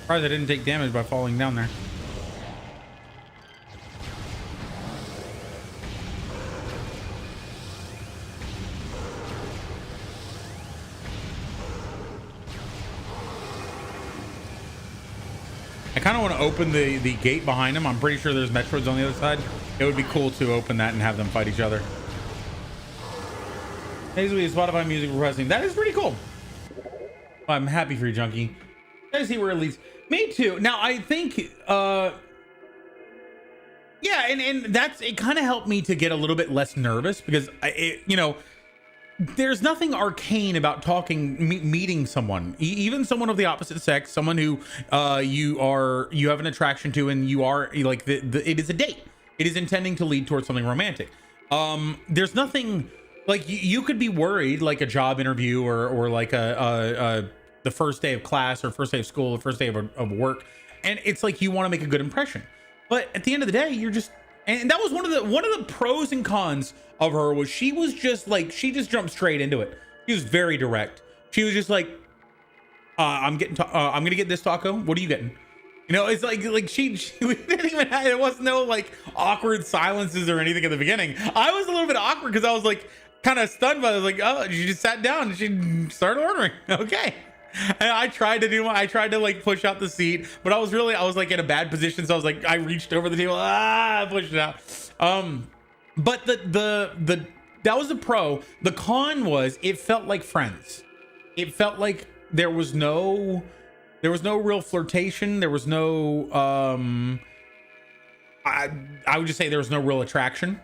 Surprised I didn't take damage by falling down there. I kind of want to open the gate behind him. I'm pretty sure there's Metroids on the other side. It would be cool to open that and have them fight each other. Basically, Spotify music requesting. That is pretty cool. I'm happy for you, Junkie. I see where it leads. Me too. Now, I think, yeah, and that's, it kind of helped me to get a little bit less nervous because, there's nothing arcane about meeting someone, even someone of the opposite sex, someone who you have an attraction to, and you are like, it is a date. It is intending to lead towards something romantic. There's nothing like you could be worried, like a job interview or like the first day of class or first day of school or first day of work, and it's like you want to make a good impression, but at the end of the day, you're just, and that was one of the pros and cons of her was she just jumped straight into it. She was very direct. She was just like, I'm gonna get this taco. What are you getting? It's like she we didn't even have, there was no like awkward silences or anything at the beginning. I was a little bit awkward because I was like kind of stunned by it. I was like, oh, she just sat down and she started ordering. Okay. And I tried to like push out the seat, but I was like in a bad position. So I was like, I reached over the table, I pushed it out. But that was the pro. The con was it felt like friends. It felt like there was no real flirtation. There was no, I would just say there was no real attraction.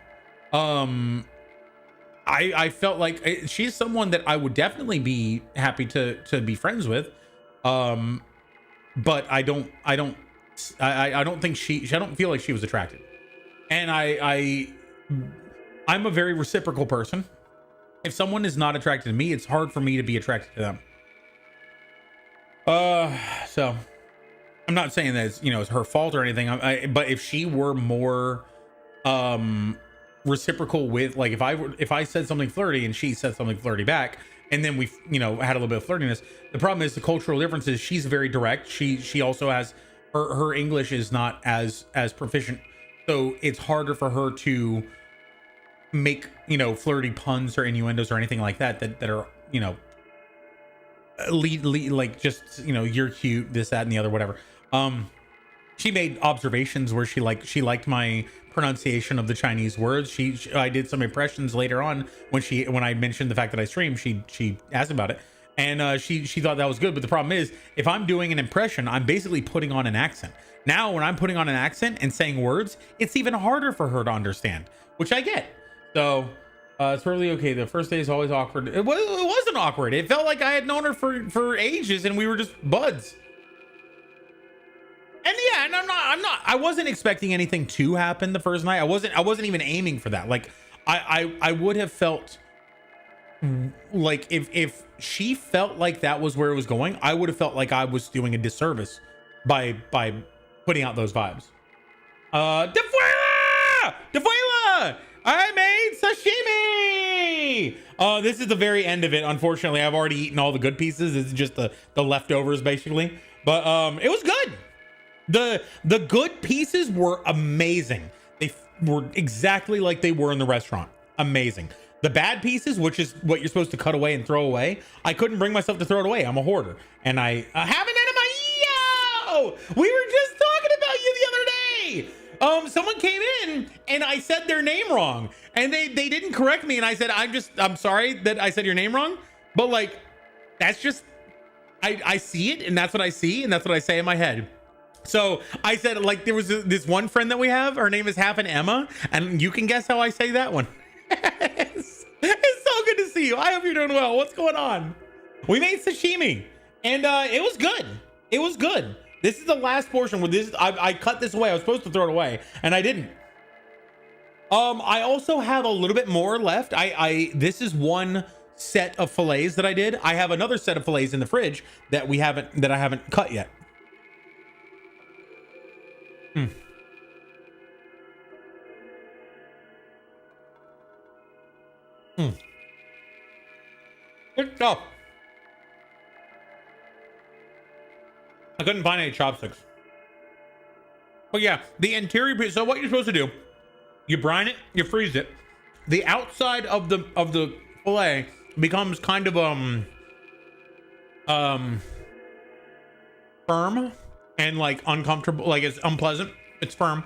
I felt like she's someone that I would definitely be happy to be friends with. But I don't think I don't feel like she was attracted. And I'm a very reciprocal person. If someone is not attracted to me, it's hard for me to be attracted to them. So I'm not saying that it's her fault or anything. But if she were more, reciprocal with, like, if I said something flirty and she said something flirty back, and then we had a little bit of flirtiness, the problem is the cultural differences. She's very direct. She also has her English is not as proficient, so it's harder for her to make flirty puns or innuendos or anything like that are lead like just you're cute, this, that, and the other, whatever. She made observations where she liked my pronunciation of the Chinese words. I did some impressions later on when I mentioned the fact that I stream. She asked about it, and she thought that was good. But the problem is, if I'm doing an impression, I'm basically putting on an accent. Now, when I'm putting on an accent and saying words, it's even harder for her to understand, which I get. So It's really okay. The first day is always awkward. It wasn't awkward. It felt like I had known her for ages and we were just buds. And yeah, and I wasn't expecting anything to happen the first night. I wasn't even aiming for that. Like I would have felt like if she felt like that was where it was going, I would have felt like I was doing a disservice by putting out those vibes. Defuela! I made sashimi! This is the very end of it. Unfortunately, I've already eaten all the good pieces. This is just the leftovers, basically. But it was good. The good pieces were amazing. They were exactly like they were in the restaurant. Amazing. The bad pieces, which is what you're supposed to cut away and throw away, I couldn't bring myself to throw it away. I'm a hoarder. And I have an enema. Yo! We were just talking about you the other day. Someone came in and I said their name wrong. And they didn't correct me. And I said, I'm sorry that I said your name wrong. But like, that's just, I see it and that's what I see. And that's what I say in my head. So I said, like, there was this one friend that we have. Her name is Half an Emma. And you can guess how I say that one. It's so good to see you. I hope you're doing well. What's going on? We made sashimi and it was good. It was good. This is the last portion where I cut this away. I was supposed to throw it away and I didn't. I also have a little bit more left. This is one set of fillets that I did. I have another set of fillets in the fridge that I haven't cut yet. Good stuff. I couldn't find any chopsticks. But yeah, the interior piece. So what you're supposed to do, you brine it, you freeze it. The outside of the fillet becomes kind of firm and like uncomfortable, like it's unpleasant. It's firm.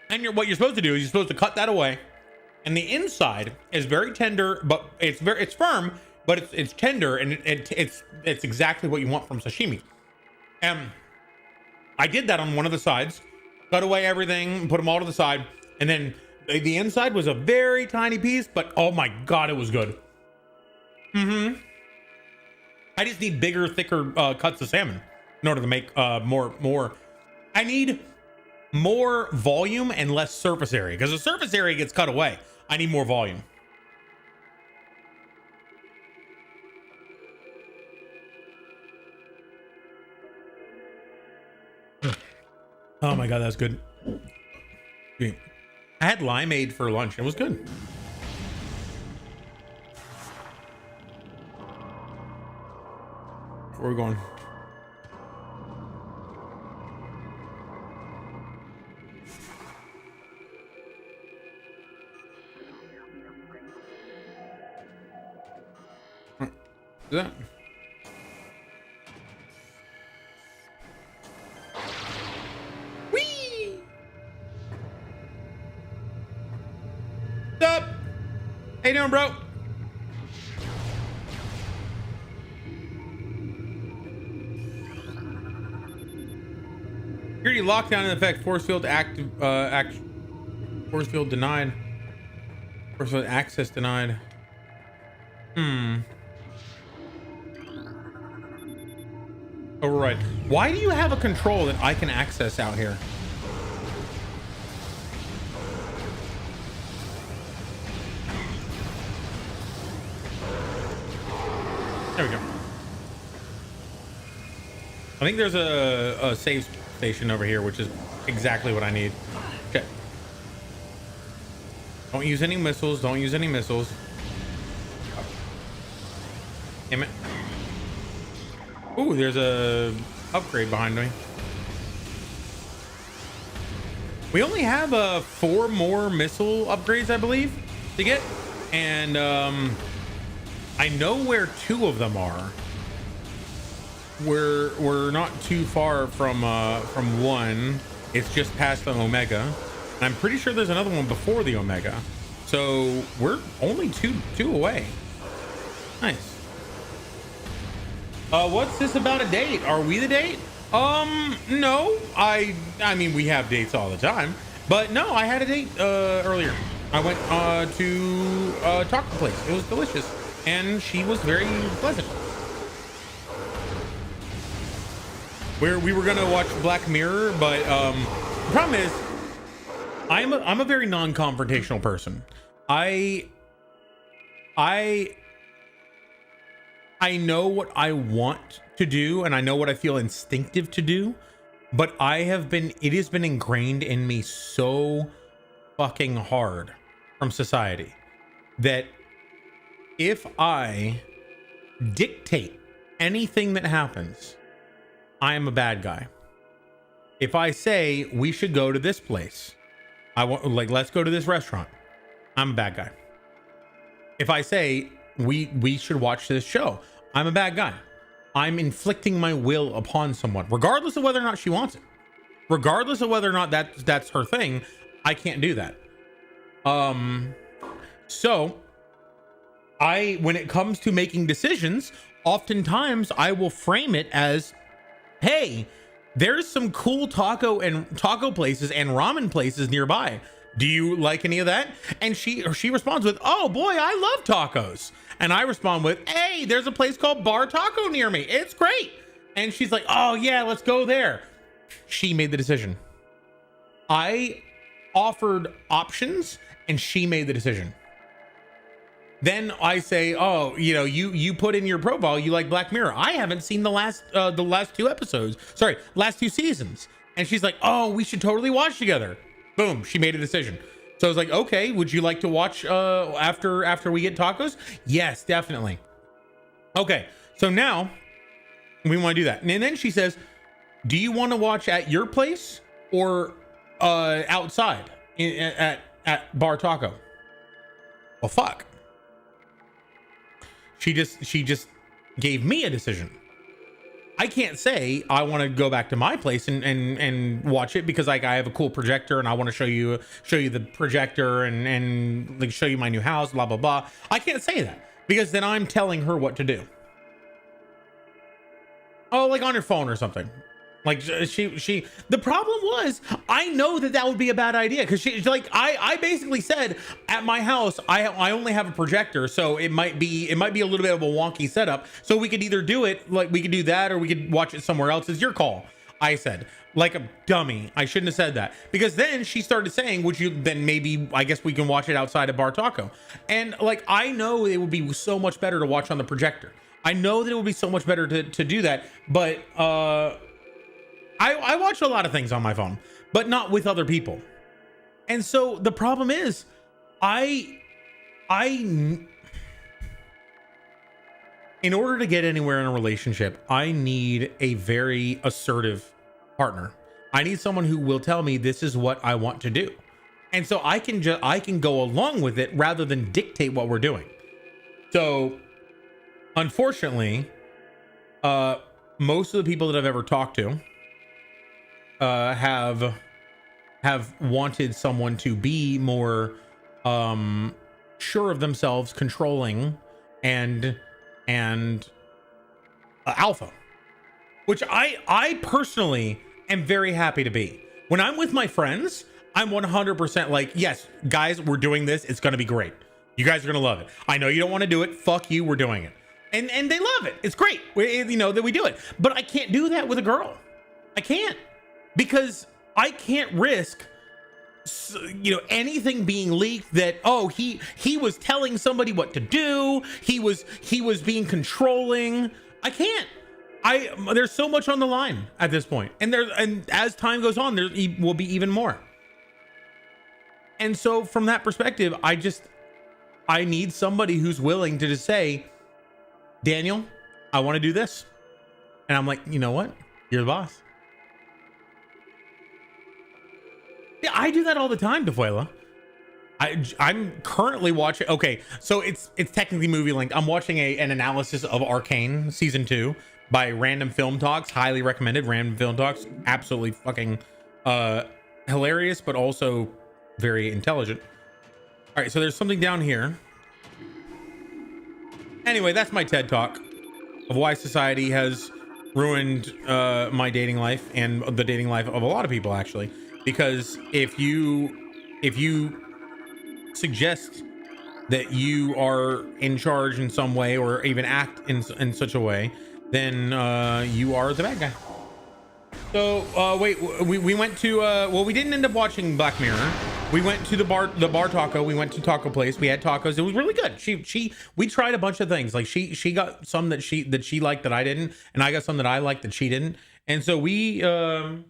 And what you're supposed to do is you're supposed to cut that away. And the inside is very tender, but it's firm, but it's tender, and it's exactly what you want from sashimi. And I did that on one of the sides, cut away everything, put them all to the side, and then the inside was a very tiny piece, but oh my god, it was good. I just need bigger, thicker cuts of salmon in order to make more. I need more volume and less surface area, because the surface area gets cut away. I need more volume. Oh my god, that's good. I had limeade for lunch. It was good. Where are we going? That wee. What's up? How you doing, bro? Security lockdown in effect. Force field active. Force field denied. Force field access denied. Override. Why do you have a control that I can access out here? There we go. I think there's a save station over here, which is exactly what I need. Okay. Don't use any missiles. Don't use any missiles. Damn it. Ooh, there's a upgrade behind me. We only have 4 more missile upgrades, I believe, to get, and I know where 2 of them are. We're not too far from one. It's just past the Omega, and I'm pretty sure there's another one before the Omega. So we're only two away. Nice. What's this about a date? Are we the date? No. I mean, we have dates all the time, but no, I had a date earlier. I went to taco place. It was delicious, and she was very pleasant. We were gonna watch Black Mirror, but the problem is, I'm a very non-confrontational person. I know what I want to do, and I know what I feel instinctive to do, but it has been ingrained in me so fucking hard from society that if I dictate anything that happens, I am a bad guy. If I say we should go to this place, let's go to this restaurant, I'm a bad guy. If I say we should watch this show, I'm a bad guy. I'm inflicting my will upon someone, regardless of whether or not she wants it, regardless of whether or not that's her thing. I can't do that. So when it comes to making decisions, oftentimes I will frame it as, hey, there's some cool taco places and ramen places nearby. Do you like any of that? And she responds with, oh boy, I love tacos. And I respond with, hey, there's a place called Bar Taco near me. It's great. And she's like, oh yeah, let's go there. She made the decision. I offered options and she made the decision. Then I say, oh, you put in your profile, you like Black Mirror. I haven't seen the last two seasons. And she's like, oh, we should totally watch together. Boom, she made a decision. So I was like, okay, would you like to watch after we get tacos? Yes, definitely. Okay, so now we want to do that. And then she says, do you want to watch at your place or outside at Bar Taco? Well, fuck. She just gave me a decision. I can't say I want to go back to my place and watch it because like I have a cool projector and I want to show you the projector and like show you my new house, blah blah blah. I can't say that because then I'm telling her what to do. Oh, like on her phone or something. Like the problem was, I know that would be a bad idea because she's like, I basically said at my house, I only have a projector. So it might be a little bit of a wonky setup. So we could either do it, like we could do that, or we could watch it somewhere else. It's your call. I said, like a dummy. I shouldn't have said that because then she started saying, would you, then maybe, I guess we can watch it outside of Bar Taco. And like, I know it would be so much better to watch on the projector. I know that it would be so much better to do that. But, I watch a lot of things on my phone, but not with other people. And so the problem is in order to get anywhere in a relationship, I need a very assertive partner. I need someone who will tell me this is what I want to do. And so I can go along with it rather than dictate what we're doing. So unfortunately, most of the people that I've ever talked to have wanted someone to be more sure of themselves, controlling, and alpha, which I personally am very happy to be. When I'm with my friends, I'm 100% like, yes, guys, we're doing this. It's going to be great. You guys are going to love it. I know you don't want to do it. Fuck you. We're doing it. And they love it. It's great. That we do it, but I can't do that with a girl. I can't. Because I can't risk, anything being leaked that, oh, he was telling somebody what to do. He was being controlling. I can't. There's so much on the line at this point. And as time goes on, there will be even more. And so from that perspective, I need somebody who's willing to just say, Daniel, I want to do this. And I'm like, you know what? You're the boss. Yeah, I do that all the time, DeFuela. I'm currently watching. Okay, so it's technically movie linked. I'm watching an analysis of Arcane season 2 by Random Film Talks. Highly recommended. Random Film Talks, absolutely fucking hilarious, but also very intelligent. All right, so there's something down here. Anyway, that's my TED talk of why society has ruined my dating life and the dating life of a lot of people, actually. Because if you suggest that you are in charge in some way or even act in such a way, then you are the bad guy. So wait, we went to well, we didn't end up watching Black Mirror. We went to the bar taco. We went to taco place. We had tacos. It was really good. We tried a bunch of things. Like she got some that she liked that I didn't, and I got some that I liked that she didn't. And so we had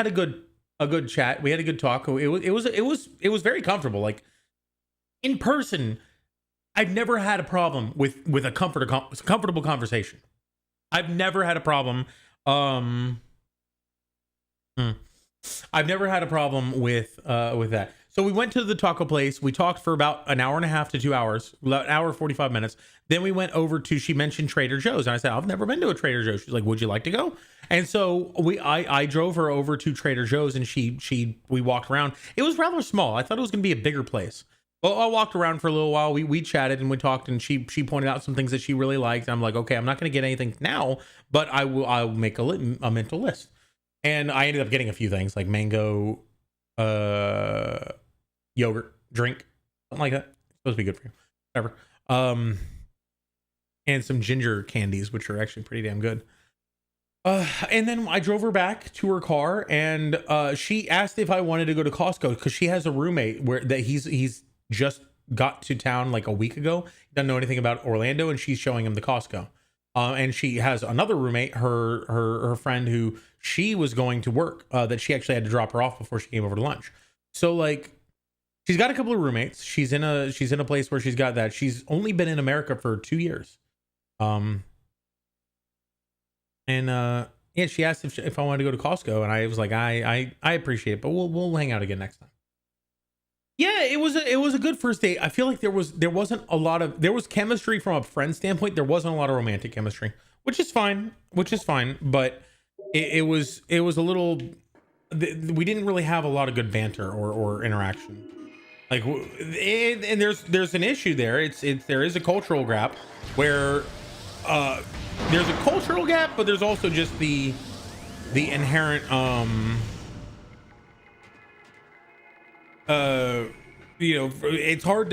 a good chat. We had a good talk. It was very comfortable. Like in person, I've never had a problem with a comfortable conversation. I've never had a problem. I've never had a problem with that. So we went to the taco place. We talked for about an hour and a half to 2 hours, an hour 45 minutes. Then we went over to, she mentioned Trader Joe's, and I said, I've never been to a Trader Joe's. She's like, would you like to go? And so I drove her over to Trader Joe's, and we walked around. It was rather small. I thought it was going to be a bigger place. Well, I walked around for a little while. We chatted and we talked, and she pointed out some things that she really liked. I'm like, okay, I'm not going to get anything now, but I'll make a mental list. And I ended up getting a few things like mango, yogurt drink, something like that. It's supposed to be good for you, whatever. And some ginger candies, which are actually pretty damn good. And then I drove her back to her car, and she asked if I wanted to go to Costco because she has a roommate that he's just got to town like a week ago. He doesn't know anything about Orlando, and she's showing him the Costco. And she has another roommate, her friend, who she was going to work, that she actually had to drop her off before she came over to lunch. So like, she's got a couple of roommates. She's in a place where she's got that. She's only been in America for 2 years. Yeah, she asked if I wanted to go to Costco, and I was like, I appreciate it, but we'll hang out again next time. Yeah, it was a good first date. I feel like there was chemistry from a friend standpoint. There wasn't a lot of romantic chemistry, which is fine. But it was a little. We didn't really have a lot of good banter or interaction. Like, and there's an issue there. There is a cultural gap where there's a cultural gap, but there's also just the inherent it's hard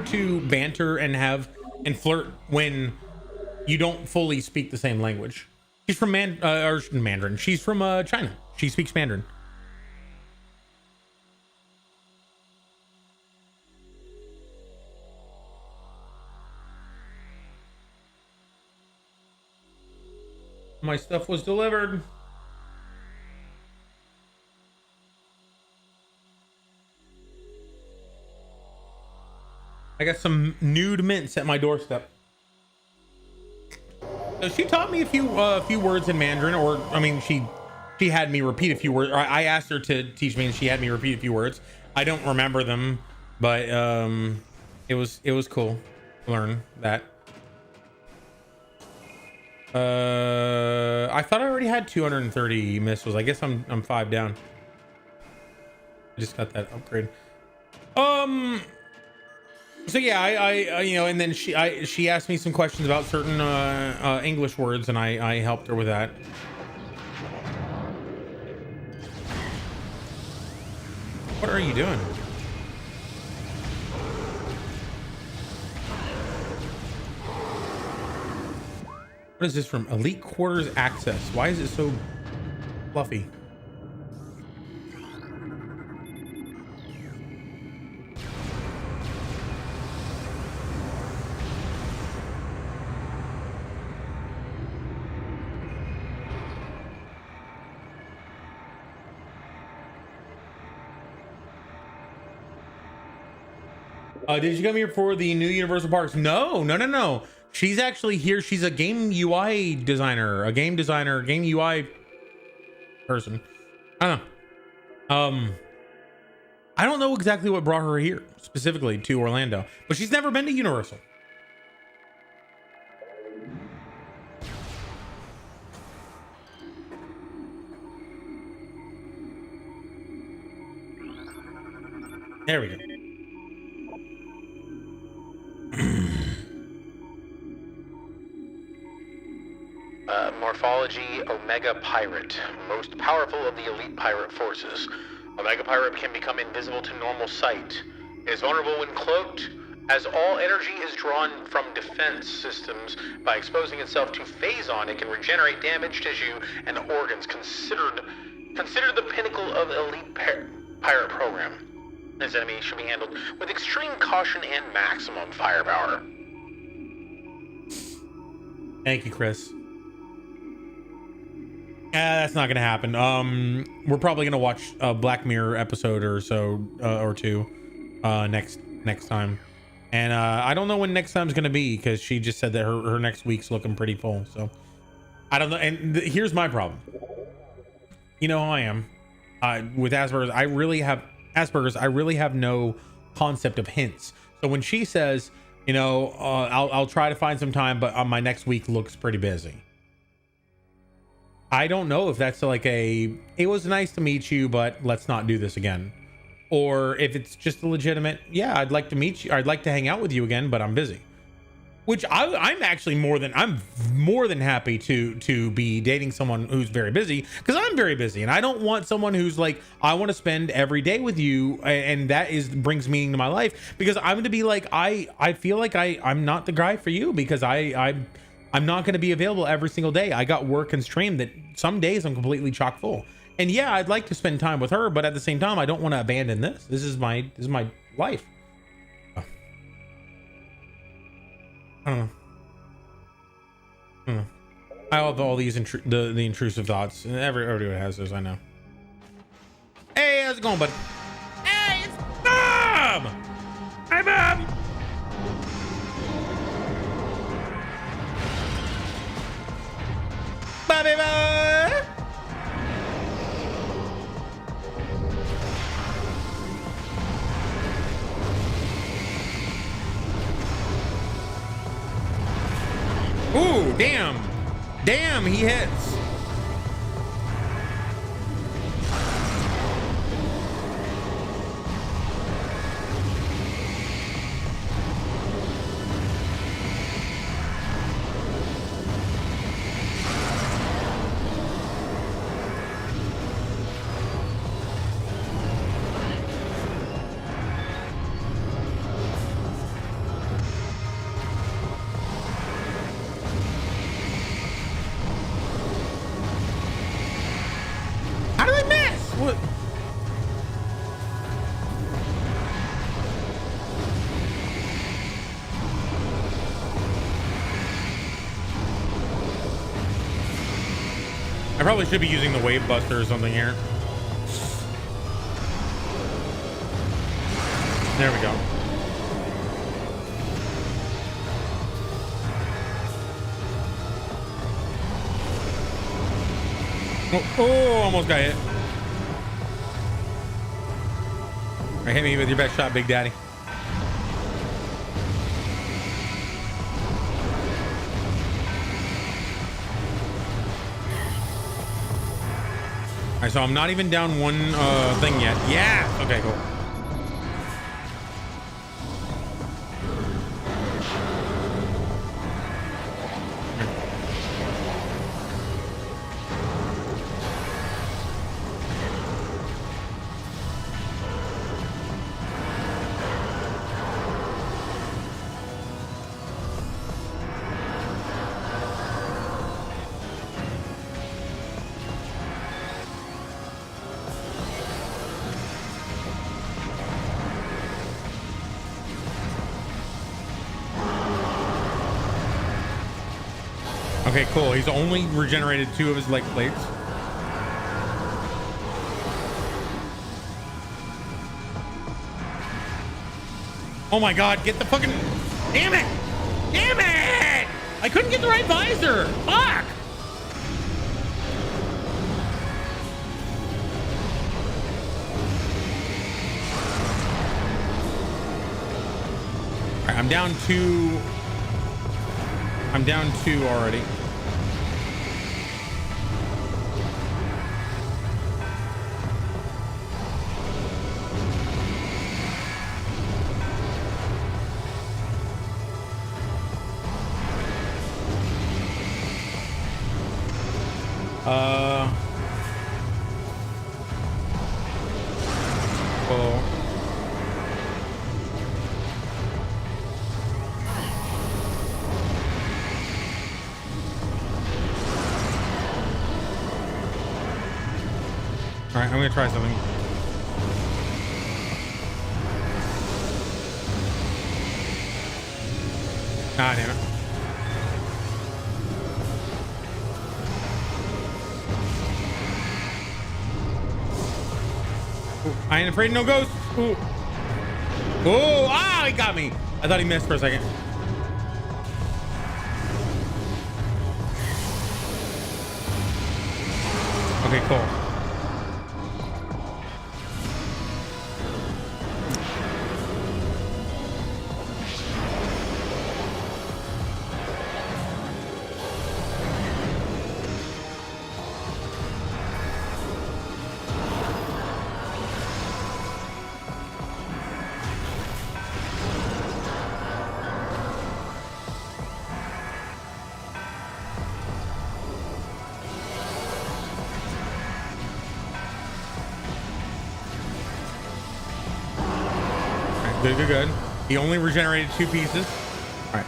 to banter and flirt when you don't fully speak the same language. She's from Mandarin. She's from China. She speaks Mandarin. My stuff was delivered. I got some nude mints at my doorstep. So she taught me a few words in Mandarin, or I mean, she had me repeat a few words. I asked her to teach me, and she had me repeat a few words. I don't remember them, but it was cool to learn that. I thought I already had 230 missiles. I guess I'm 5 down. I just got that upgrade. So yeah, I and then she asked me some questions about certain English words, and I helped her with that. What are you doing? What is this from? Elite Quarters Access. Why is it so fluffy? Did you come here for the new Universal Parks? No. She's actually here. She's a game UI designer, game UI person. I don't know. I don't know exactly what brought her here specifically to Orlando, but she's never been to Universal. There we go. Morphology Omega Pirate, most powerful of the elite pirate forces. Omega Pirate can become invisible to normal sight. It is vulnerable when cloaked, as all energy is drawn from defense systems. By exposing itself to Phazon, it can regenerate damaged tissue and organs. Considered the pinnacle of elite pirate program. This enemy should be handled with extreme caution and maximum firepower. Thank you, Chris. That's not gonna happen. We're probably gonna watch a Black Mirror episode or so, or two, next time. And I don't know when next time's gonna be, because she just said that her next week's looking pretty full. So I don't know. And here's my problem. You know how I am with Asperger's. I really have no concept of hints. So when she says, you know, I'll try to find some time, but my next week looks pretty busy, I don't know if that's like it was nice to meet you, but let's not do this again. Or if it's just a legitimate, yeah, I'd like to meet you. I'd like to hang out with you again, but I'm busy. Which I'm actually more than happy to be dating someone who's very busy, because I'm very busy, and I don't want someone who's like, I want to spend every day with you, and that brings meaning to my life, because I'm going to be like, I feel like I'm not the guy for you, because I'm not going to be available every single day. I got work constrained that some days I'm completely chock full. And yeah, I'd like to spend time with her, but at the same time, I don't want to abandon this. This is my life. I don't know. I have all these the intrusive thoughts, and everyone has those. I know. Hey, how's it going, bud? Hey, it's Bob. Hi, Bob. Bobby, Bob. Ooh, damn. Damn, he hits. I probably should be using the wave buster or something here. There we go. Oh, almost got hit. All right, hit me with your best shot, Big Daddy. All right, so I'm not even down one thing yet. Yeah. Okay, cool. Okay, cool. He's only regenerated 2 of his leg plates. Oh my god, get the fucking... Damn it! Damn it! I couldn't get the right visor! Fuck! Alright, I'm down 2... I'm down 2 already. I'm gonna try something. Ah, damn it. Ooh, I ain't afraid of no ghosts. Ooh. Oh, ah, he got me. I thought he missed for a second. Okay, cool. Good, good, good. He only regenerated 2 pieces. All right.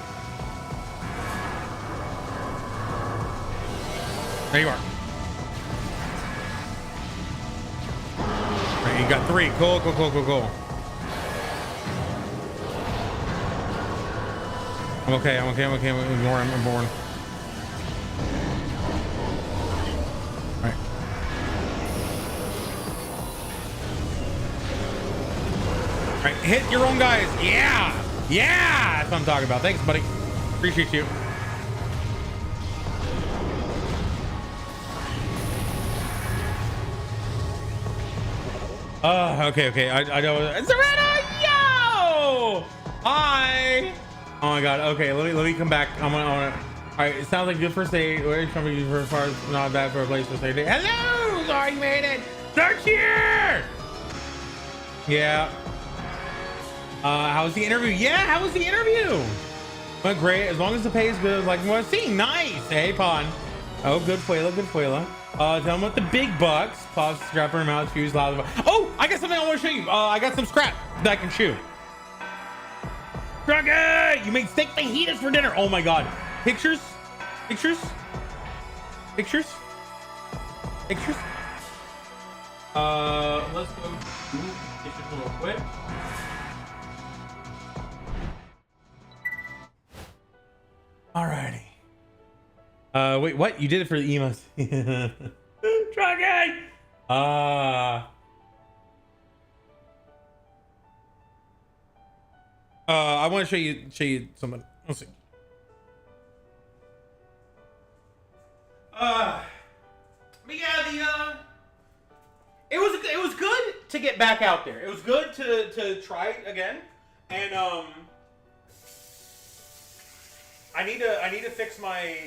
There you are. All right, you got 3. Cool, cool, cool, cool, cool. I'm okay, I'm okay, I'm okay. I'm born, I'm born. All right. All right, hit your own guys. Yeah, yeah, that's what I'm talking about. Thanks, buddy. Appreciate you. Okay, okay. I know. Serena, yo! Hi. Oh my God. Okay, let me come back. I'm gonna. All right. It sounds like good first aid. Where's somebody for far as not bad for a place to stay. Hello. Sorry, you made it. Search here. Yeah. How was the interview? Yeah, how was the interview? Went great, as long as the pay is good. Like, well, see, nice. Hey, Pon. Oh, good Fuela, good Fuela. Tell them what the big bucks. Pause, scrapper, mouth, shoes, loud. Oh, I got something I want to show you. I got some scrap that I can chew. Druggy! You made steak fajitas for dinner. Oh my God. Pictures? Pictures? Pictures? Pictures? Let's go to pictures real quick. Alrighty. Wait, what? You did it for the emos. Druggy! I want to show you something. Let's see. But yeah, it was good to get back out there. It was good to try it again, and I need to fix my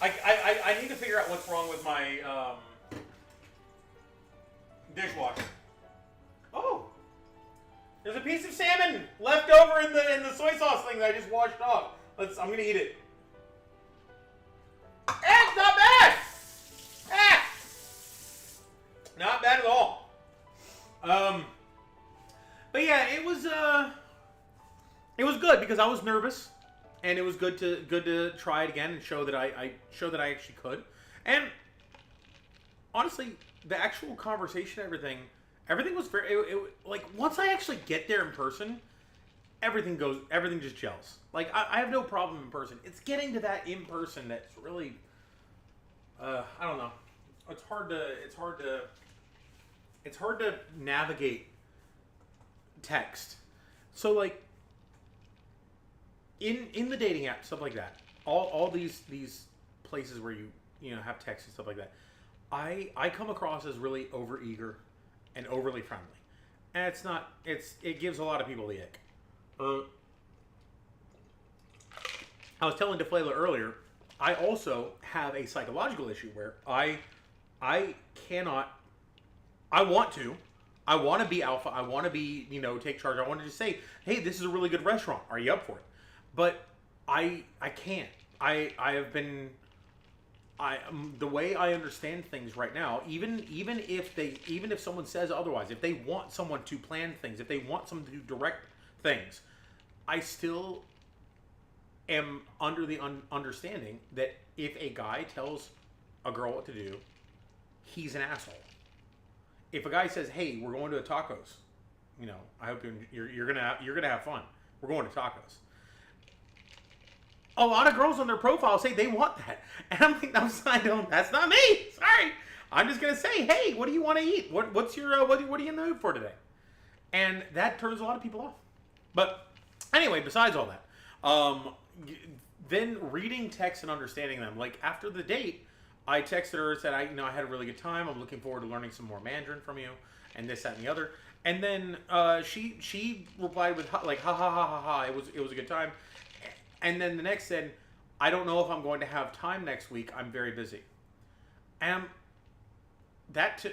I need to figure out what's wrong with my dishwasher. Oh, there's a piece of salmon left over in the soy sauce thing that I just washed off. I'm gonna eat it. It's not bad. Not bad at all. But yeah, it was good because I was nervous, and it was good to try it again and show that I actually could. And honestly, the actual conversation, everything was very like once I actually get there in person, everything just gels. Like I have no problem in person. It's getting to that in person that's really I don't know. It's hard to navigate text. So like in the dating app, stuff like that, all these places where you know have text and stuff like that, I come across as really overeager and overly friendly, and it gives a lot of people the ick. I was telling DeFlayla earlier, I also have a psychological issue where I want to be alpha. I want to be, take charge. I want to just say, hey, this is a really good restaurant. Are you up for it? But I can't. The way I understand things right now, even if someone says otherwise, if they want someone to plan things, if they want someone to direct things, I still am under the understanding that if a guy tells a girl what to do, he's an asshole. If a guy says, "Hey, we're going to a tacos," you know, I hope you're gonna have fun. We're going to tacos. A lot of girls on their profile say they want that, and I'm like, that's not me. Sorry, I'm just gonna say, "Hey, what do you want to eat? What's your what are you in the mood for today?" And that turns a lot of people off. But anyway, besides all that, then reading texts and understanding them. Like after the date, I texted her and said, I had a really good time. I'm looking forward to learning some more Mandarin from you, and this, that, and the other. And then she replied with like ha ha ha ha ha. It was a good time. And then the next said, I don't know if I'm going to have time next week. I'm very busy. And that to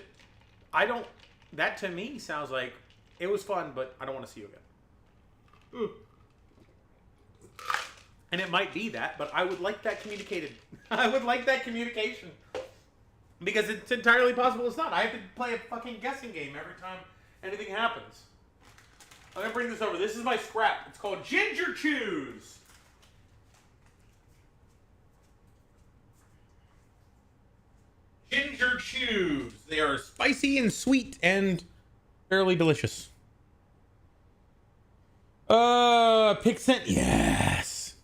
me sounds like it was fun, but I don't want to see you again. And it might be that, but I would like that communicated. I would like that communication. Because it's entirely possible it's not. I have to play a fucking guessing game every time anything happens. I'm going to bring this over. This is my scrap. It's called Ginger Chews. Ginger Chews. They are spicy and sweet and fairly delicious. Pixent, yes.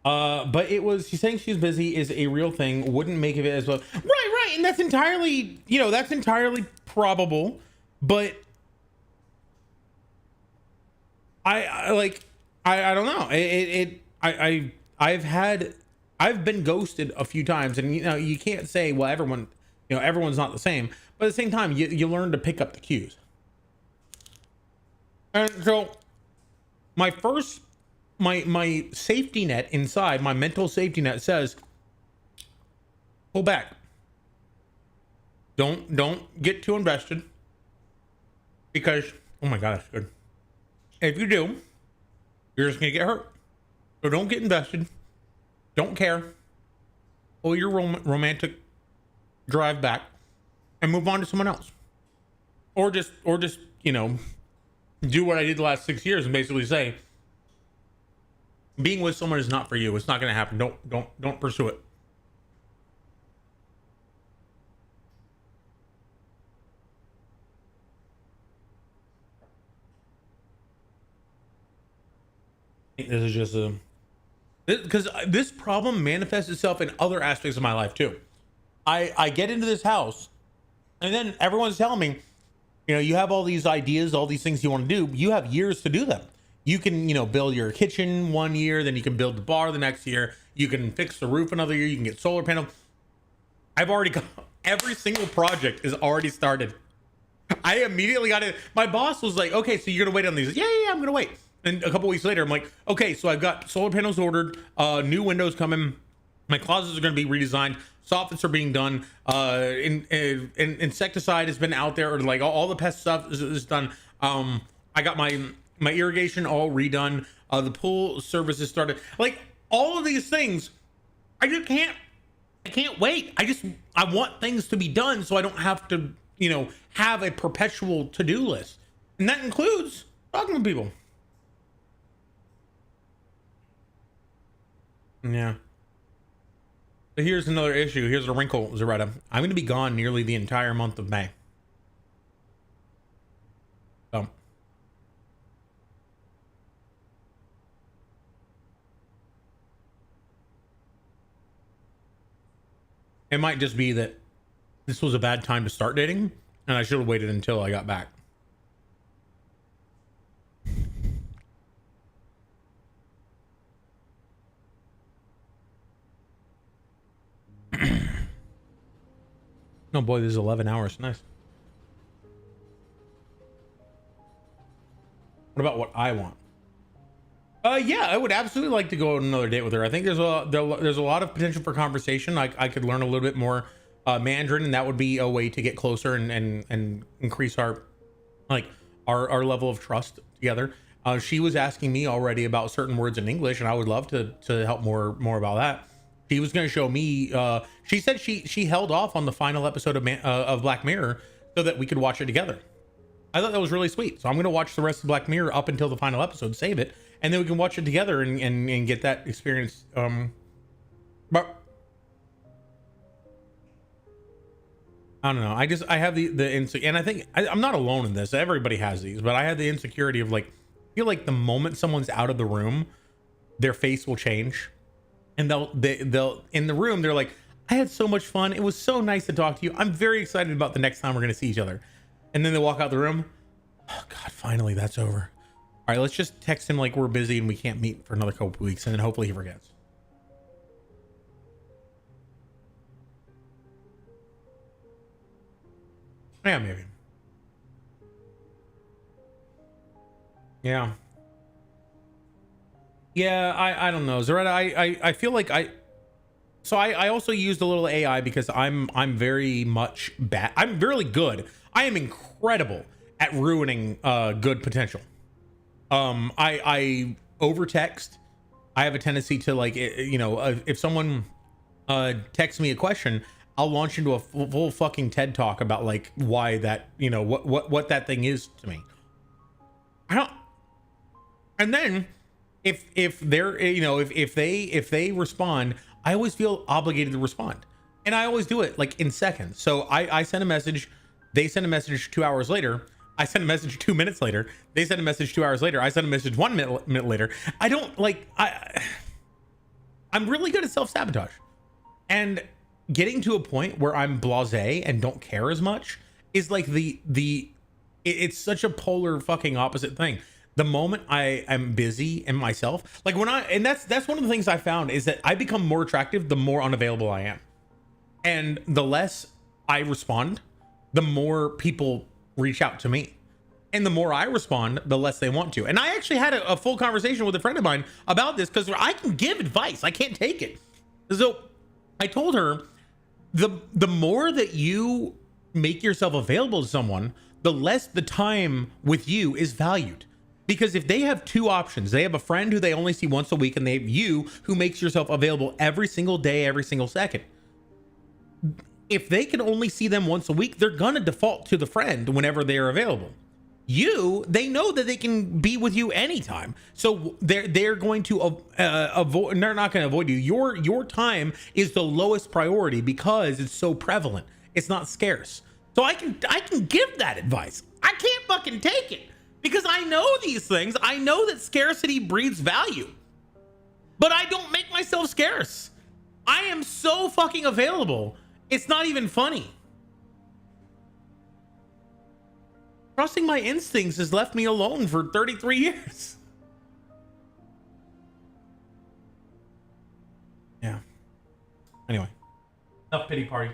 But it was, she's saying she's busy is a real thing. Wouldn't make of it as well. Right. And that's entirely, that's entirely probable. But I don't know. I've been ghosted a few times, and you can't say, well, everyone's not the same. But at the same time, you learn to pick up the cues. And so my safety net inside, my mental safety net says, pull back. Don't get too invested, because, oh my God, that's good. If you do, you're just gonna get hurt. So don't get invested. Don't care. Pull your romantic drive back and move on to someone else. Or just, do what I did the last 6 years and basically say, being with someone is not for you. It's not going to happen. Don't pursue it. This is just because this problem manifests itself in other aspects of my life too. I get into this house, and then everyone's telling me, you have all these ideas, all these things you want to do. You have years to do them. You can, build your kitchen 1 year, then you can build the bar the next year. You can fix the roof another year. You can get solar panel. I've already got every single project is already started. I immediately got it. My boss was like, okay, so you're gonna wait on these. Yeah, I'm gonna wait. And a couple weeks later, I'm like, okay, so I've got solar panels ordered, new windows coming. My closets are going to be redesigned. Soffits are being done. Insecticide has been out there, or like all the pest stuff is done. I got my irrigation all redone. The pool service has started. Like all of these things, I can't wait. I want things to be done so I don't have to, have a perpetual to-do list. And that includes talking to people. Yeah. But here's another issue. Here's a wrinkle, Zaretta. I'm going to be gone nearly the entire month of May. So. It might just be that this was a bad time to start dating, and I should have waited until I got back. Oh boy, this is 11 hours. Nice. What about what I want? Yeah, I would absolutely like to go on another date with her. I think there's a lot of potential for conversation. I could learn a little bit more Mandarin, and that would be a way to get closer and increase our level of trust together. She was asking me already about certain words in English, and I would love to help more about that. She was going to show me. She said she held off on the final episode of Black Mirror so that we could watch it together. I thought that was really sweet. So I'm going to watch the rest of Black Mirror up until the final episode, save it, and then we can watch it together and get that experience. But I don't know. I have the insecurity, and I think I'm not alone in this. Everybody has these, but I have the insecurity of like, I feel like the moment someone's out of the room, their face will change, and they'll in the room they're like, I had so much fun. It was so nice to talk to you. I'm very excited about the next time we're gonna see each other. And then they walk out the room. Oh God, finally that's over. All right, let's just text him like we're busy and we can't meet for another couple weeks, and then hopefully he forgets. Yeah, maybe. Yeah. Yeah, I don't know. Zaretta, I feel like I also used a little AI because I'm very much bad. I'm really good. I am incredible at ruining good potential. I over text. I have a tendency to like, you know, if someone texts me a question, I'll launch into a full fucking TED talk about like why that, you know, what that thing is to me. I don't. And then if they're, you know, if they respond, I always feel obligated to respond, and I always do it like in seconds. So I send a message, they send a message 2 hours later. I send a message 2 minutes later. They send a message 2 hours later. I send a message 1 minute later. I don't like, I'm really good at self-sabotage, and getting to a point where I'm blasé and don't care as much is like it's such a polar fucking opposite thing. The moment I am busy in myself, like and that's one of the things I found is that I become more attractive the more unavailable I am. And the less I respond, the more people reach out to me. And the more I respond, the less they want to. And I actually had a full conversation with a friend of mine about this because I can give advice. I can't take it. So I told her, the more that you make yourself available to someone, the less the time with you is valued. Because if they have two options, they have a friend who they only see once a week, and they have you who makes yourself available every single day, every single second. If they can only see them once a week, they're gonna default to the friend whenever they're available. They know that they can be with you anytime, so they're going to avoid. They're not going to avoid you. Your time is the lowest priority because it's so prevalent. It's not scarce. So I can give that advice. I can't fucking take it because I know these things. I know that scarcity breeds value, but I don't make myself scarce. I am so fucking available. It's not even funny. Trusting my instincts has left me alone for 33 years. Yeah. Anyway, enough pity party.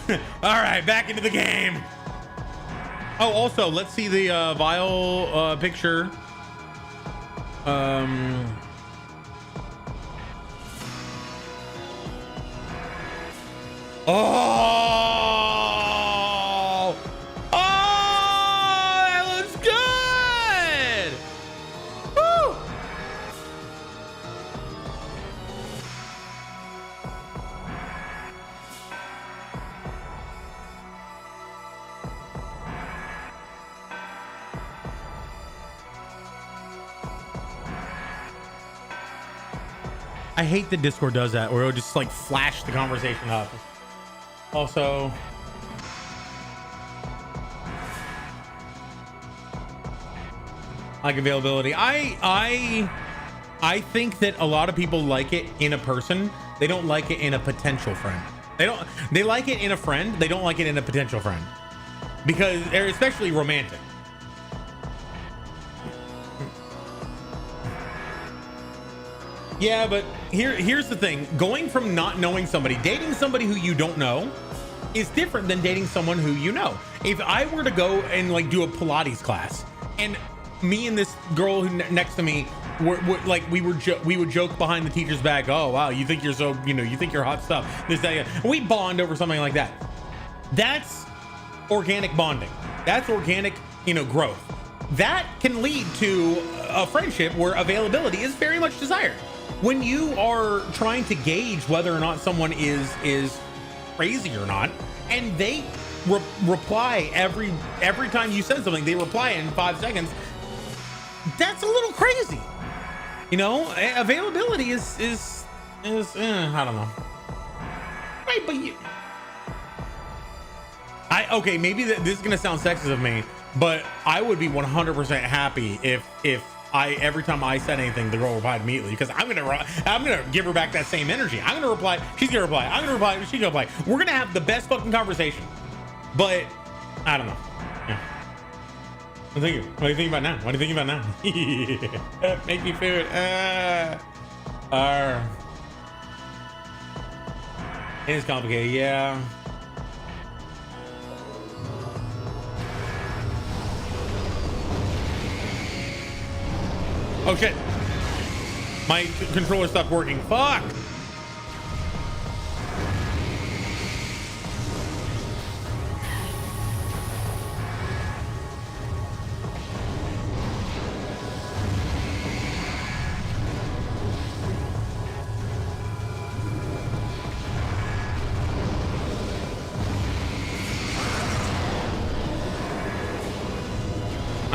All right, back into the game. Oh, also, let's see the vial picture. Oh! Oh! That looks good! Woo! I hate that Discord does that, where it'll just like flash the conversation up. Also, like availability. I think that a lot of people like it in a person. They don't like it in a potential friend. They like it in a friend. They don't like it in a potential friend, because they're especially romantic. Yeah, but here's the thing. Going from not knowing somebody, dating somebody who you don't know is different than dating someone who you know. If I were to go and like do a Pilates class, and me and this girl who next to me were like, we would joke behind the teacher's back, oh wow, you think you're so, you think you're hot stuff, this, that, and we bond over something like that. That's organic bonding. That's organic, growth. That can lead to a friendship where availability is very much desired. When you are trying to gauge whether or not someone is crazy or not, and they reply every time you send something, they reply in 5 seconds, that's a little crazy. Availability is is, I don't know. Right, but you, okay, maybe this is gonna sound sexist of me, but I would be 100% happy if every time I said anything, the girl replied immediately, because I'm gonna give her back that same energy. I'm gonna reply, she's gonna reply, I'm gonna reply, she's gonna reply. We're gonna have the best fucking conversation. But I don't know. Yeah. What do you think about now? What do you think about now? Make me food. It is complicated, yeah. Oh shit. My controller stopped working. Fuck.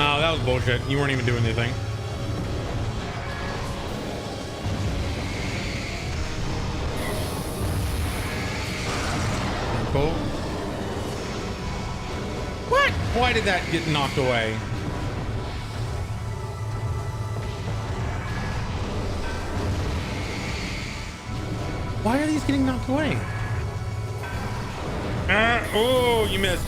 Oh, that was bullshit. You weren't even doing anything. Cool. What? Why did that get knocked away? Why are these getting knocked away? Oh, you missed.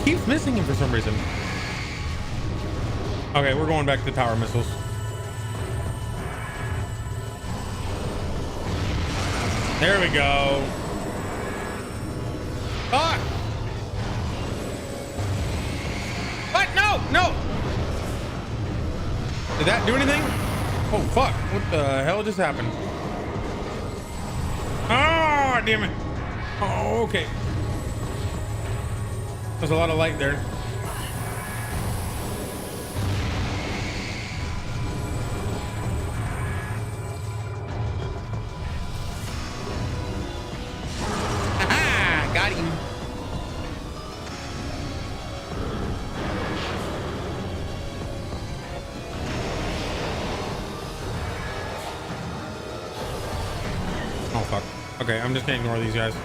Keeps missing him for some reason. Okay, we're going back to tower missiles. There we go. Fuck! What? No! No! Did that do anything? Oh, fuck. What the hell just happened? Oh, damn it. Oh, okay. There's a lot of light there. Aha! Got him. Oh, fuck. Okay, I'm just gonna ignore these guys.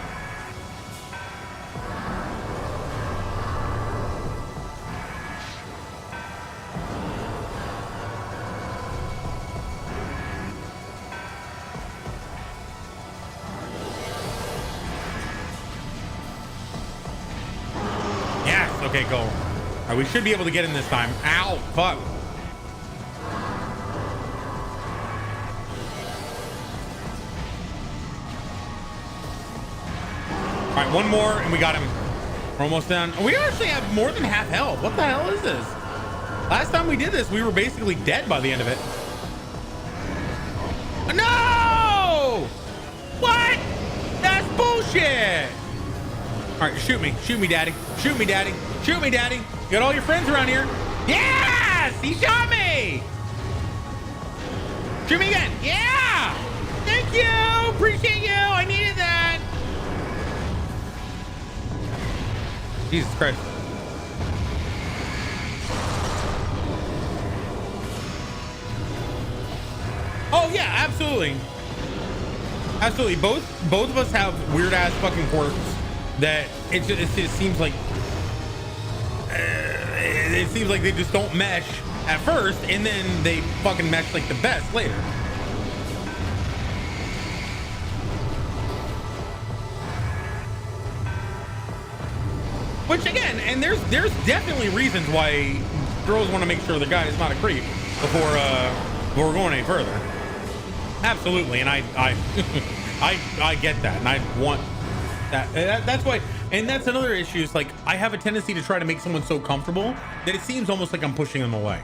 Okay, go. All right, we should be able to get in this time. Ow, fuck. All right, one more and we got him. We're almost done. We actually have more than half health. What the hell is this? Last time we did this, we were basically dead by the end of it. No! What? That's bullshit. All right, shoot me, daddy. Shoot me, daddy. Shoot me, daddy. You got all your friends around here. Yes, he shot me. Shoot me again. Yeah. Thank you. Appreciate you. I needed that. Jesus Christ. Oh yeah, absolutely. Absolutely. Both of us have weird ass fucking quirks that it just seems like it seems like they just don't mesh at first, and then they fucking mesh like the best later. Which again, and there's definitely reasons why girls want to make sure the guy is not a creep before we're going any further. Absolutely, and I I get that, and I want that. That's why. And that's another issue. Is like I have a tendency to try to make someone so comfortable that it seems almost like I'm pushing them away.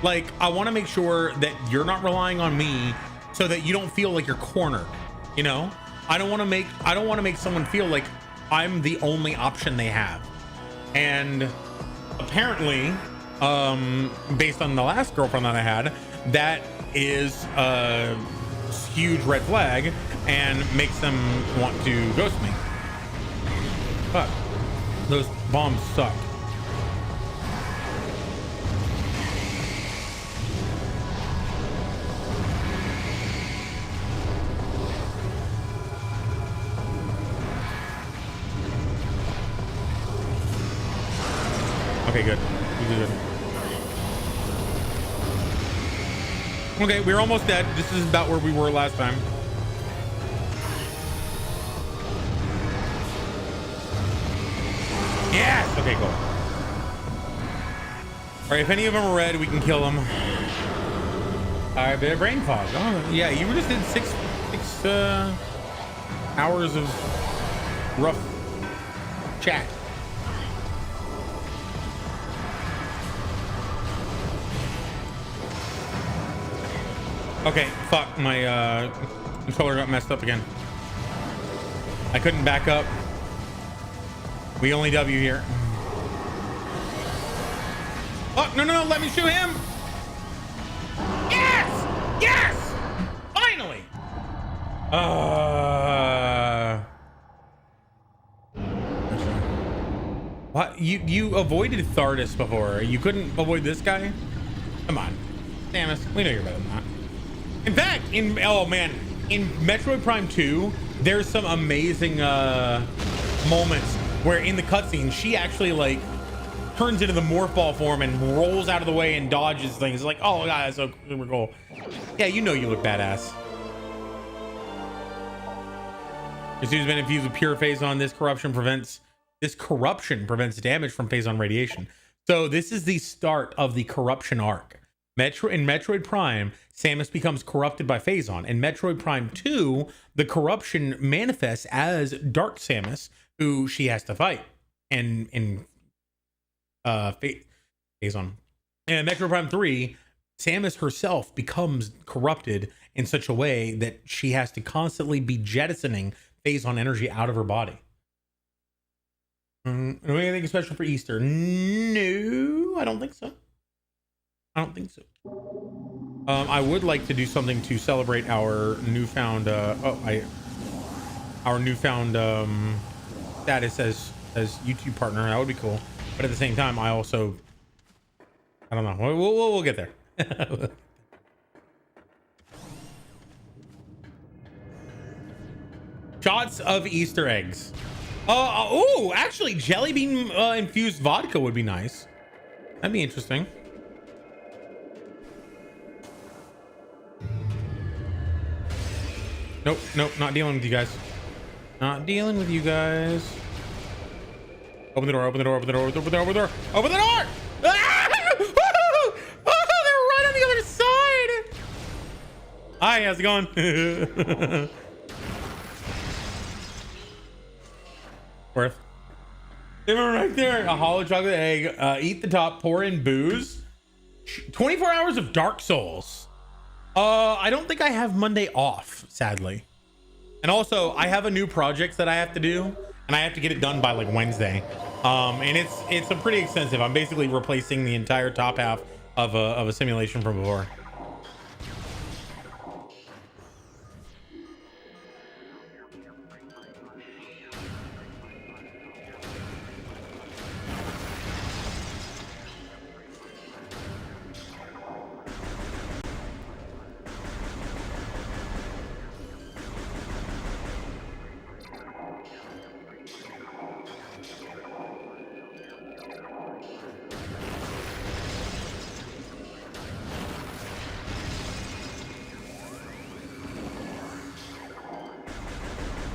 Like I want to make sure that you're not relying on me so that you don't feel like you're cornered. You know, I don't want to make someone feel like I'm the only option they have. And apparently, based on the last girlfriend that I had, that is this huge red flag and makes them want to ghost me. Fuck. Those bombs suck. Okay, good. Good. Okay, we're almost dead. This is about where we were last time. Yes! Okay, cool. All right, if any of them are red, we can kill them. All right, bit of brain fog. Oh, yeah, you just did six hours of rough chat. Okay, fuck, my controller got messed up again. I couldn't back up. We only W here. Oh, no, let me shoot him. Yes! Yes! Finally! What? You avoided Thardus before. You couldn't avoid this guy? Come on. Samus, we know you're better than that. In fact, in Metroid Prime 2, there's some amazing moments where in the cutscene she actually like turns into the morph ball form and rolls out of the way and dodges things. Like, oh god, that's so super cool. Yeah, you know you look badass. This dude's been infused with pure Phazon. This corruption prevents damage from Phazon radiation. So this is the start of the corruption arc. In Metroid Prime, Samus becomes corrupted by Phazon. In Metroid Prime 2, the corruption manifests as Dark Samus, who she has to fight. And in Phazon. And in Metroid Prime 3, Samus herself becomes corrupted in such a way that she has to constantly be jettisoning Phazon energy out of her body. Anything special for Easter? No, I don't think so. I would like to do something to celebrate our newfound status as YouTube partner. That would be cool. But at the same time, I don't know. We'll get there. Shots of Easter eggs. Oh, actually, jelly bean infused vodka would be nice. That'd be interesting. Nope, not dealing with you guys. Not dealing with you guys. Open the door, open the door, open the door, open the door, open the door, open the door! Ah! Oh, they're right on the other side! Hi, how's it going? Worth. They were right there. A hollow chocolate egg. Eat the top, pour in booze. 24 hours of Dark Souls. I don't think I have Monday off, sadly. And also, I have a new project that I have to do, and I have to get it done by like Wednesday. And it's a pretty extensive. I'm basically replacing the entire top half of a simulation from before.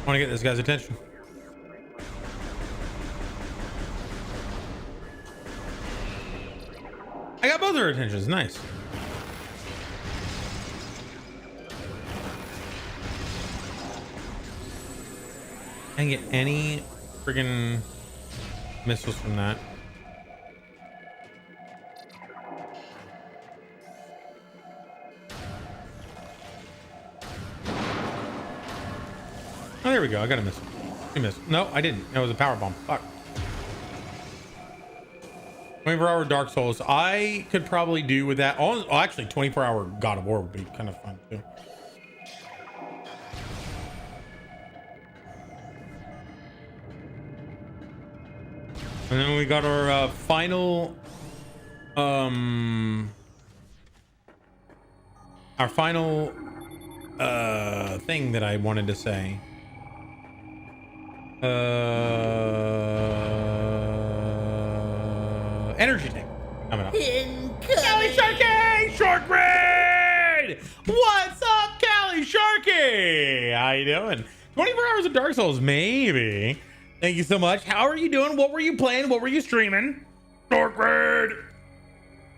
I want to get this guy's attention. I got both their attentions. Nice. I didn't get any friggin' missiles from that. Oh, there we go. I got a missile. You missed. No, I didn't. That was a power bomb. Fuck. 24-hour Dark Souls. I could probably do with that. Oh, actually, 24-hour God of War would be kind of fun too. And then we got our final thing that I wanted to say. Energy tank coming up. Callie Sharky! Short raid! What's up, Callie Sharky? How you doing? 24 hours of Dark Souls, maybe. Thank you so much. How are you doing? What were you playing? What were you streaming? Short raid!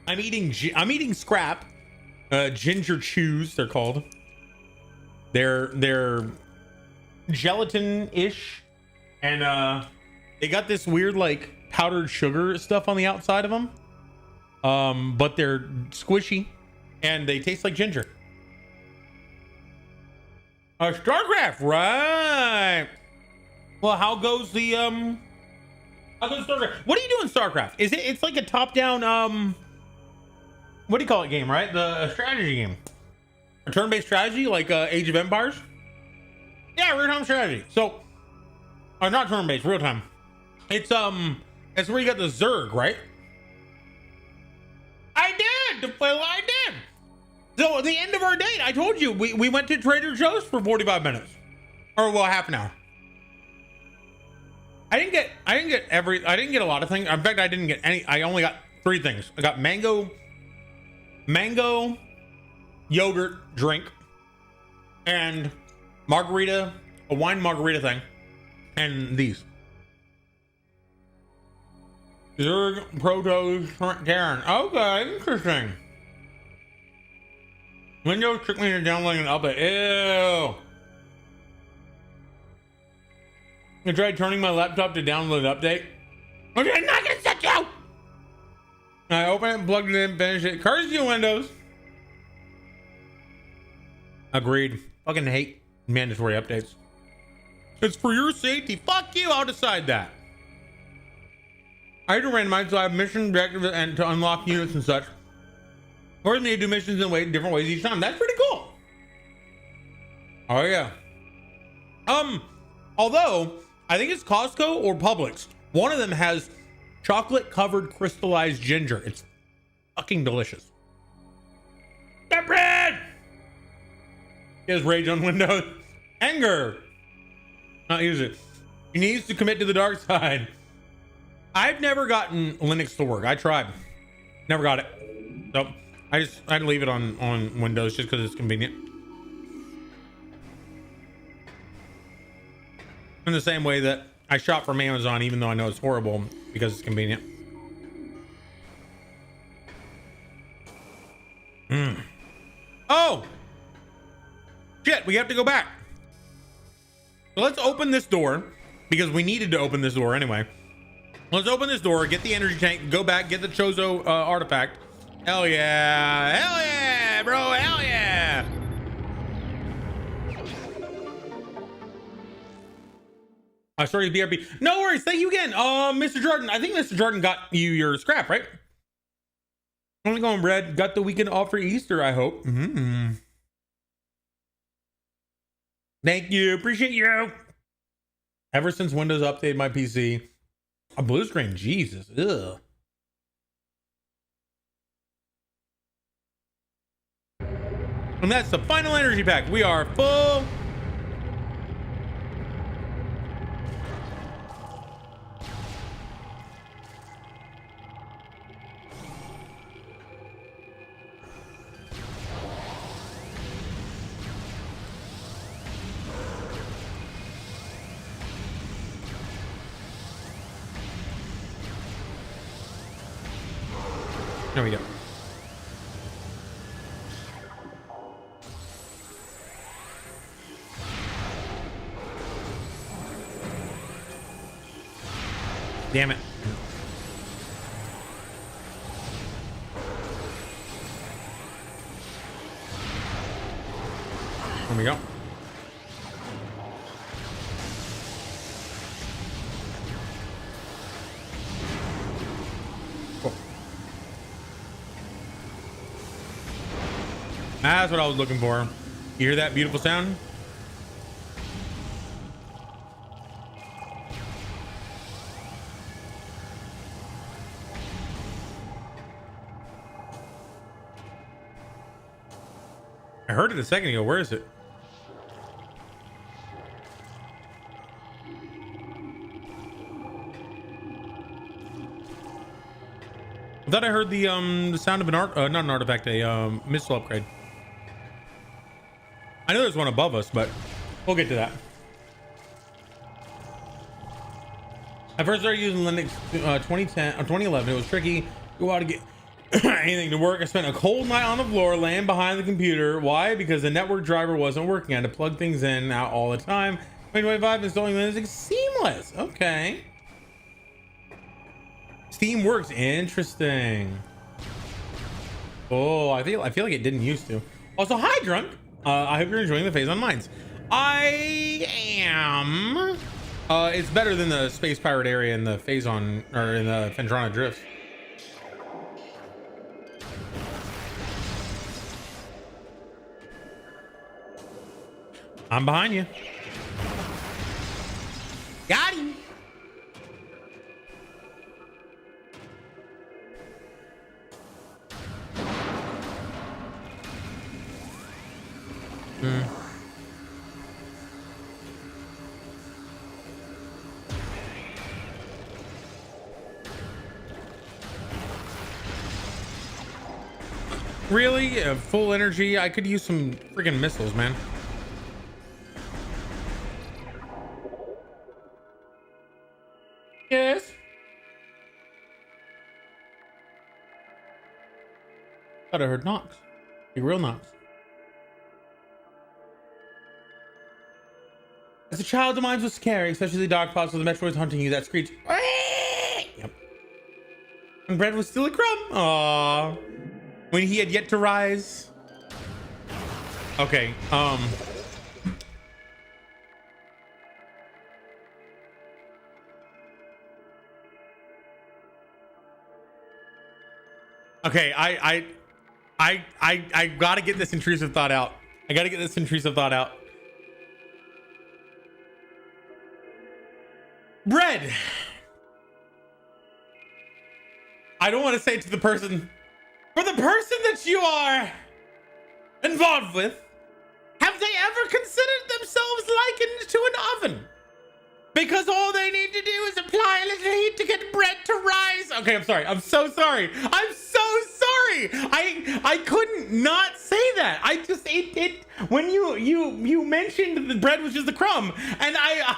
I'm eating scrap. Ginger chews, they're called. They're gelatin-ish. And they got this weird like powdered sugar stuff on the outside of them. But they're squishy and they taste like ginger. StarCraft, right? Well, how goes StarCraft? What are you doing, StarCraft? It's like a top-down what do you call it game, right? The strategy game. A turn-based strategy like Age of Empires? Yeah, real-time strategy. So not turn-based, real-time. It's that's where you got the Zerg, right? I did. So at the end of our date, I told you we went to Trader Joe's for 45 minutes, or well, half an hour. I didn't get a lot of things. In fact, I didn't get any. I only got 3 things. I got mango yogurt drink and margarita, a wine margarita thing, and these. Zerg Proto Terran. Okay, interesting. Windows strictly to downloading an update. Ew. I tried turning my laptop to download an update. Okay, I'm not gonna set you. I opened it, plugged it in, finished it. Courtesy of Windows. Agreed. Fucking hate mandatory updates. It's for your safety. Fuck you. I'll decide that. I had to randomize, so I have mission objectives and to unlock units and such. Force me to do missions in different ways each time. That's pretty cool. Oh yeah. Although I think it's Costco or Publix. One of them has chocolate covered crystallized ginger. It's fucking delicious. That bread. He has rage on Windows. Anger. Not use it. He needs to commit to the dark side. I've never gotten Linux to work. I tried. Never got it. So I'd leave it on Windows just because it's convenient. In the same way that I shop from Amazon, even though I know it's horrible, because it's convenient. Oh! Shit, we have to go back. So let's open this door, because we needed to open this door anyway. Let's open this door, get the energy tank, go back, get the Chozo artifact. Hell yeah! Hell yeah, bro! Hell yeah! I started BRB. No worries. Thank you again, Mr. Jordan. I think Mr. Jordan got you your scrap, right? Only going red. Got the weekend off for Easter, I hope. Thank you. Appreciate you. Ever since Windows updated my PC, a blue screen. Jesus. Ugh. And that's the final energy pack. We are full. There we go. Damn it. There we go. Cool. That's what I was looking for. You hear that beautiful sound? I heard it a second ago. Where is it? I thought I heard the sound of an not an artifact, a missile upgrade. I know there's one above us, but we'll get to that. I first started using Linux 2010 or 2011. It was tricky. Go out to get anything to work. I spent a cold night on the floor laying behind the computer. Why? Because the network driver wasn't working. I had to plug things in and out all the time. 2025 installing Linux is seamless. Okay. Steam works. Interesting. Oh, I feel like it didn't used to. Also, hi drunk. I hope you're enjoying the phase on mines. I am. It's better than the space pirate area in the phase on or in the Fendrana drifts. I'm behind you. Got him. Really? Full energy? I could use some freaking missiles, man. Yes. Thought I heard knocks. Big real knocks. As a child, the mines was scary, especially the dog pops with the Metroids hunting you. That screech. Yep. And Bread was still a crumb. Aww. When he had yet to rise. Okay. Okay, I gotta get this intrusive thought out. Bread. I don't want to say it to the person. For the person that you are involved with, have they ever considered themselves likened to an oven? Because all they need to do is apply a little heat to get bread to rise. Okay, I'm sorry. I'm so sorry. I couldn't not say that. I just when you mentioned the bread was just a crumb, and I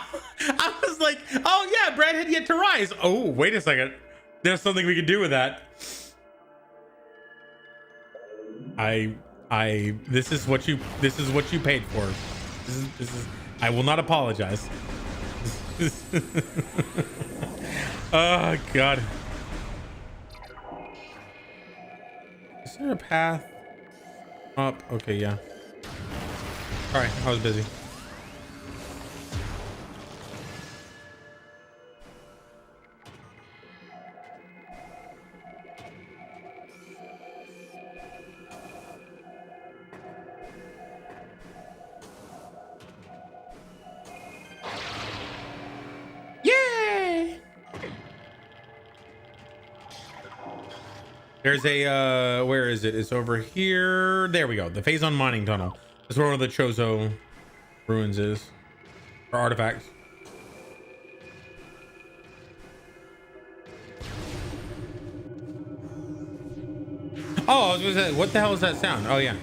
was like, oh yeah, bread had yet to rise. Oh, wait a second. There's something we could do with that. This is what you paid for. This is I will not apologize. Oh god. Is there a path up? Okay, yeah. All right, I was busy. There's a where is it? It's over here. There we go. The phase on mining tunnel. That's where one of the Chozo ruins is, or artifacts. Oh, I was gonna say, what the hell is that sound? Oh yeah.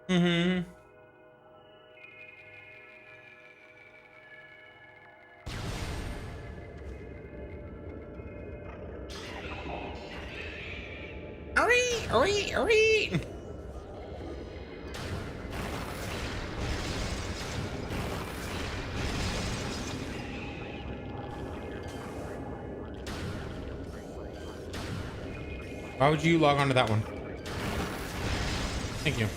Mm-hmm. Oi. Why would you log on to that one? Thank you.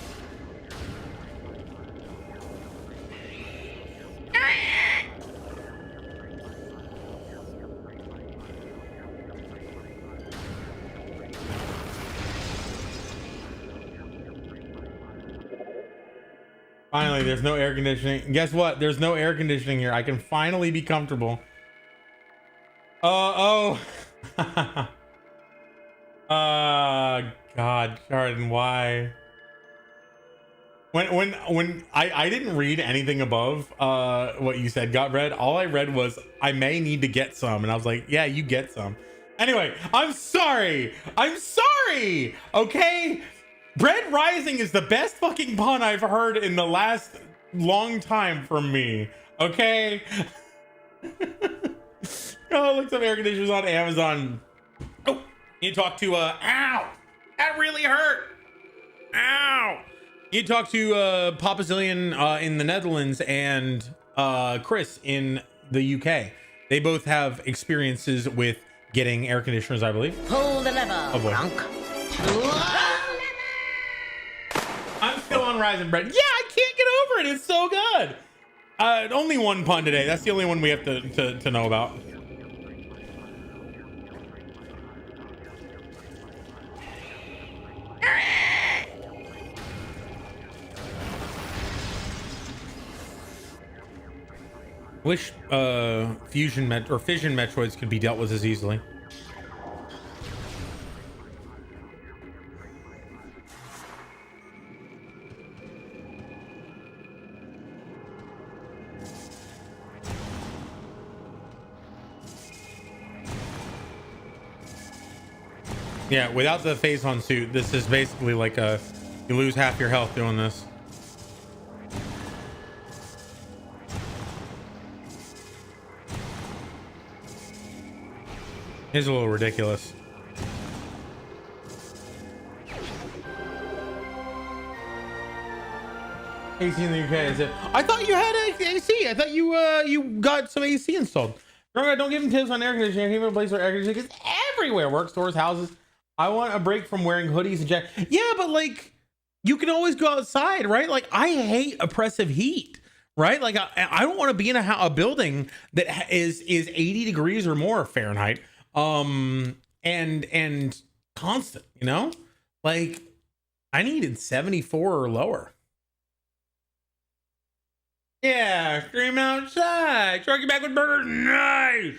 Finally, there's no air conditioning. Guess what? There's no air conditioning here. I can finally be comfortable. Oh. God, Jordan, why? When I didn't read anything above what you said got read. All I read was I may need to get some, and I was like, yeah, you get some. Anyway, I'm sorry. Okay, Bread Rising is the best fucking pun I've heard in the last long time from me. Okay. Oh, look, some air conditioners on Amazon. Oh, you talk to ow, that really hurt. Ow. You talk to Papa Zillion in the Netherlands and Chris in the UK. They both have experiences with getting air conditioners, I believe. Pull the lever, Oh boy. I'm still on Rising Bread. Yeah, I can't get over it. It's so good. Only one pun today. That's the only one we have to know about. Wish fission Metroids could be dealt with as easily. Yeah, without the phase-on suit, this is basically like you lose half your health doing this. It's a little ridiculous. AC in the UK is it? I thought you had AC. I thought you got some AC installed. Don't give him tips on air conditioning. Even a place where air conditioning is everywhere. Work, stores, houses. I want a break from wearing hoodies and jackets. Yeah, but like you can always go outside, right? Like I hate oppressive heat, right? Like I don't want to be in a building that is 80 degrees or more Fahrenheit. And constant, you know, like I needed 74 or lower. Yeah, stream outside. Truck back with burgers. Nice.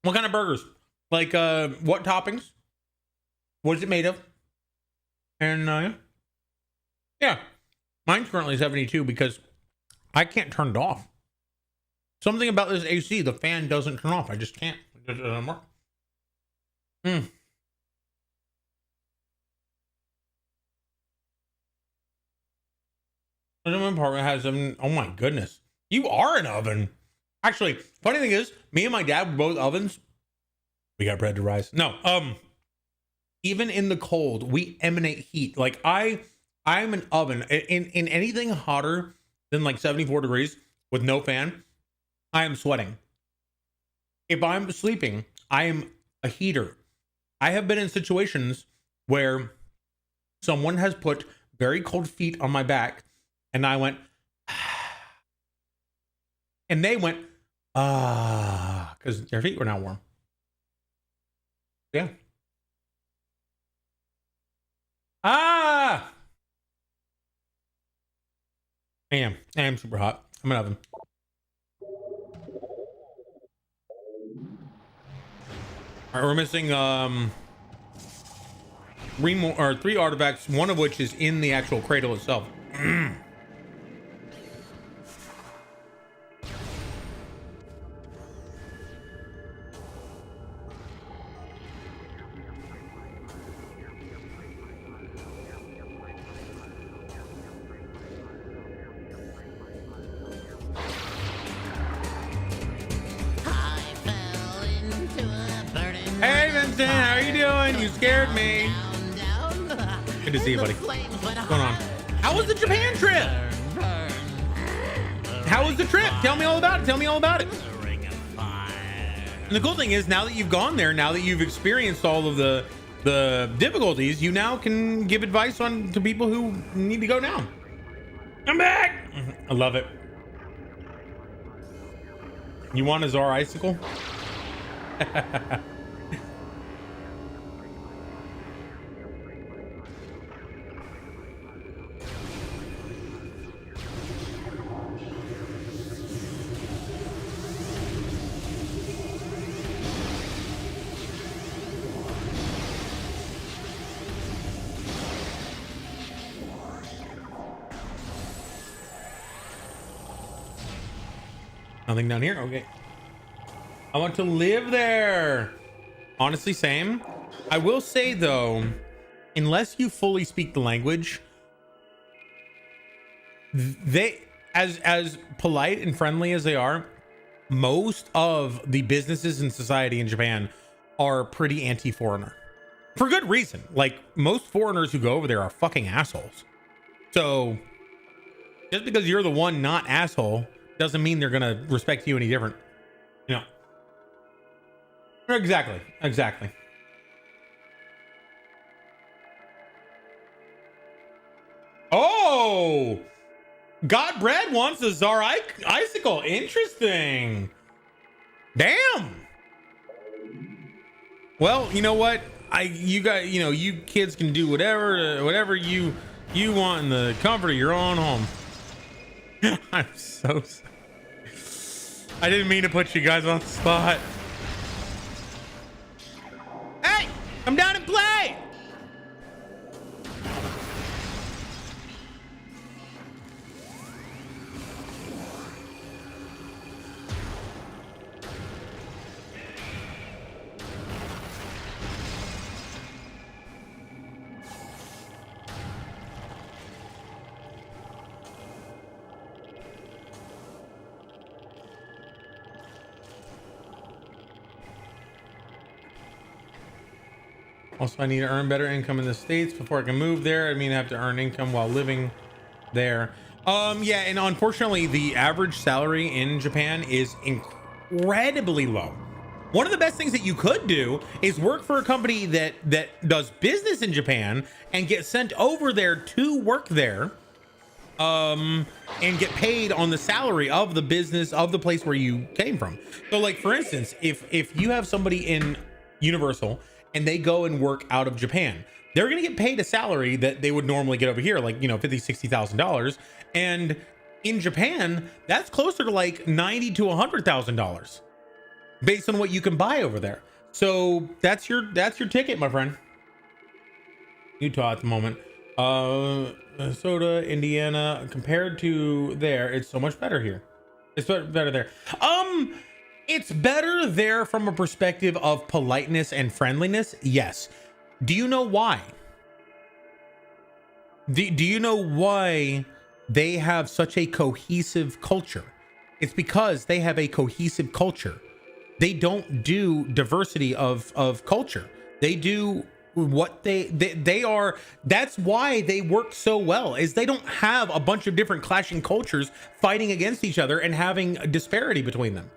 What kind of burgers? Like what toppings? What is it made of? And yeah, mine's currently 72 because I can't turn it off. Something about this AC, the fan doesn't turn off. I just can't. It doesn't work. The apartment has oh my goodness. You are an oven. Actually, funny thing is, me and my dad were both ovens. We got bread to rise. No, even in the cold, we emanate heat. Like I'm an oven. In anything hotter than like 74 degrees with no fan, I am sweating. If I'm sleeping, I am a heater. I have been in situations where someone has put very cold feet on my back and I went, and they went, because their feet were not warm. Yeah. I am super hot. I'm an oven. All right, we're missing 3 artifacts, one of which is in the actual cradle itself. Hey Vincent, how are you doing? You scared me. Good to see you, buddy. What's going on? How was the Japan trip? How was the trip? Tell me all about it. Tell me all about it. And the cool thing is, now that you've gone there, now that you've experienced all of the difficulties, you now can give advice to people who need to go down. I'm back. I love it. You want a Czar icicle? Nothing down here. Okay. I want to live there. Honestly, same. I will say though, unless you fully speak the language, they, as polite and friendly as they are, most of the businesses in society in Japan are pretty anti-foreigner for good reason. Like most foreigners who go over there are fucking assholes. So just because you're the one not asshole doesn't mean they're gonna respect you any different. You know. Exactly. Oh, God Bread wants a Czar icicle. Interesting. Damn. Well, you know what? You kids can do whatever you want in the comfort of your own home. I'm so sorry. I didn't mean to put you guys on the spot. Hey, come down and play. Also, I need to earn better income in the States before I can move there. I mean, I have to earn income while living there. Yeah, and unfortunately, the average salary in Japan is incredibly low. One of the best things that you could do is work for a company that does business in Japan and get sent over there to work there, and get paid on the salary of the business of the place where you came from. So, like for instance, if you have somebody in Universal and they go and work out of Japan, they're going to get paid a salary that they would normally get over here, like, you know, $50,000-$60,000. And in Japan, that's closer to like $90,000 to $100,000 based on what you can buy over there. So that's your ticket, my friend. Utah at the moment. Minnesota, Indiana, compared to there, it's so much better here. It's better there. It's better there from a perspective of politeness and friendliness. Yes. Do you know why? Do you know why they have such a cohesive culture? It's because they have a cohesive culture. They don't do diversity of culture. They do what they are. That's why they work so well, is they don't have a bunch of different clashing cultures fighting against each other and having a disparity between them.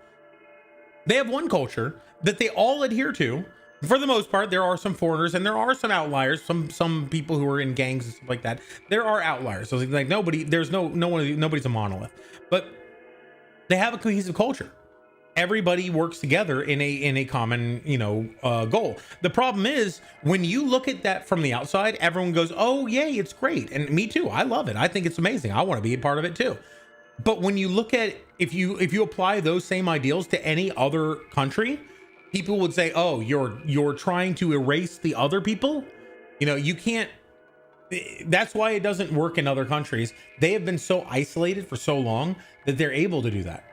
They have one culture that they all adhere to. For the most part, there are some foreigners and there are some outliers, some people who are in gangs and stuff like that. There are outliers. So it's like nobody's a monolith, but they have a cohesive culture. Everybody works together in a common, goal. The problem is when you look at that from the outside, everyone goes, "Oh, yay, it's great." And me too. I love it. I think it's amazing. I want to be a part of it too. But when you look at, if you apply those same ideals to any other country, people would say, "Oh, you're trying to erase the other people." You can't. That's why it doesn't work in other countries. They have been so isolated for so long that they're able to do that.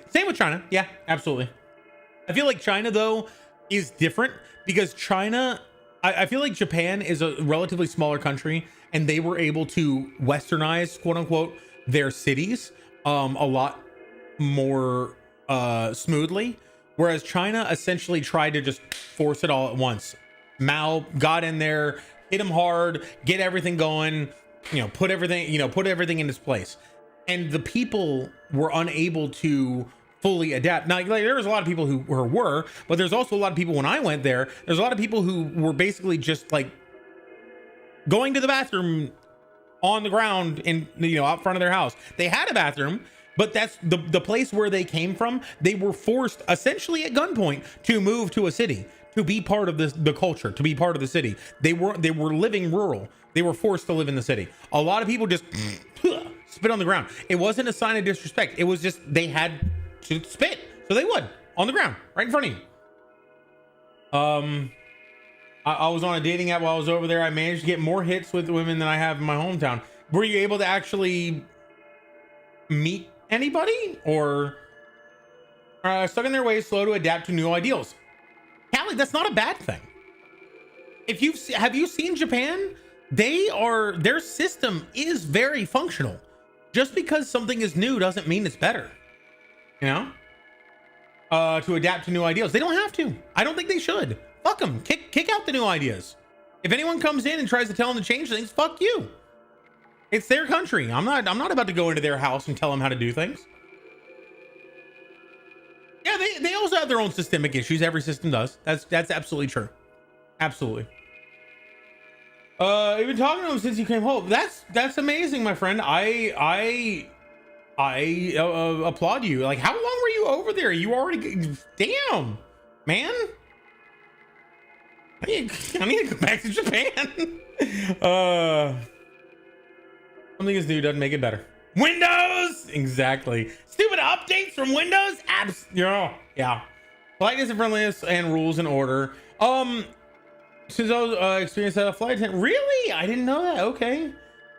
Same with China. Yeah, absolutely. I feel like China though is different because China, I feel like Japan is a relatively smaller country and they were able to westernize, quote unquote, their cities a lot more smoothly, whereas China essentially tried to just force it all at once. Mao got in there, hit him hard, get everything going, put everything in its place, and the people were unable to fully adapt. Now, like, there was a lot of people who were, but there's also a lot of people when I went there, there's a lot of people who were basically just like going to the bathroom on the ground in, out front of their house. They had a bathroom, but that's the place where they came from. They were forced essentially at gunpoint to move to a city, to be part of the culture, to be part of the city. They were living rural. They were forced to live in the city. A lot of people just spit on the ground. It wasn't a sign of disrespect. It was just, they had to spit. So they would on the ground right in front of you. I was on a dating app while I was over there. I managed to get more hits with women than I have in my hometown. Were you able to actually meet anybody, or stuck in their ways, slow to adapt to new ideals. Callie, that's not a bad thing. Have you seen Japan? Their system is very functional. Just because something is new doesn't mean it's better. You know? To adapt to new ideals. They don't have to. I don't think they should. Fuck them. Kick out the new ideas. If anyone comes in and tries to tell them to change things, fuck you. It's their country. I'm not about to go into their house and tell them how to do things. Yeah, they also have their own systemic issues. Every system does. That's absolutely true. Absolutely. You've been talking to him since you came home. That's amazing, my friend. I applaud you. Like, how long were you over there? You already, damn, man. I need to go back to Japan. Something is new doesn't make it better. Windows, exactly. Stupid updates from Windows. Yeah. Politeness and friendliness and rules and order. Since I was experienced at a flight attendant. Really? I didn't know that. Okay.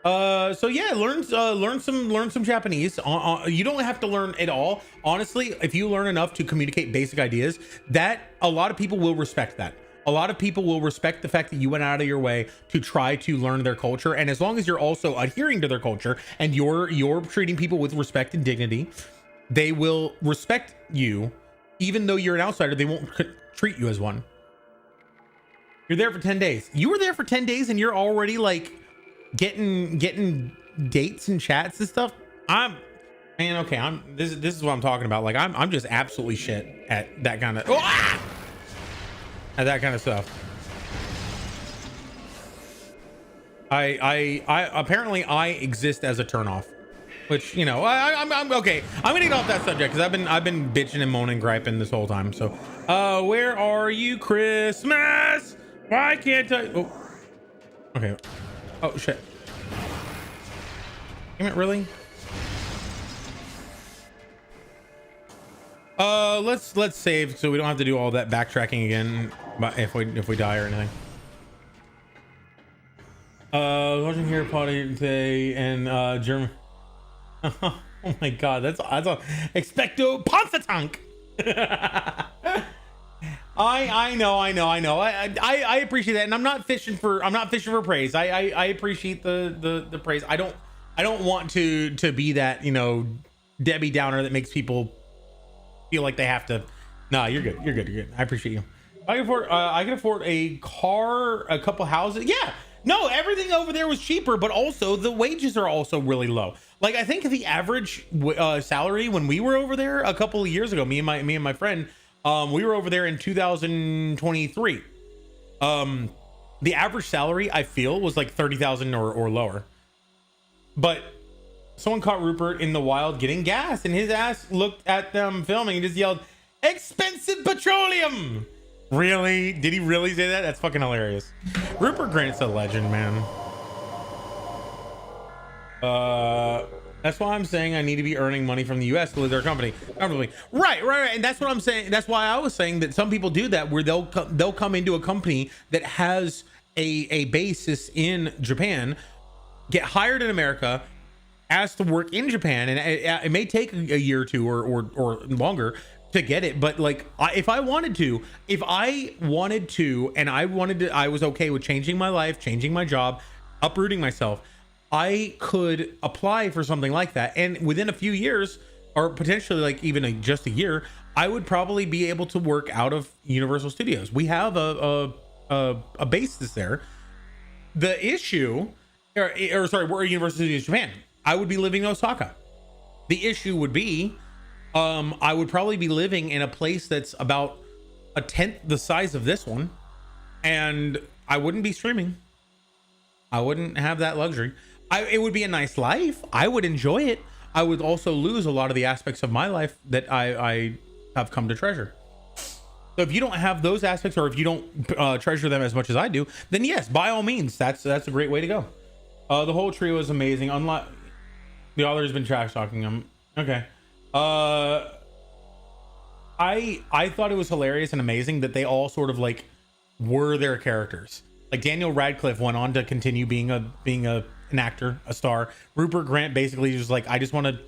So yeah, learn some Japanese. You don't have to learn it all. Honestly, if you learn enough to communicate basic ideas, that a lot of people will respect that. A lot of people will respect the fact that you went out of your way to try to learn their culture. And as long as you're also adhering to their culture and you're treating people with respect and dignity, they will respect you. Even though you're an outsider, they won't treat you as one. You're there for 10 days. You were there for 10 days and you're already like getting dates and chats and stuff. This is what I'm talking about. Like I'm just absolutely shit at that kind of stuff. I apparently I exist as a turnoff, which, you know, I'm okay. I'm gonna get off that subject because I've been bitching and moaning, griping this whole time. So, where are you, Christmas? Why can't I? Oh, okay. Oh shit. Damn it, really? Let's save so we don't have to do all that backtracking again. But if we die or anything. Watching here potty today and German. Oh my god, that's a expecto panzatank. I know. I appreciate that, and I'm not fishing for praise. I appreciate the praise. I don't want to be that, you know, Debbie Downer that makes people feel like they have to. Nah, you're good. I appreciate you. I can afford a car, a couple houses. Yeah, no, everything over there was cheaper, but also the wages are also really low. Like I think the average salary when we were over there a couple of years ago, me and my friend, we were over there in 2023. The average salary I feel was like 30,000 or lower. But someone caught Rupert in the wild getting gas, and his ass looked at them filming and just yelled, "Expensive petroleum!" Really? Did he really say that? That's fucking hilarious. Rupert Grant's a legend, man. That's why I'm saying I need to be earning money from the US to lead their company comfortably. Right. And that's what I'm saying. That's why I was saying that some people do that, where they'll come into a company that has a basis in Japan, get hired in America, asked to work in Japan, and it may take a year or two or longer to get it. But like, if I wanted to, and I was okay with changing my life, changing my job, uprooting myself, I could apply for something like that, and within a few years, or potentially like even just a year, I would probably be able to work out of Universal Studios. We have a basis there. The issue, or sorry, we're at Universal Studios Japan. I would be living in Osaka. The issue would be, I would probably be living in a place that's about a tenth the size of this one, and I wouldn't be streaming. I wouldn't have that luxury. It would be a nice life. I would enjoy it. I would also lose a lot of the aspects of my life that I have come to treasure. So if you don't have those aspects, or if you don't treasure them as much as I do, then yes, by all means, that's a great way to go. The whole trio is amazing. Unlike the author has been trash talking them. Okay. I thought it was hilarious and amazing that they all sort of like were their characters. Like Daniel Radcliffe went on to continue being an actor, a star. Rupert Grant basically was like, I just want to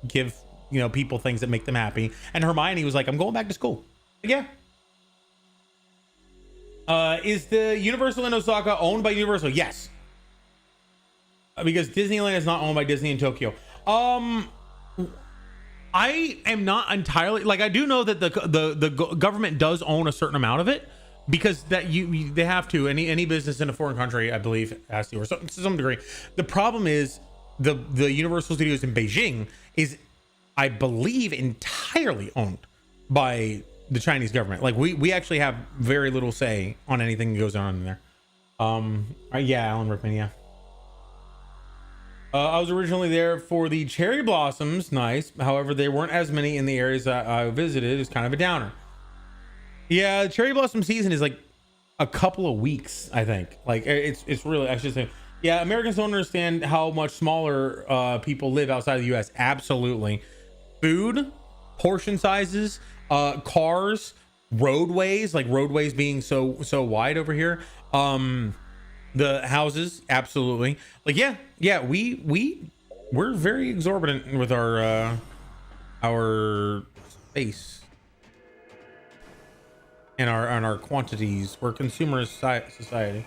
give, you know, people things that make them happy. And Hermione was like, I'm going back to school. Yeah. Is the Universal in Osaka owned by Universal? Yes. Because Disneyland is not owned by Disney in Tokyo. I am not entirely, like, I do know that the government does own a certain amount of it, because that they have to. Any business in a foreign country, I believe, has to, or to some degree. The problem is the Universal Studios in Beijing is, I believe, entirely owned by the Chinese government. Like, we actually have very little say on anything that goes on in there. Yeah, Alan Rickman, yeah. I was originally there for the cherry blossoms. Nice. However, there weren't as many in the areas that I visited. It's kind of a downer. Yeah, the cherry blossom season is like a couple of weeks, I think. Like, it's really, I should say. Yeah, Americans don't understand how much smaller people live outside of the US. Absolutely. Food, portion sizes, cars, roadways, like roadways being so wide over here. The houses, absolutely. Like, yeah, we're very exorbitant with our space and our quantities. We're consumerist society.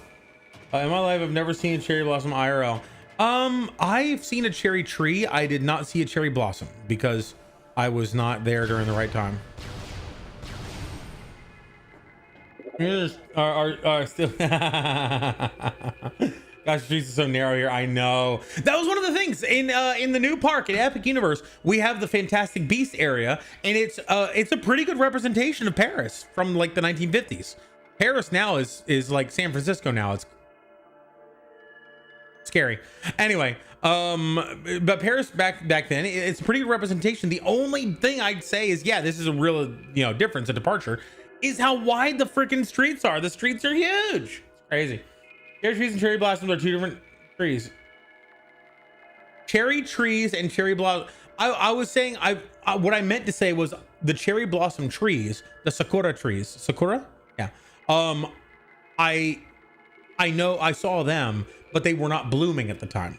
In my life, I've never seen a cherry blossom IRL. I've seen a cherry tree. I did not see a cherry blossom because I was not there during the right time. Are still gosh, streets are so narrow here. I know that was one of the things in the new park in Epic Universe. We have the Fantastic Beast area, and it's a pretty good representation of Paris from like the 1950s. Paris now is like San Francisco now. It's scary. Anyway, but Paris back then, it's a pretty good representation. The only thing I'd say is, yeah, this is a real, you know, difference, a departure, is how wide the freaking streets are. The streets are huge. It's crazy. Cherry trees and cherry blossoms are two different trees. Cherry trees and cherry blossom. I was saying, what I meant to say was the cherry blossom trees, the sakura trees. Sakura? Yeah. I know I saw them, but they were not blooming at the time.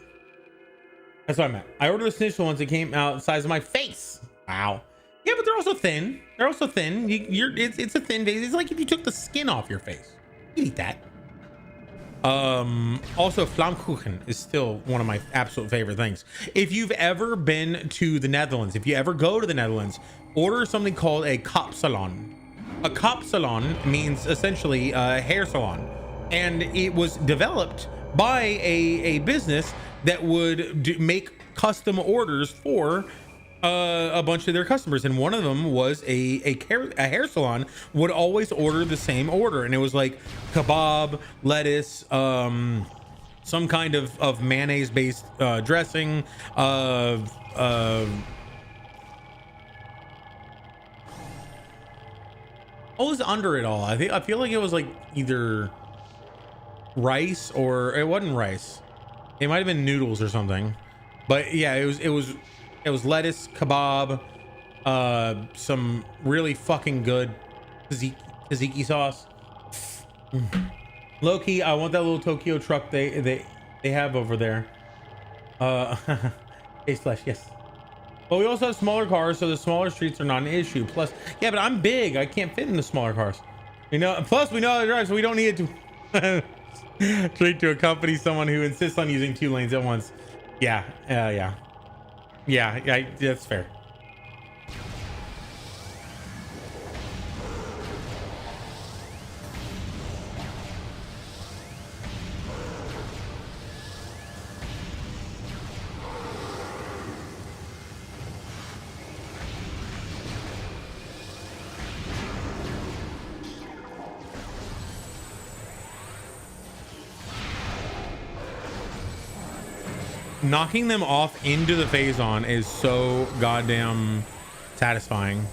That's what I meant. I ordered the initial ones that came out the size of my face. Wow. Yeah, but they're also thin. They're also thin. It's a thin face. It's like if you took the skin off your face. You eat that. Also, Flammkuchen is still one of my absolute favorite things. If you've ever been to the Netherlands, if you ever go to the Netherlands, order something called a kapsalon. A kapsalon means essentially a hair salon, and it was developed by a business that would make custom orders for a bunch of their customers, and one of them was a hair salon would always order the same order, and it was like kebab, lettuce, some kind of mayonnaise based dressing, what was under it all? I feel like it was like either rice, or it wasn't rice, it might have been noodles or something, but yeah, it was lettuce, kebab, some really fucking good tzatziki sauce. Low-key, I want that little Tokyo truck they have over there. Taste flesh, yes. But we also have smaller cars, so the smaller streets are not an issue. Plus, yeah, but I'm big. I can't fit in the smaller cars. You know. Plus, we know how to drive, so we don't need to treat to accompany someone who insists on using 2 lanes at once. Yeah, yeah, that's fair. Knocking them off into the phase-on is so goddamn satisfying.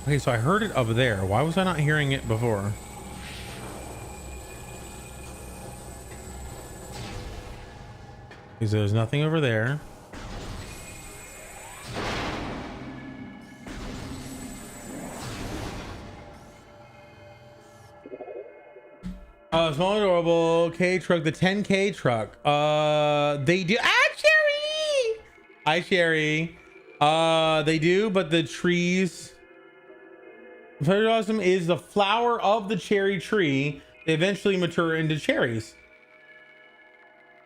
Okay, so I heard it up there. Why was I not hearing it before? Because there's nothing over there. small adorable K truck, the 10K truck. They do. Ah, Cherry. Hi, Cherry. They do, but the trees. Very awesome is the flower of the cherry tree. They eventually mature into cherries.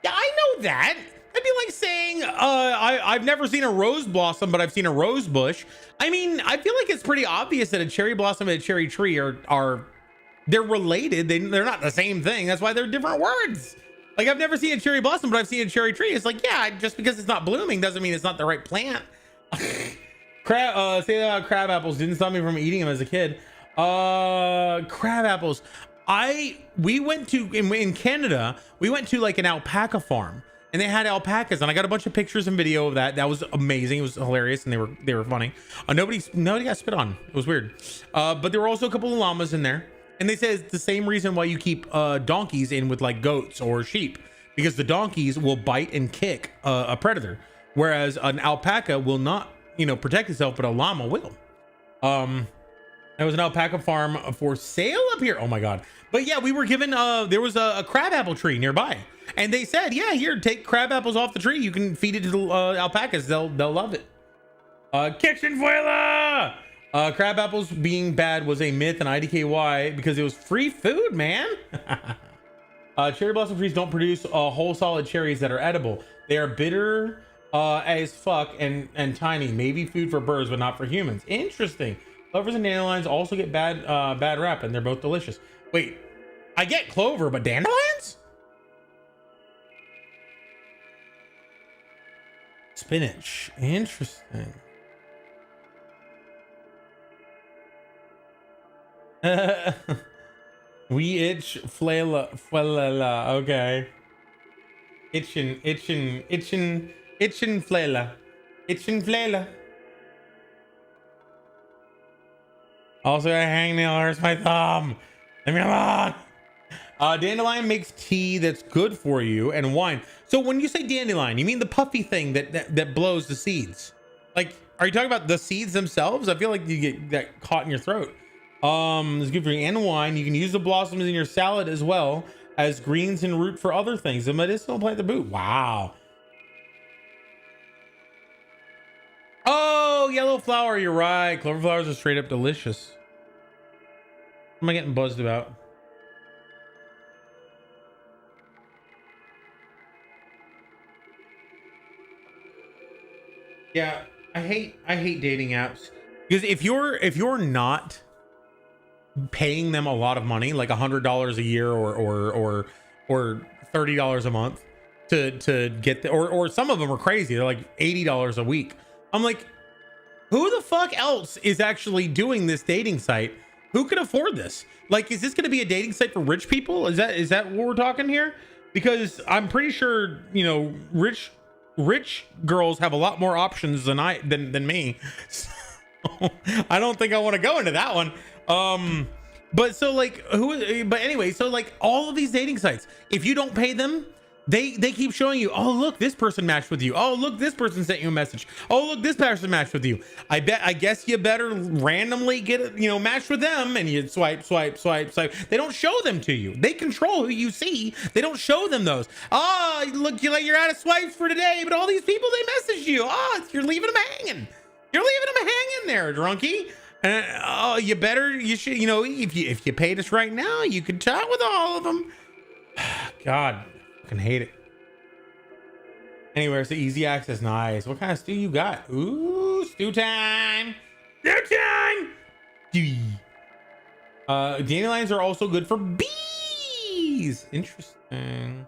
Yeah, I know that. That'd be like saying, I've never seen a rose blossom, but I've seen a rose bush. I mean, I feel like it's pretty obvious that a cherry blossom and a cherry tree are they're related. They're not the same thing. That's why they're different words. Like, I've never seen a cherry blossom, but I've seen a cherry tree. It's like, yeah, just because it's not blooming doesn't mean it's not the right plant. Say that about crab apples. Didn't stop me from eating them as a kid. Crab apples. We went to in Canada. We went to like an alpaca farm, and they had alpacas, and I got a bunch of pictures and video of that. That was amazing. It was hilarious, and they were funny. Nobody got spit on. It was weird. But there were also a couple of llamas in there, and they said it's the same reason why you keep donkeys in with like goats or sheep, because the donkeys will bite and kick a predator, whereas an alpaca will not, protect itself, but a llama will. There was an alpaca farm for sale up here. Oh my God. But yeah, we were given, there was a crab apple tree nearby, and they said, yeah, here, take crab apples off the tree. You can feed it to the alpacas. They'll love it. Kitchen Fuela! Crab apples being bad was a myth in IDKY because it was free food, man. Cherry blossom trees don't produce whole solid cherries that are edible. They are bitter as fuck and tiny. Maybe food for birds, but not for humans. Interesting. Clovers and dandelions also get bad rap, and they're both delicious. Wait, I get clover, but dandelions? Spinach. Interesting. We itch flela. Okay. Itchin flela. Itchin flela. Also, a hangnail hurts my thumb. Leave me alone. Dandelion makes tea that's good for you and wine. So when you say dandelion, you mean the puffy thing that blows the seeds? Like, are you talking about the seeds themselves? I feel like you get that caught in your throat. It's good for you and wine. You can use the blossoms in your salad as well as greens and root for other things. A medicinal plant to boot. Wow. Oh, yellow flower. You're right. Clover flowers are straight up delicious. What am I getting buzzed about? Yeah, I hate dating apps, because if you're not paying them a lot of money, like $100 a year or $30 a month to get the, or some of them are crazy. They're like $80 a week. I'm like, who the fuck else is actually doing this dating site? Who can afford this? Like, is this going to be a dating site for rich people? Is that what we're talking here? Because I'm pretty sure, rich girls have a lot more options than me. So, I don't think I want to go into that one. But anyway, so like all of these dating sites, if you don't pay them, they keep showing you, oh, look, this person matched with you. Oh, look, this person sent you a message. Oh, look, this person matched with you. I guess you better randomly get, matched with them, and you swipe. They don't show them to you. They control who you see. They don't show them those. Oh, look, you're out of swipes for today, but all these people, they message you. Oh, you're leaving them hanging. You're leaving them hanging there, drunkie. You should, if you paid us right now, you could chat with all of them. God. I can hate it. Anyway, it's the easy access. Nice. What kind of stew you got? Ooh, stew time. Stew time. Dandelions are also good for bees. Interesting.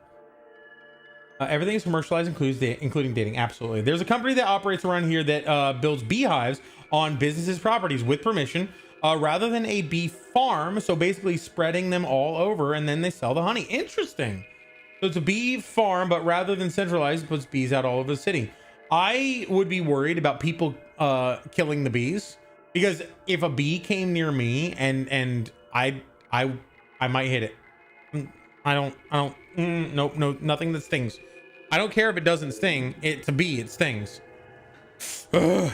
Everything is commercialized, including dating. Absolutely. There's a company that operates around here that builds beehives on businesses' properties with permission, rather than a bee farm. So basically spreading them all over, and then they sell the honey. Interesting. So it's a bee farm, but rather than centralized, it puts bees out all over the city. I would be worried about people killing the bees, because if a bee came near me and I might hit it. Nope, nothing that stings. I don't care if it doesn't sting. It's a bee, it stings. Ugh.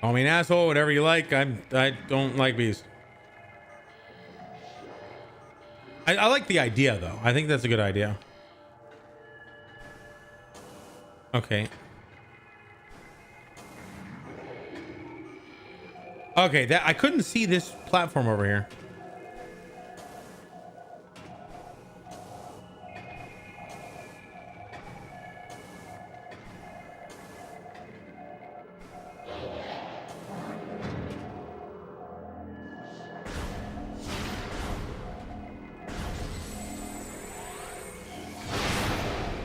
Call me an asshole, whatever you like. I don't like bees. I like the idea though. I think that's a good idea. Okay. Okay, that I couldn't see this platform over here.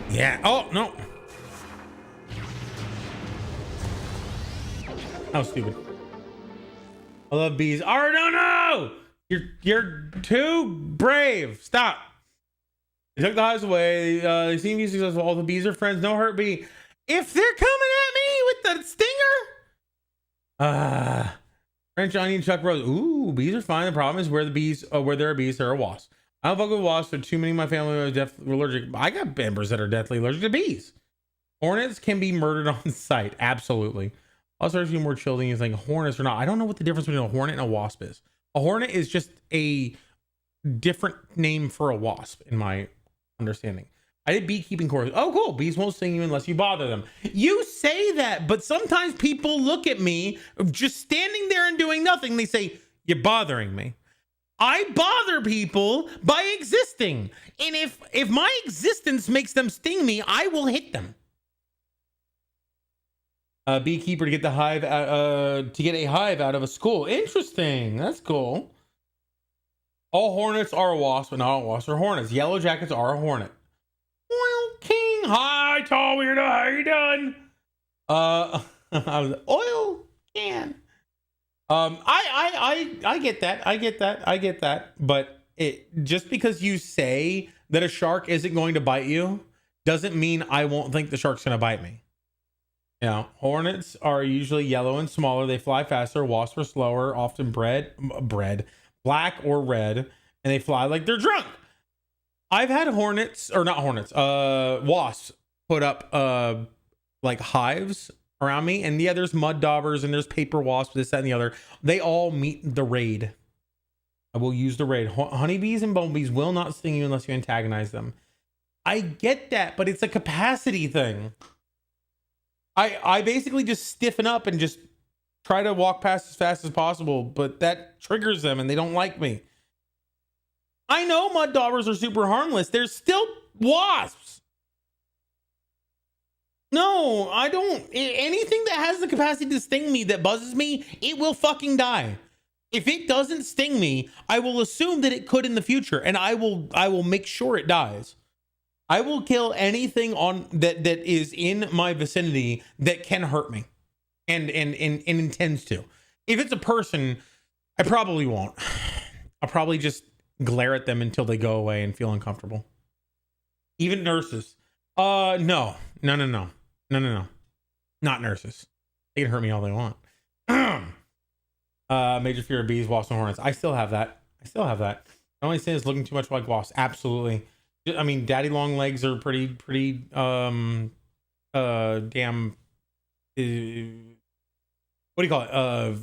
Yeah. Oh, no. How stupid. I love bees. Oh, no. You're too brave. Stop. They took the hives away. They seem to be successful. All the bees are friends. No hurt bee. If they're coming at me with the stinger. French onion, Chuck Rose. Ooh, bees are fine. The problem is where there are bees, there are wasps. I don't fuck with wasps. There are too many in my family are deathly allergic. I got members that are deathly allergic to bees. Hornets can be murdered on sight. Absolutely. Also, there's more chill than you think. Hornets or not. I don't know what the difference between a hornet and a wasp is. A hornet is just a different name for a wasp, in my understanding. I did beekeeping course. Oh, cool. Bees won't sting you unless you bother them. You say that, but sometimes people look at me just standing there and doing nothing. They say, you're bothering me. I bother people by existing. And if my existence makes them sting me, I will hit them. Beekeeper to get the hive to get a hive out of a school. Interesting. That's cool. All hornets are a wasp, but not all wasps are hornets. Yellow jackets are a hornet. Oil King. Hi, tall weirdo. How you doing? I was oil can. I get that. I get that. But it just because you say that a shark isn't going to bite you doesn't mean I won't think the shark's going to bite me. You know, hornets are usually yellow and smaller. They fly faster. Wasps are slower, often black or red, and they fly like they're drunk. I've had wasps put up like hives around me, and yeah, there's mud daubers and there's paper wasps, this, that, and the other. They all meet the raid. I will use the raid. Honeybees and bumblebees will not sting you unless you antagonize them. I get that, but it's a capacity thing. I basically just stiffen up and just try to walk past as fast as possible, but that triggers them and they don't like me. I know mud daubers are super harmless. There's still wasps. No, I don't. Anything that has the capacity to sting me that buzzes me, it will fucking die. If it doesn't sting me, I will assume that it could in the future, and I will make sure it dies. I will kill anything on that is in my vicinity that can hurt me and intends to. If it's a person, I probably won't. I'll probably just glare at them until they go away and feel uncomfortable. Even nurses. No. Not nurses. They can hurt me all they want. Major fear of bees, wasps, and hornets. I still have that. The only thing is looking too much like wasps. Absolutely. I mean, daddy long legs are pretty damn what do you call it?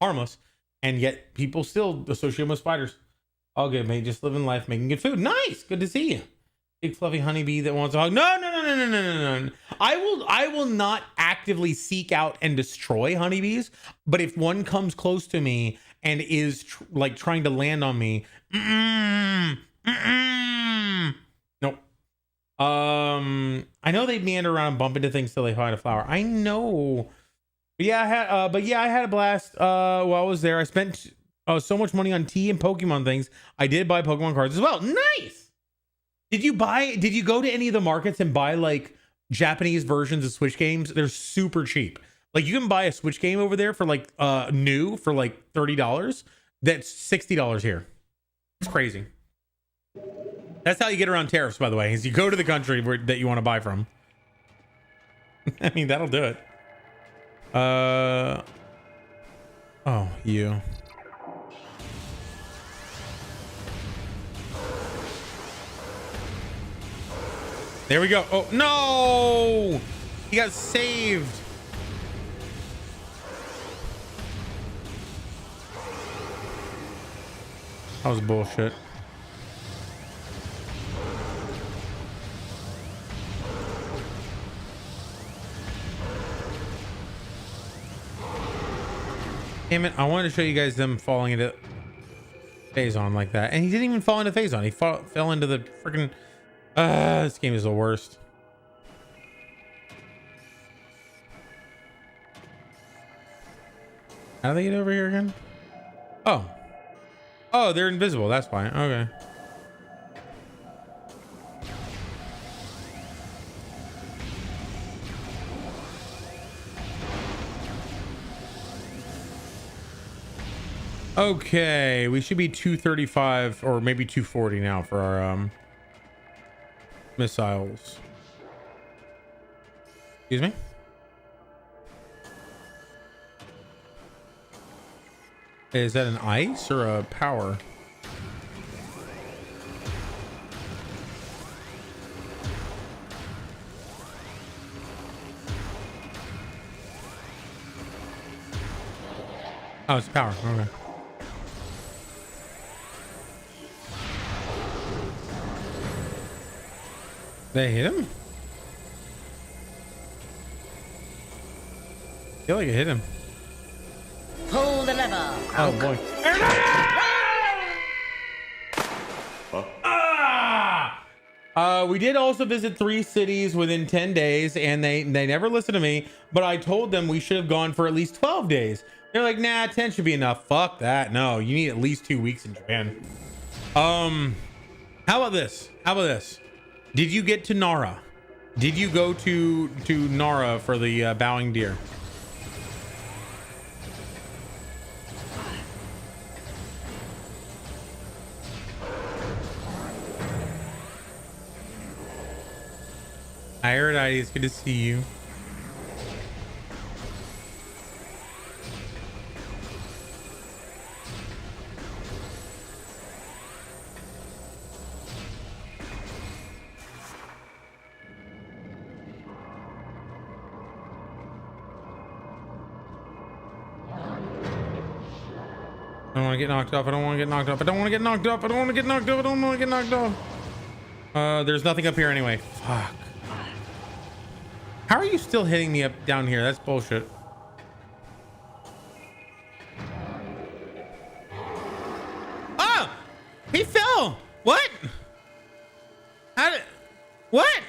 Harmless, and yet people still associate them with spiders. All good, mate. Just living life, making good food. Nice. Good to see you. Big fluffy honeybee that wants a hug. No. I will not actively seek out and destroy honeybees, but if one comes close to me and is like trying to land on me, nope. I know they meander around and bump into things till they find a flower. I know. But yeah, I had a blast while I was there. I spent so much money on tea and Pokemon things. I did buy Pokemon cards as well. Nice. Did you go to any of the markets and buy like Japanese versions of Switch games? They're super cheap. Like you can buy a Switch game over there for like new for like $30. That's $60 here. It's crazy. That's how you get around tariffs, by the way, is you go to the country that you want to buy from. I mean, that'll do it. Oh, you. There we go. Oh, no! He got saved. That was bullshit. Damn it, I wanted to show you guys them falling into Phazon like that. And he didn't even fall into Phazon. He fell into the freaking... this game is the worst. How do they get over here again? Oh. Oh, they're invisible. That's fine. Okay. Okay, we should be 235 or maybe 240 now for our missiles. Excuse me? Is that an ice or a power? Oh, it's power. Okay. They hit him? I feel like it hit him. Pull the lever. Oh boy. We did also visit 3 cities within 10 days and they never listened to me, but I told them we should have gone for at least 12 days. They're like, nah, 10 should be enough. Fuck that. No, you need at least 2 weeks in Japan. How about this? Did you get to Nara? Did you go to Nara for the bowing deer? Hi, Erudite, it's good to see you. I don't want to get knocked off. I don't want to get knocked off. I don't want to get knocked off. I don't want to get knocked off. I don't want to get knocked off. There's nothing up here anyway. Fuck. How are you still hitting me up down here? That's bullshit. Oh! He fell! What? How did... What?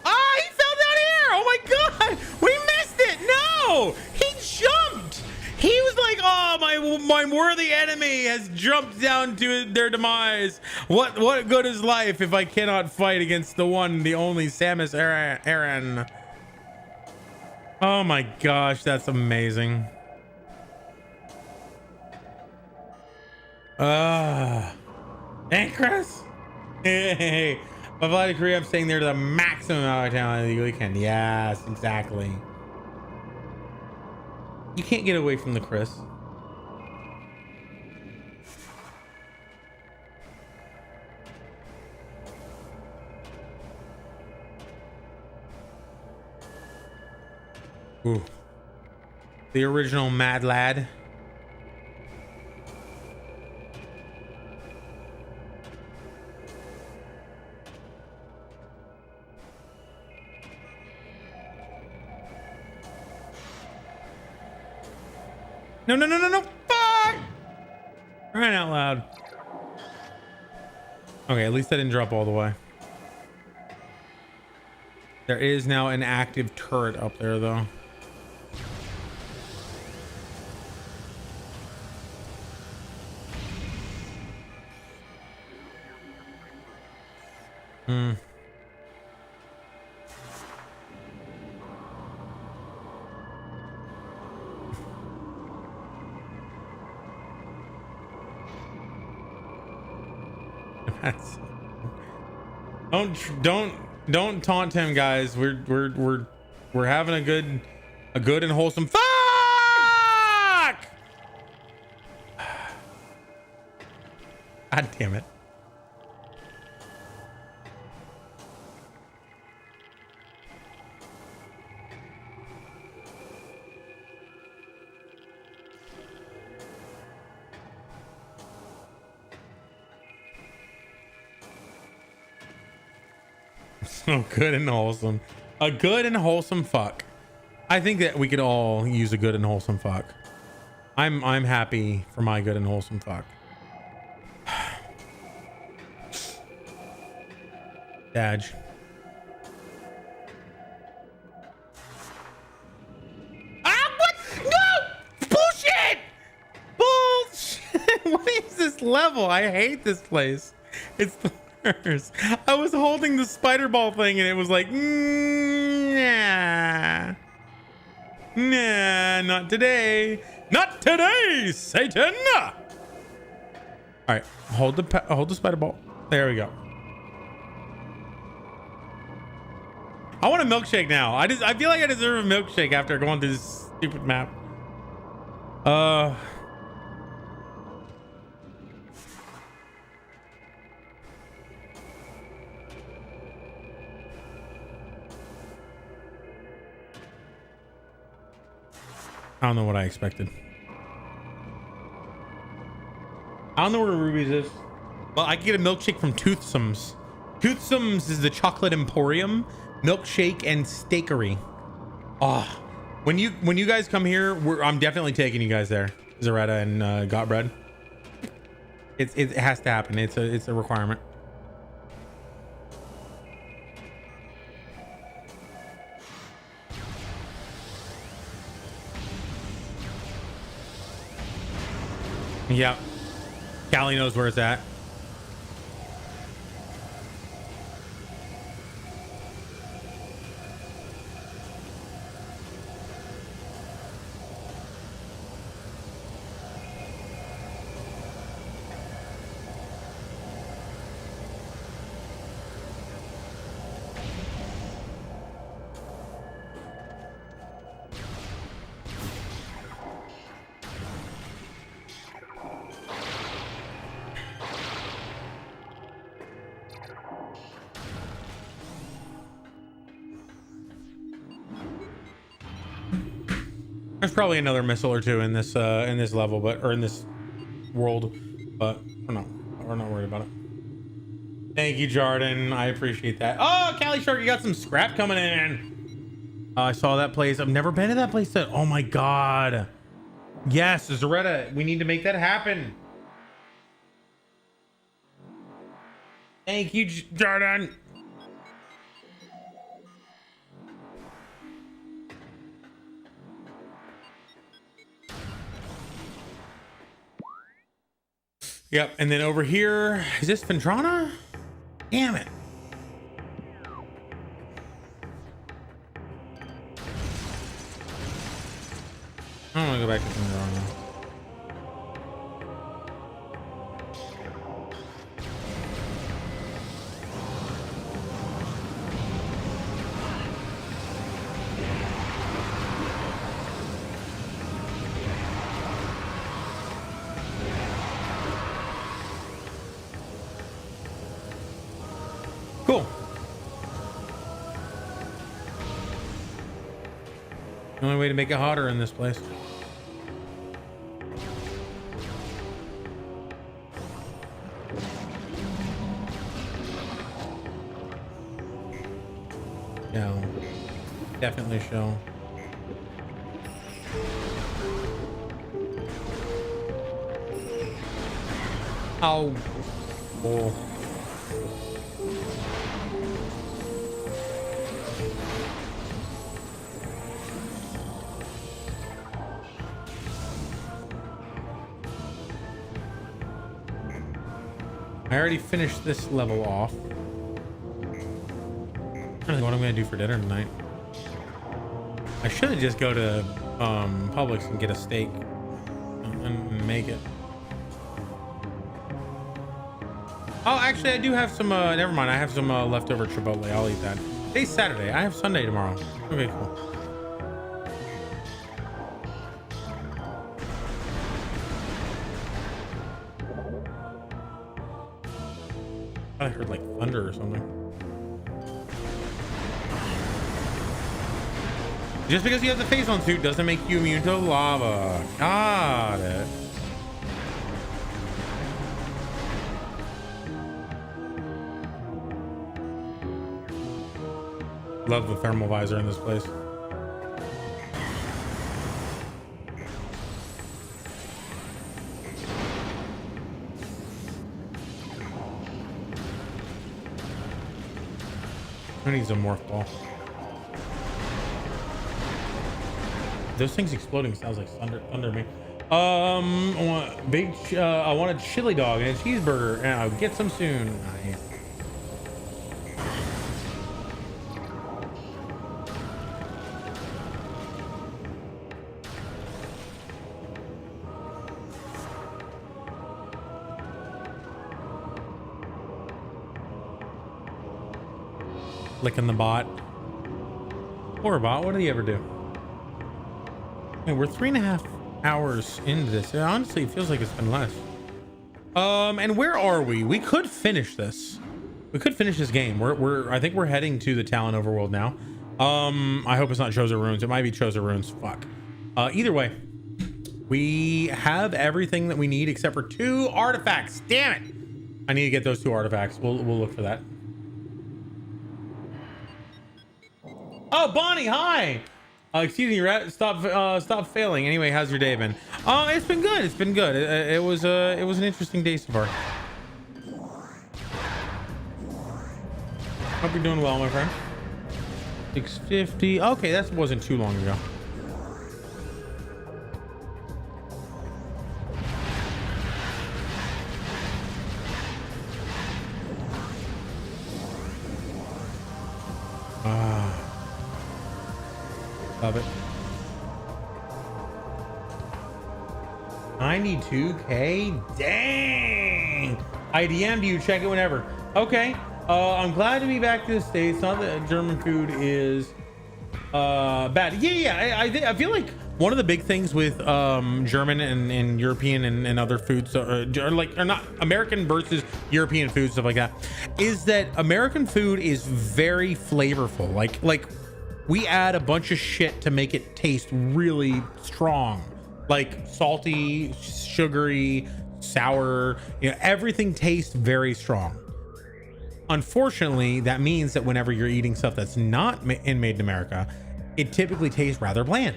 Oh, he fell down here! Oh my god! We missed it! No! He jumped! He was like, oh, my worthy enemy has jumped down to their demise. What good is life if I cannot fight against the one, the only Samus Aran? Oh my gosh, that's amazing. Hey, Chris. Hey, by flight to Korea, I'm staying there to the maximum amount of time you can. Yes, exactly. You can't get away from the Chris. Ooh. The original Mad Lad. No. Fuck! Crying out loud. Okay, at least I didn't drop all the way. There is now an active turret up there, though. Don't taunt him, guys. We're having a good and wholesome. Fuck! God damn it. So good and wholesome. A good and wholesome fuck. I think that we could all use a good and wholesome fuck. I'm happy for my good and wholesome fuck. Dodge. Ah, what? No! Bullshit! Bullshit! What is this level? I hate this place. It's the worst. I was holding the spider ball thing and it was like, nah. Nah, not today. Not today, Satan! All right, hold the spider ball. There we go. I want a milkshake now. I feel like I deserve a milkshake after going through this stupid map. I don't know what I expected. I don't know where Ruby's is. Well, I can get a milkshake from Toothsomes. Toothsomes is the chocolate emporium, milkshake and steakery. Oh, when you guys come here, I'm definitely taking you guys there. Zaretta and Gotbread. It has to happen. It's a requirement. Yeah, Callie knows where it's at. There's probably another missile or two in this level, or in this world, but we're not worried about it. Thank you, Jordan. I appreciate that. Oh, Callie Shark, you got some scrap coming in. I saw that place. I've never been to that place. Oh my god. Yes, Zaretta, we need to make that happen. Thank you, Jordan. Yep, and then over here, is this Ventrana? Damn it. I want to go back to Ventrana. Cool. The only way to make it hotter in this place. Yeah, definitely show. Oh. Oh. I already finished this level off. I don't know what I'm gonna do for dinner tonight. I should just go to Publix and get a steak and make it. Oh, actually, I do have some. Never mind. I have some leftover Chipotle. I'll eat that. Today's Saturday. I have Sunday tomorrow. Okay, cool. I heard like thunder or something. Just because you have the face on suit doesn't make you immune to lava. Got it. Love the thermal visor in this place. Who needs a morph ball? Those things exploding sounds like thunder to me. I want a chili dog and a cheeseburger, and I'll get some soon. Nice. Licking the bot. Poor bot. What did he ever do? Hey, we're 3.5 hours into this. Honestly, it feels like it's been less. And where are we? We could finish this. We could finish this game. I think we're heading to the Talon overworld now. I hope it's not Chosen Ruins. It might be Chosen Ruins. Fuck. Either way, we have everything that we need except for 2 artifacts. Damn it! I need to get those 2 artifacts. We'll look for that. Oh, Bonnie, hi. Excuse me, Rat. Stop failing. Anyway, how's your day been? It's been good. It's been good. It was an interesting day so far. Hope you're doing well, my friend. 650. Okay, that wasn't too long ago. Love it. 92K? Dang! I DM'd you. Check it whenever. Okay. I'm glad to be back to the States. Not that German food is bad. Yeah. I feel like one of the big things with German and European and other foods are not American versus European food, stuff like that, is that American food is very flavorful. Like we add a bunch of shit to make it taste really strong, like salty, sugary, sour, everything tastes very strong. Unfortunately, that means that whenever you're eating stuff that's not made in America, it typically tastes rather bland.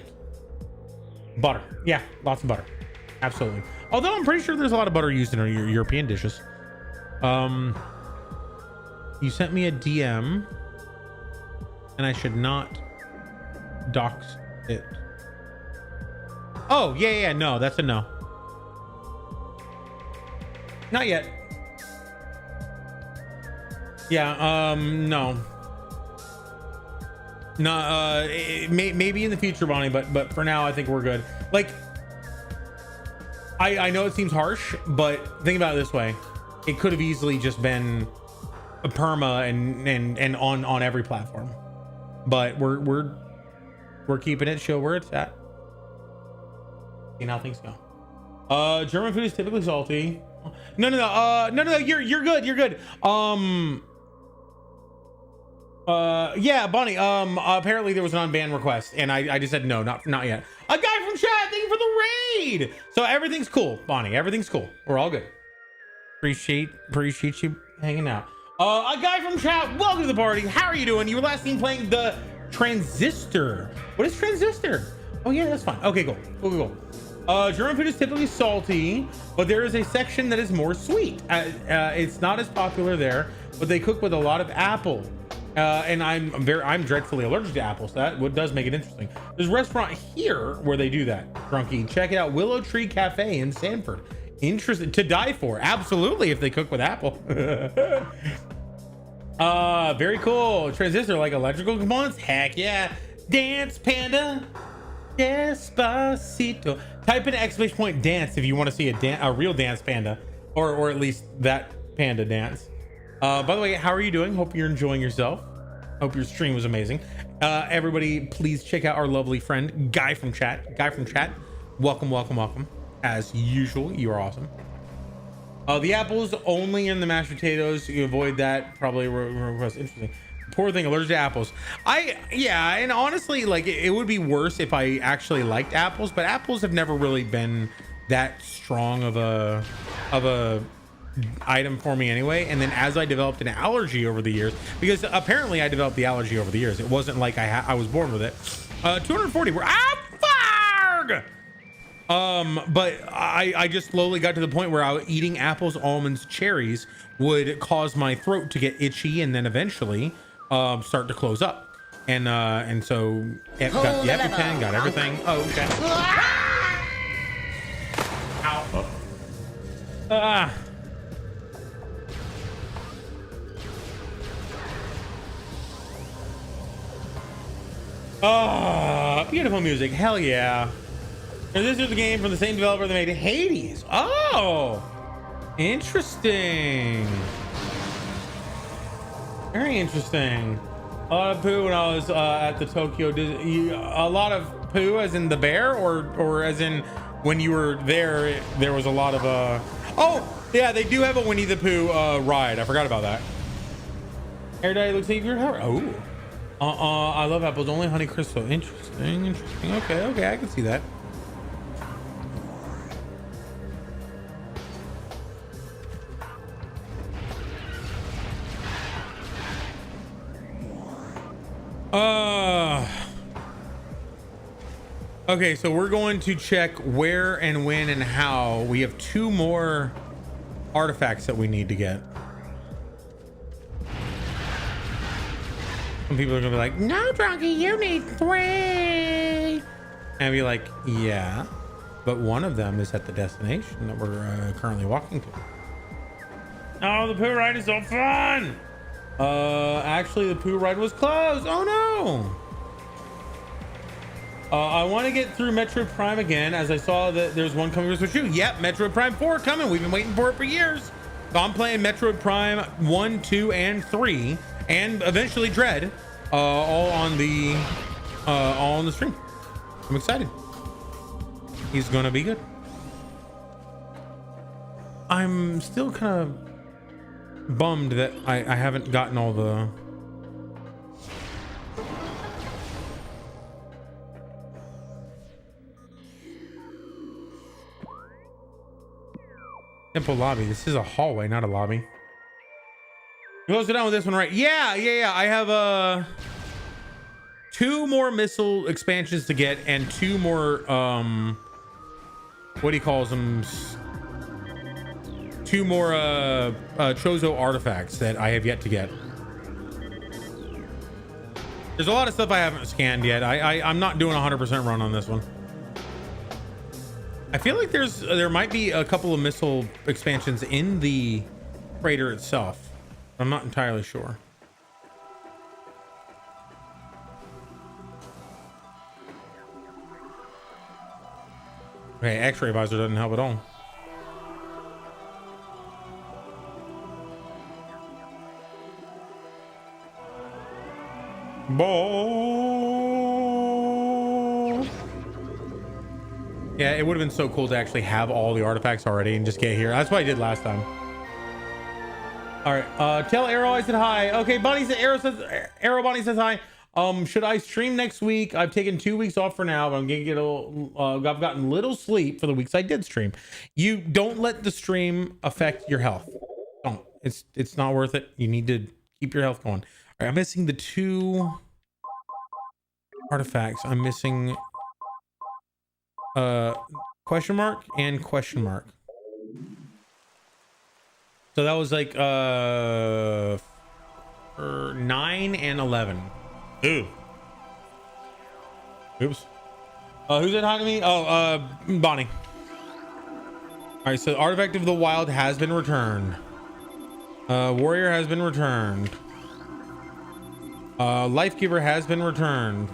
Butter. Yeah, lots of butter. Absolutely. Although I'm pretty sure there's a lot of butter used in our European dishes. You sent me a DM and I should not dox it. Oh, yeah, no, that's a no. Not yet. Yeah, no. No, maybe in the future, Bonnie, but for now, I think we're good. Like, I know it seems harsh, but think about it this way. It could have easily just been a perma and on every platform. But we're keeping it chill where it's at. Seeing how things go. German food is typically salty. No, you're good. Yeah, Bonnie, apparently there was an unbanned request and I just said no, not yet. A guy from chat, thank you for the raid. So everything's cool, Bonnie, everything's cool. We're all good. Appreciate you hanging out. A guy from chat, welcome to the party. How are you doing? You were last seen playing the Transistor. What is Transistor? Oh yeah, that's fine. Okay, cool. German food is typically salty, but there is a section that is more sweet. It's not as popular there, but they cook with a lot of apple. And I'm dreadfully allergic to apples. So that does make it interesting. There's a restaurant here where they do that. Drunky, check it out. Willow Tree Cafe in Sanford. Interesting to die for. Absolutely, if they cook with apple. Very cool. Transistor, like electrical components. Heck yeah. Dance Panda. Despacito. Type in exclamation point dance if you want to see a real dance panda, or at least that panda dance. By the way, how are you doing? Hope you're enjoying yourself. Hope your stream was amazing. Everybody, please check out our lovely friend, Guy from chat. Welcome. As usual, you are awesome. The apples only in the mashed potatoes. You avoid that. Probably request. Interesting. Poor thing, allergic to apples. And honestly, like it would be worse if I actually liked apples, but apples have never really been that strong of a item for me anyway. And then as I developed an allergy over the years, because apparently I developed the allergy over the years, it wasn't like I was born with it. 240 were farg. But I just slowly got to the point where eating apples, almonds, cherries would cause my throat to get itchy, and then eventually start to close up. And so it got the EpiPen, got everything. Oh, okay. Ow. Ah. Oh, beautiful music. Hell yeah. And this is the game from the same developer that made Hades. Oh, interesting. Very interesting. A lot of poo when I was at the Tokyo Disney. A lot of poo as in the bear, or as in when you were there, there was a lot of oh yeah, they do have a Winnie the Pooh ride. I forgot about that. Air Daddy looks like you're oh. I love apples, only Honey Crystal. Interesting. Okay, I can see that. Okay, so we're going to check where and when and how. We have 2 more artifacts that we need to get. Some people are gonna be like, no, Drunky, you need 3. And I'll be like, yeah, but one of them is at the destination that we're currently walking to. Oh, the poo ride is so fun. Actually, the poo ride was closed. Oh no. I want to get through Metroid Prime again, as I saw that there's one coming with you. Yep, Metroid Prime 4 coming. We've been waiting for it for years. So I'm playing Metroid Prime 1, 2, and 3, and eventually Dread, all on the stream. I'm excited. He's gonna be good. I'm still kind of bummed that I haven't gotten all the temple lobby. This is a hallway, not a lobby. You close it down with this one, right? Yeah. I have 2 more missile expansions to get, and 2 more what he calls them, 2 more Chozo artifacts that I have yet to get. There's a lot of stuff I haven't scanned yet. I'm not doing a 100% run on this one. I feel like there might be a couple of missile expansions in the crater itself. I'm not entirely sure. Okay, X-ray visor doesn't help at all. Ball. Yeah, it would have been so cool to actually have all the artifacts already and just get here. That's what I did last time. All right, tell Arrow I said hi. Okay, Bonnie said Arrow Bonnie says hi. Should I stream next week? I've taken 2 weeks off for now, but I'm gonna get a little, I've gotten little sleep for the weeks I did stream. You don't let the stream affect your health. Don't. It's not worth it. You need to keep your health going. All right, I'm missing the 2 artifacts. I'm missing question mark and question mark. So that was like 9 and 11. Ooh. Oops. Who's it talking to me? Oh, Bonnie. All right, so Artifact of the Wild has been returned. Warrior has been returned. Life Giver has been returned.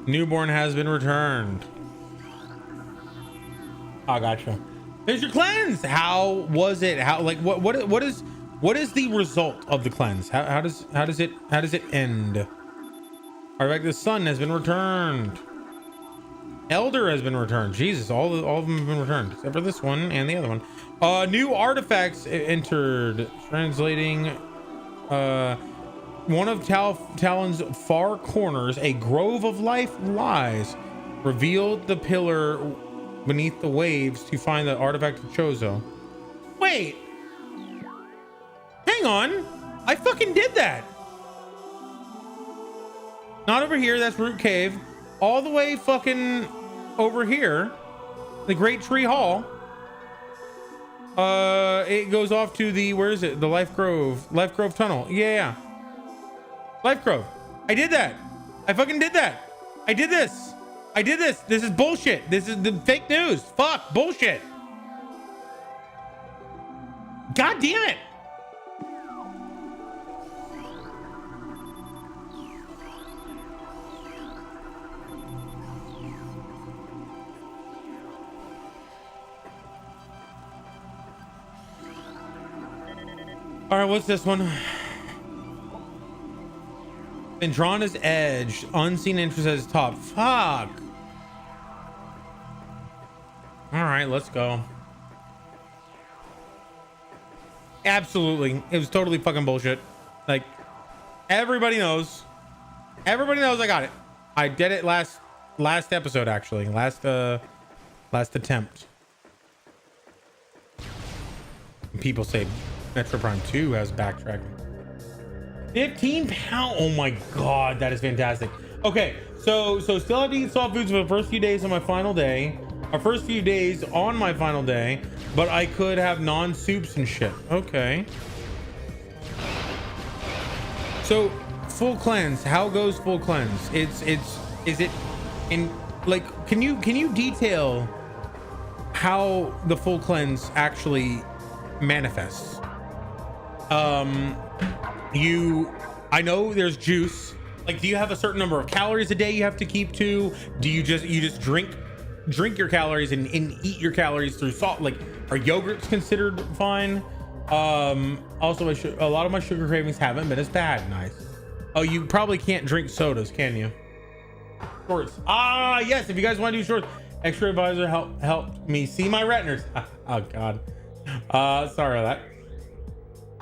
Newborn has been returned. I gotcha. There's your cleanse. How was it? How, like, what is the result of the cleanse? How does it end? Artifact of the Sun has been returned. Elder has been returned. Jesus, all of them have been returned except for this one and the other one. New artifacts entered. Translating. One of Talon's far corners, a grove of life lies. Revealed the pillar beneath the waves to find the artifact of Chozo. Wait. Hang on. I fucking did that. Not over here. That's Root Cave. All the way fucking over here. The Great Tree Hall. It goes off to the, where is it? The Life Grove tunnel. Yeah. Life Grove. I did that. I fucking did that. I did this. This is bullshit. This is the fake news. Fuck. Bullshit. God damn it. All right, what's this one? Andrana's Edge. Unseen interest at its top. Fuck. All right, let's go. Absolutely. It was totally fucking bullshit. Like, everybody knows. Everybody knows I got it. I did it last episode, actually. Last attempt. People say Metroid Prime 2 has backtracking. 15 pounds. Oh my god, that is fantastic. Okay, so still have to eat soft foods for the first few days on my final day. Our first few days on my final day, but I could have non-soups and shit. Okay. So full cleanse. How goes full cleanse? Is it in, like, can you detail how the full cleanse actually manifests? I know there's juice. Like, do you have a certain number of calories a day you have to keep to? Do you just drink your calories and eat your calories through salt? Like, are yogurts considered fine? Also, a lot of my sugar cravings haven't been as bad. Nice. Oh, you probably can't drink sodas, can you? Shorts. Ah, yes. If you guys want to do shorts, Extra Advisor helped me see my retinas. Oh god. Sorry about that.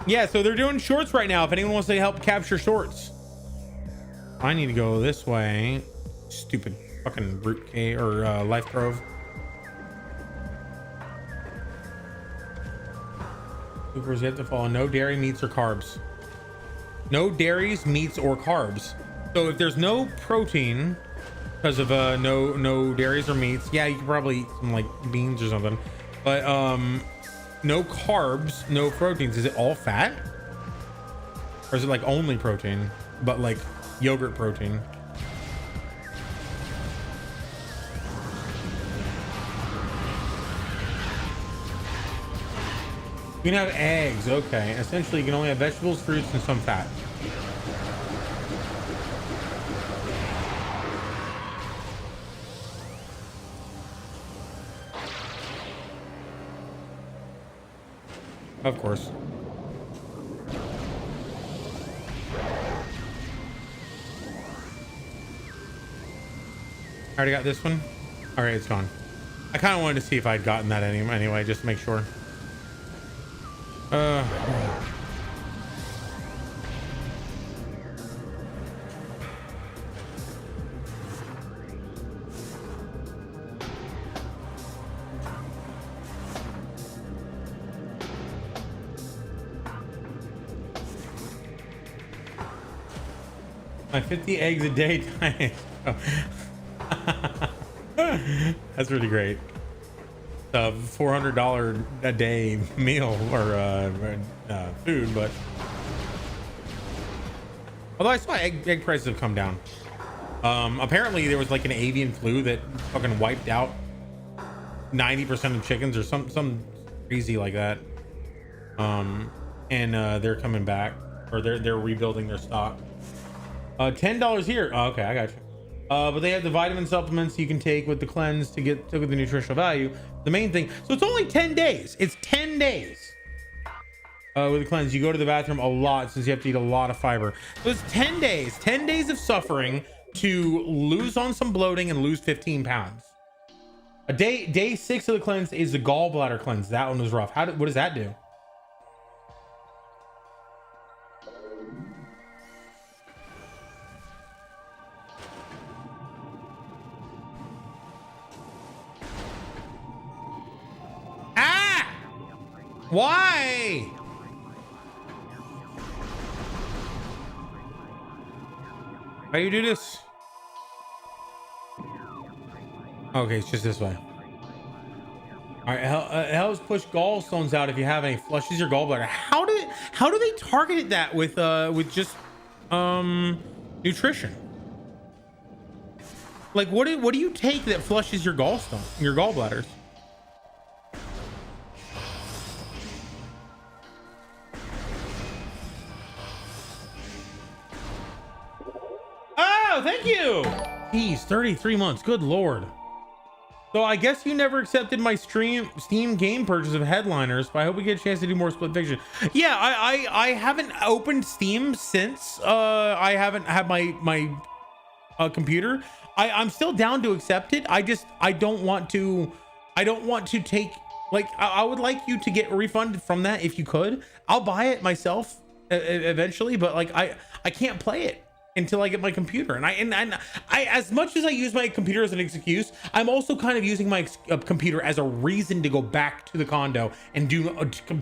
Yeah, so they're doing shorts right now. If anyone wants to help capture shorts, I need to go this way. Stupid fucking Root K or Life Grove. Supers, you have to follow no dairy, meats, or carbs. No dairies, meats, or carbs. So if there's no protein because of no dairies or meats, yeah, you could probably eat some like beans or something. But no carbs, no proteins. Is it all fat? Or is it like only protein, but like yogurt protein? You can have eggs. Okay. Essentially, you can only have vegetables, fruits, and some fat. Of course. I already got this one. All right, it's gone. I kind of wanted to see if I'd gotten that anyway, just to make sure. My 50 eggs a day diet. That's really great. $400 a day meal or food, but although I saw egg prices have come down. Apparently there was like an avian flu that fucking wiped out 90% of chickens or some crazy like that. And they're coming back, or they're rebuilding their stock. $10 here. Oh, okay, I got you. But they have the vitamin supplements you can take with the cleanse to get the nutritional value. The main thing. So it's only 10 days. It's 10 days. With the cleanse, you go to the bathroom a lot since you have to eat a lot of fiber. So it's 10 days. 10 days of suffering to lose on some bloating and lose 15 pounds. Day 6 of the cleanse is the gallbladder cleanse. That one was rough. What does that do? Why? How do you do this? Okay, it's just this way. All right, helps push gallstones out if you have any. Flushes your gallbladder. How do they target it that with just nutrition? Like what do you take that flushes your gallbladders? Oh, thank you. Jeez, 33 months. Good Lord. So I guess you never accepted my Steam game purchase of Headliners, but I hope we get a chance to do more Split Fiction. Yeah, I haven't opened Steam since I haven't had my computer. I'm still down to accept it. I don't want to take, like, I would like you to get refunded from that if you could. I'll buy it myself eventually, but like I can't play it until I get my computer. And I as much as I use my computer as an excuse, I'm also kind of using my computer as a reason to go back to the condo and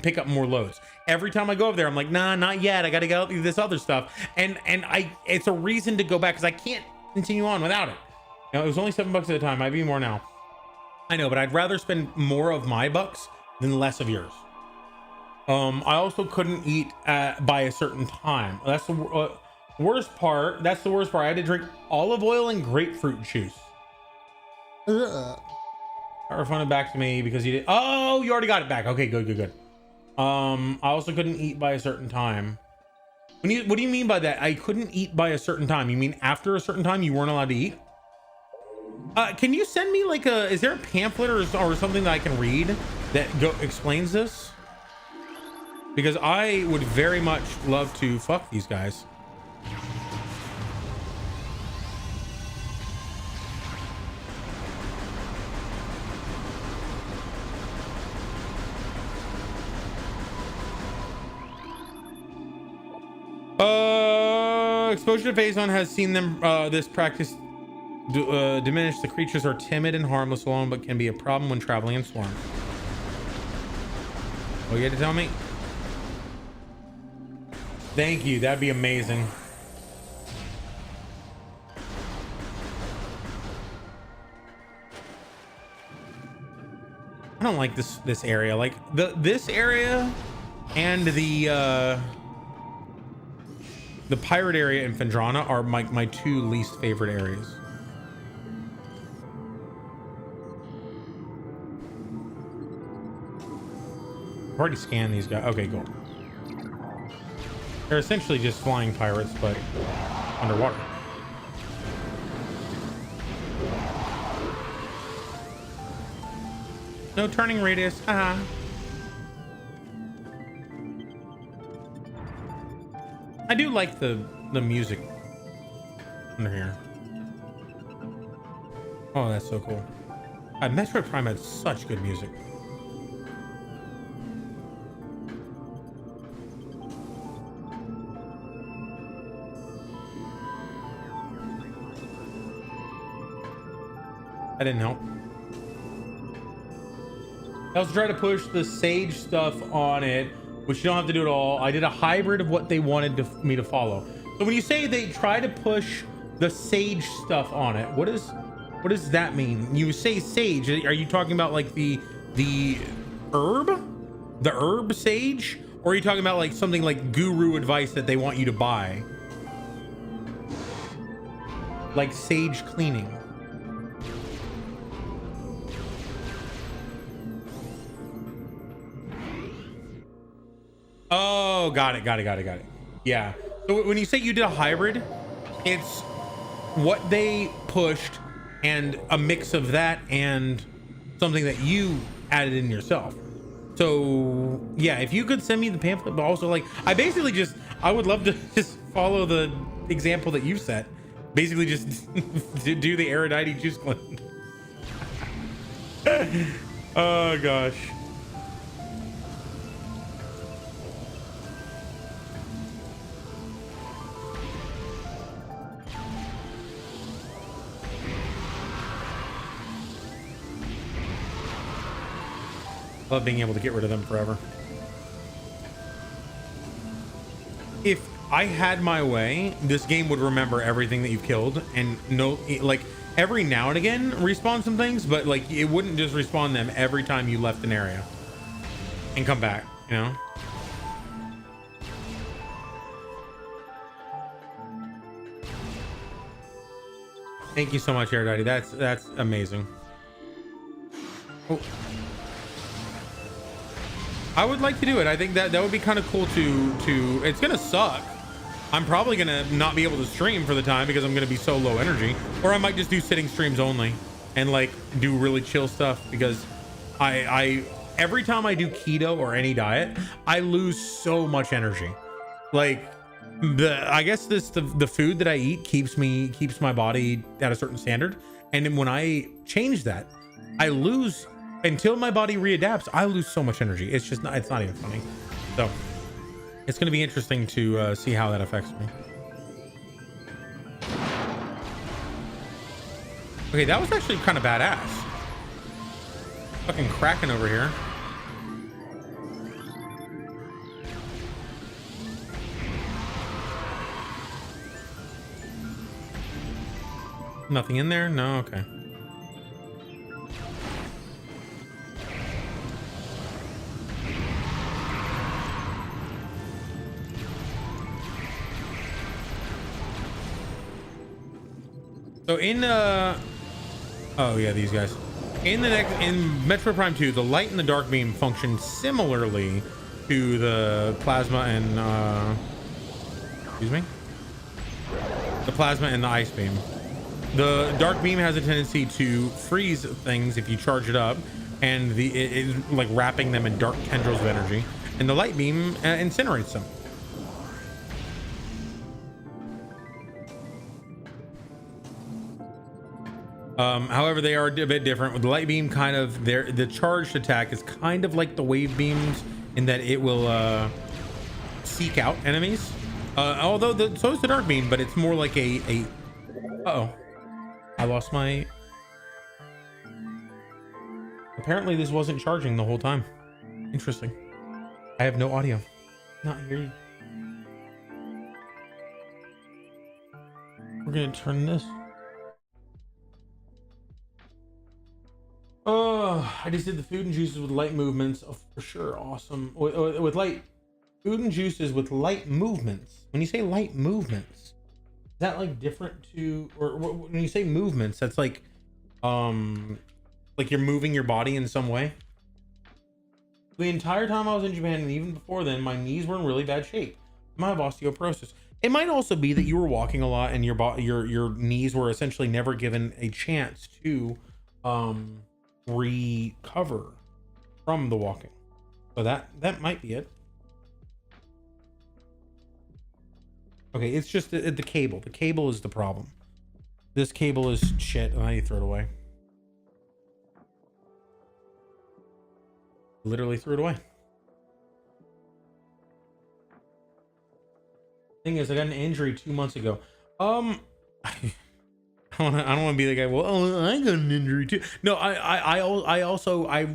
pick up more loads. Every time I go over there, I'm like, nah, not yet. I got to get out this other stuff. And it's a reason to go back because I can't continue on without it. You know, it was only $7 at a time. Might be more now. I know, but I'd rather spend more of my bucks than less of yours. I also couldn't eat by a certain time. That's the worst part. That's the worst part. I had to drink olive oil and grapefruit juice. Ugh. Refunded back to me because you did. Oh, you already got it back. Okay, good. I also couldn't eat by a certain time. What do you mean by that? I couldn't eat by a certain time. You mean after a certain time you weren't allowed to eat? Can you send me like is there a pamphlet or something that I can read that explains this? Because I would very much love to fuck these guys. Exposure to phase one has seen them this practice diminish. The creatures are timid and harmless alone, but can be a problem when traveling in swarms. Oh, you had to tell me? Thank you, that'd be amazing. I don't like this area. Like this area and the pirate area in Fendrana are my two least favorite areas. I've already scanned these guys. Okay, cool. They're essentially just flying pirates, but underwater. No turning radius. Haha. I do like the music under here. Oh, that's so cool. Metroid Prime had such good music. That didn't help. I also tried to push the sage stuff on it, which you don't have to do at all. I did a hybrid of what they wanted me to follow. So when you say they try to push the sage stuff on it, what does that mean? You say sage, are you talking about like the herb sage, or are you talking about like something like guru advice that they want you to buy, like sage cleaning? Oh, got it. Yeah. So when you say you did a hybrid, it's what they pushed and a mix of that and something that you added in yourself. So yeah, if you could send me the pamphlet, but also like, I would love to just follow the example that you set. Basically just do the Erudite juice cleanse. Oh gosh. Love being able to get rid of them forever. If I had my way, this game would remember everything that you've killed and know, like, every now and again respawn some things, but like it wouldn't just respawn them every time you left an area and come back, you know? Thank you so much, Air Daddy. That's amazing. Oh. I would like to do it. I think that would be kind of cool to it's gonna suck. I'm probably gonna not be able to stream for the time because I'm gonna be so low energy, or I might just do sitting streams only and like do really chill stuff, because I every time I do keto or any diet, I lose so much energy. Like I guess the food that I eat keeps my body at a certain standard, and then when I change that, I lose, until my body readapts, I lose so much energy. It's just not, it's not even funny. So it's going to be interesting to see how that affects me. Okay, that was actually kind of badass. Fucking cracking over here. Nothing in there? No, okay. So in oh yeah, these guys. In Metroid Prime 2, the light and the dark beam function similarly to the plasma and excuse me? The plasma and the ice beam. The dark beam has a tendency to freeze things if you charge it up, and it is like wrapping them in dark tendrils of energy, and the light beam incinerates them. However, they are a bit different. With the light beam, kind of the charged attack is kind of like the wave beams in that it will seek out enemies. Although so is the dark beam, but it's more like a uh-oh. I lost my... Apparently this wasn't charging the whole time. Interesting. I have no audio. Not hear you. We're gonna turn this. Oh, I just did the food and juices with light movements. Oh, for sure. Awesome. With light food and juices with light movements. When you say light movements, is that like different to, or when you say movements, that's like you're moving your body in some way? The entire time I was in Japan, and even before then, my knees were in really bad shape. I might have osteoporosis. It might also be that you were walking a lot and your knees were essentially never given a chance to recover from the walking. So that might be it. Okay, it's just the cable. The cable is the problem. This cable is shit, and I need to throw it away. Literally threw it away. Thing is, I got an injury 2 months ago. I don't want to be the guy. Well, I got an injury too. No, I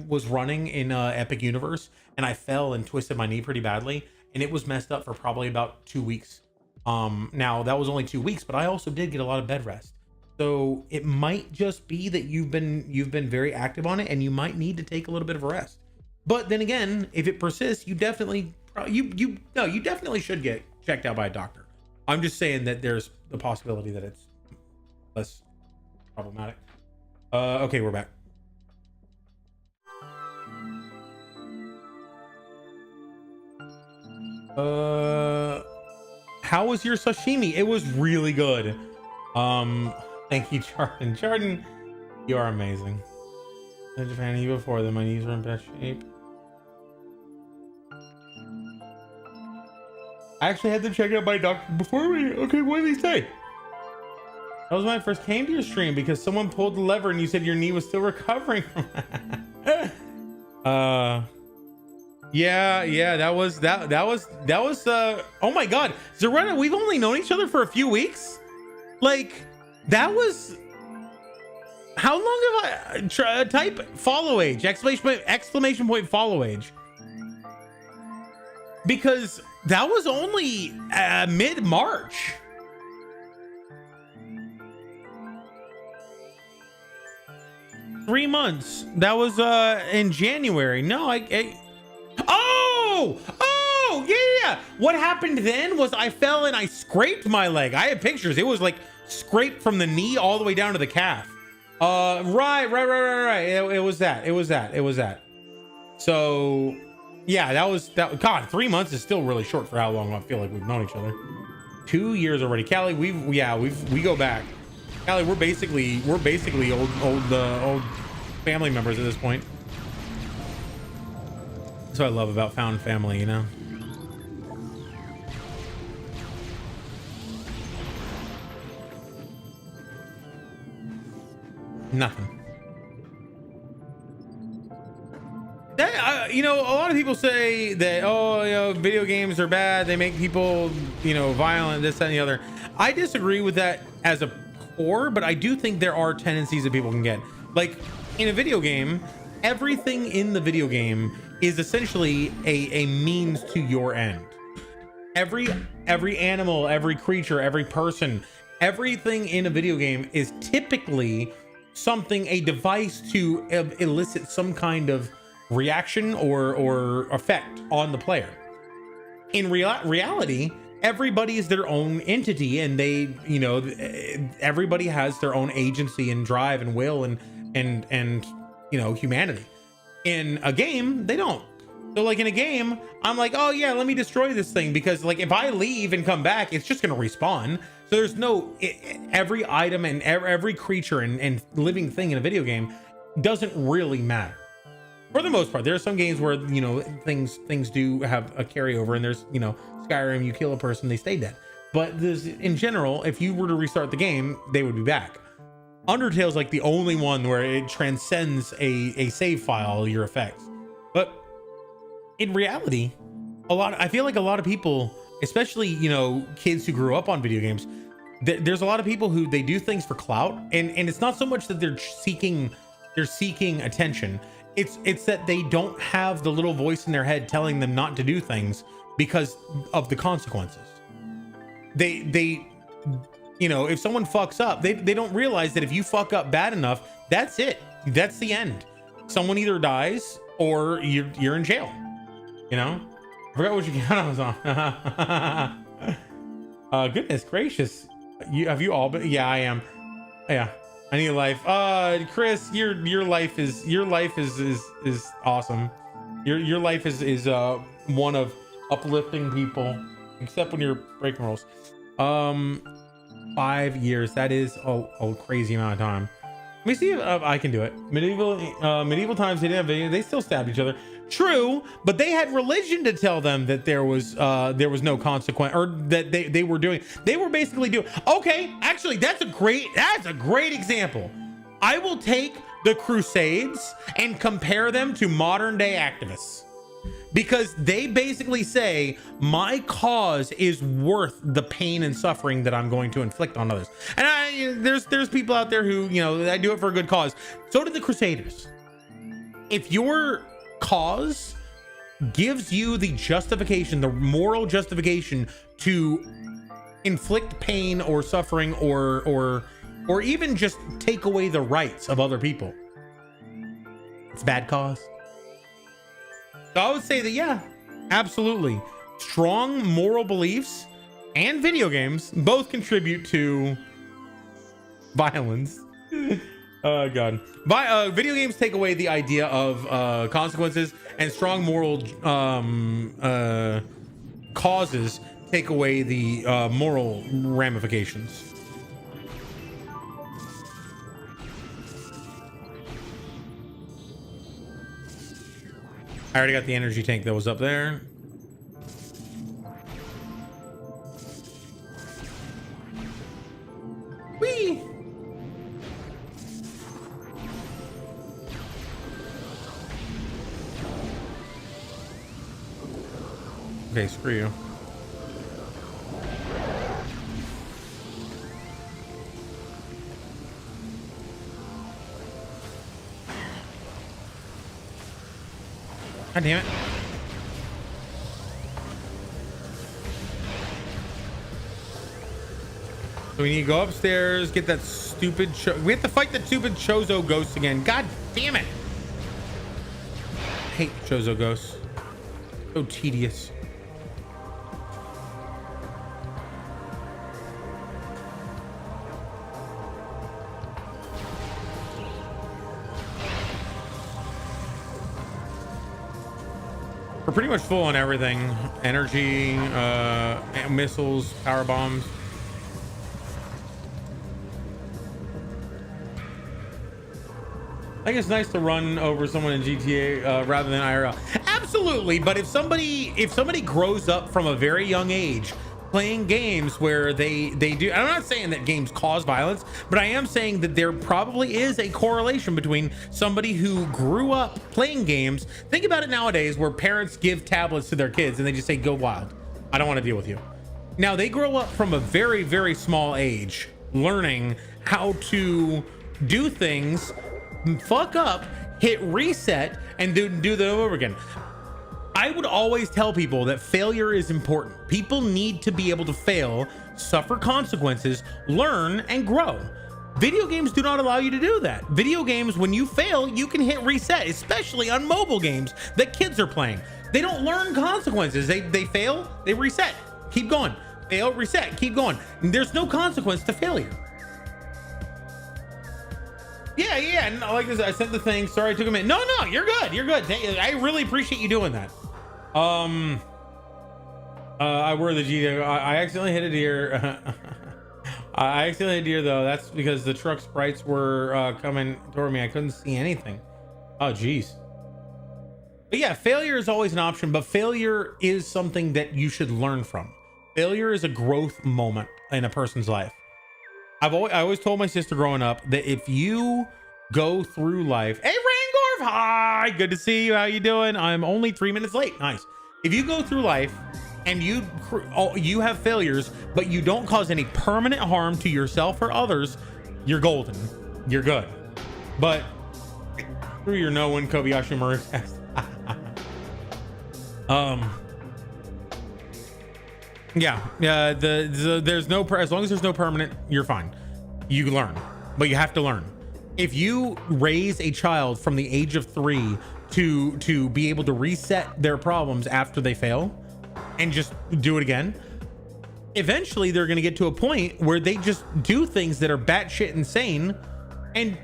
was running in Epic Universe, and I fell and twisted my knee pretty badly, and it was messed up for probably about 2 weeks. Now that was only 2 weeks, but I also did get a lot of bed rest. So it might just be that you've been very active on it, and you might need to take a little bit of a rest. But then again, if it persists, you definitely should get checked out by a doctor. I'm just saying that there's the possibility that it's less problematic. Okay, we're back. How was your sashimi? It was really good. Thank you, Jordan. Jordan, you are amazing. In Japan, even before then, my knees were in bad shape. I actually had them checked out by a doctor before me. Okay, what did he say? That was when I first came to your stream because someone pulled the lever and you said your knee was still recovering from that. Yeah, that was oh my god, Zaretta, we've only known each other for a few weeks. Like, that was, how long have I type follow age, exclamation point follow age, because that was only mid-March. 3 months. That was in January. No, oh yeah. What happened then was I fell and I scraped my leg. I had pictures. It was like scraped from the knee all the way down to the calf. Right. It was that. So yeah, that was that. God, 3 months is still really short for how long I feel like we've known each other. 2 years already. Callie, we go back. Callie, we're basically old family members at this point. That's what I love about found family, you know. Nothing. That, you know, a lot of people say that, oh, you know, video games are bad. They make people, you know, violent, this, that, and the other. I disagree with that as a core, but I do think there are tendencies that people can get. Like, in a video game, everything in the video game is essentially a means to your end. Every animal, every creature, every person, everything in a video game is typically a device to elicit some kind of reaction or effect on the player. In reality, everybody is their own entity, and they, you know, everybody has their own agency and drive and will and you know, humanity. In a game, they don't. So like in a game, I'm like, oh yeah, let me destroy this thing, because like if I leave and come back, it's just gonna respawn. So there's no, every item and every creature and living thing in a video game doesn't really matter. For the most part, there are some games where, you know, things do have a carryover, and there's, you know, Skyrim, you kill a person, they stay dead. But this, in general, if you were to restart the game, they would be back. Undertale's like the only one where it transcends a save file, your effects. But in reality, I feel like a lot of people, especially, you know, kids who grew up on video games, there's a lot of people who they do things for clout, and it's not so much that they're seeking attention. It's that they don't have the little voice in their head telling them not to do things because of the consequences. They you know, if someone fucks up, they don't realize that if you fuck up bad enough, that's it. That's the end. Someone either dies or you're in jail. You know? I forgot what you got on goodness gracious. Have you all been? Yeah, I am. Yeah. I need a life. Chris, your life is awesome. Your life is one of uplifting people, except when you're breaking rules. 5 years. That is a crazy amount of time. Let me see if I can do it. Medieval times, they didn't have video. They still stabbed each other. True, but they had religion to tell them that there was no consequence, or that they were basically doing. Okay, actually, that's a great example. I will take the Crusades and compare them to modern day activists, because they basically say my cause is worth the pain and suffering that I'm going to inflict on others. And there's people out there who, you know, I do it for a good cause. So did the Crusaders. If your cause gives you the justification, the moral justification to inflict pain or suffering or even just take away the rights of other people, it's a bad cause. So I would say that, yeah, absolutely. Strong moral beliefs and video games both contribute to violence. Oh God. Video games take away the idea of consequences, and strong moral causes take away the moral ramifications. I already got the energy tank that was up there. Whee! Okay, screw you. God damn it. So we need to go upstairs, get that stupid we have to fight the stupid Chozo ghost again. God damn it. I hate Chozo ghosts. So tedious. We're pretty much full on everything. Energy, missiles, power bombs. I think it's nice to run over someone in GTA rather than IRL. Absolutely, but if somebody grows up from a very young age playing games where they do, I'm not saying that games cause violence, but I am saying that there probably is a correlation between somebody who grew up playing games. Think about it nowadays where parents give tablets to their kids and they just say, go wild. I don't want to deal with you. Now they grow up from a very, very small age learning how to do things, fuck up, hit reset, and do them over again. I would always tell people that failure is important. People need to be able to fail, suffer consequences, learn, and grow. Video games do not allow you to do that. Video games, when you fail, you can hit reset, especially on mobile games that kids are playing. They don't learn consequences. They fail, they reset, keep going. Fail, reset, keep going. There's no consequence to failure. Yeah, no, like I sent the thing. Sorry, I took a minute. No, you're good. You're good. I really appreciate you doing that. I wore the GTA. I accidentally hit a deer. I accidentally hit a deer though. That's because the truck sprites were coming toward me. I couldn't see anything. Oh, geez. But yeah, failure is always an option, but failure is something that you should learn from. Failure is a growth moment in a person's life. I always told my sister growing up that if you go through life, hey Rangorf, hi, good to see you. How you doing? I'm only 3 minutes late. Nice. If you go through life and you have failures, but you don't cause any permanent harm to yourself or others, you're golden. You're good. But through your no one Kobayashi Maru test. Yeah, there's no, as long as there's no permanent, you're fine. You learn, but you have to learn. If you raise a child from the age of 3 to be able to reset their problems after they fail and just do it again, eventually they're going to get to a point where they just do things that are batshit insane, and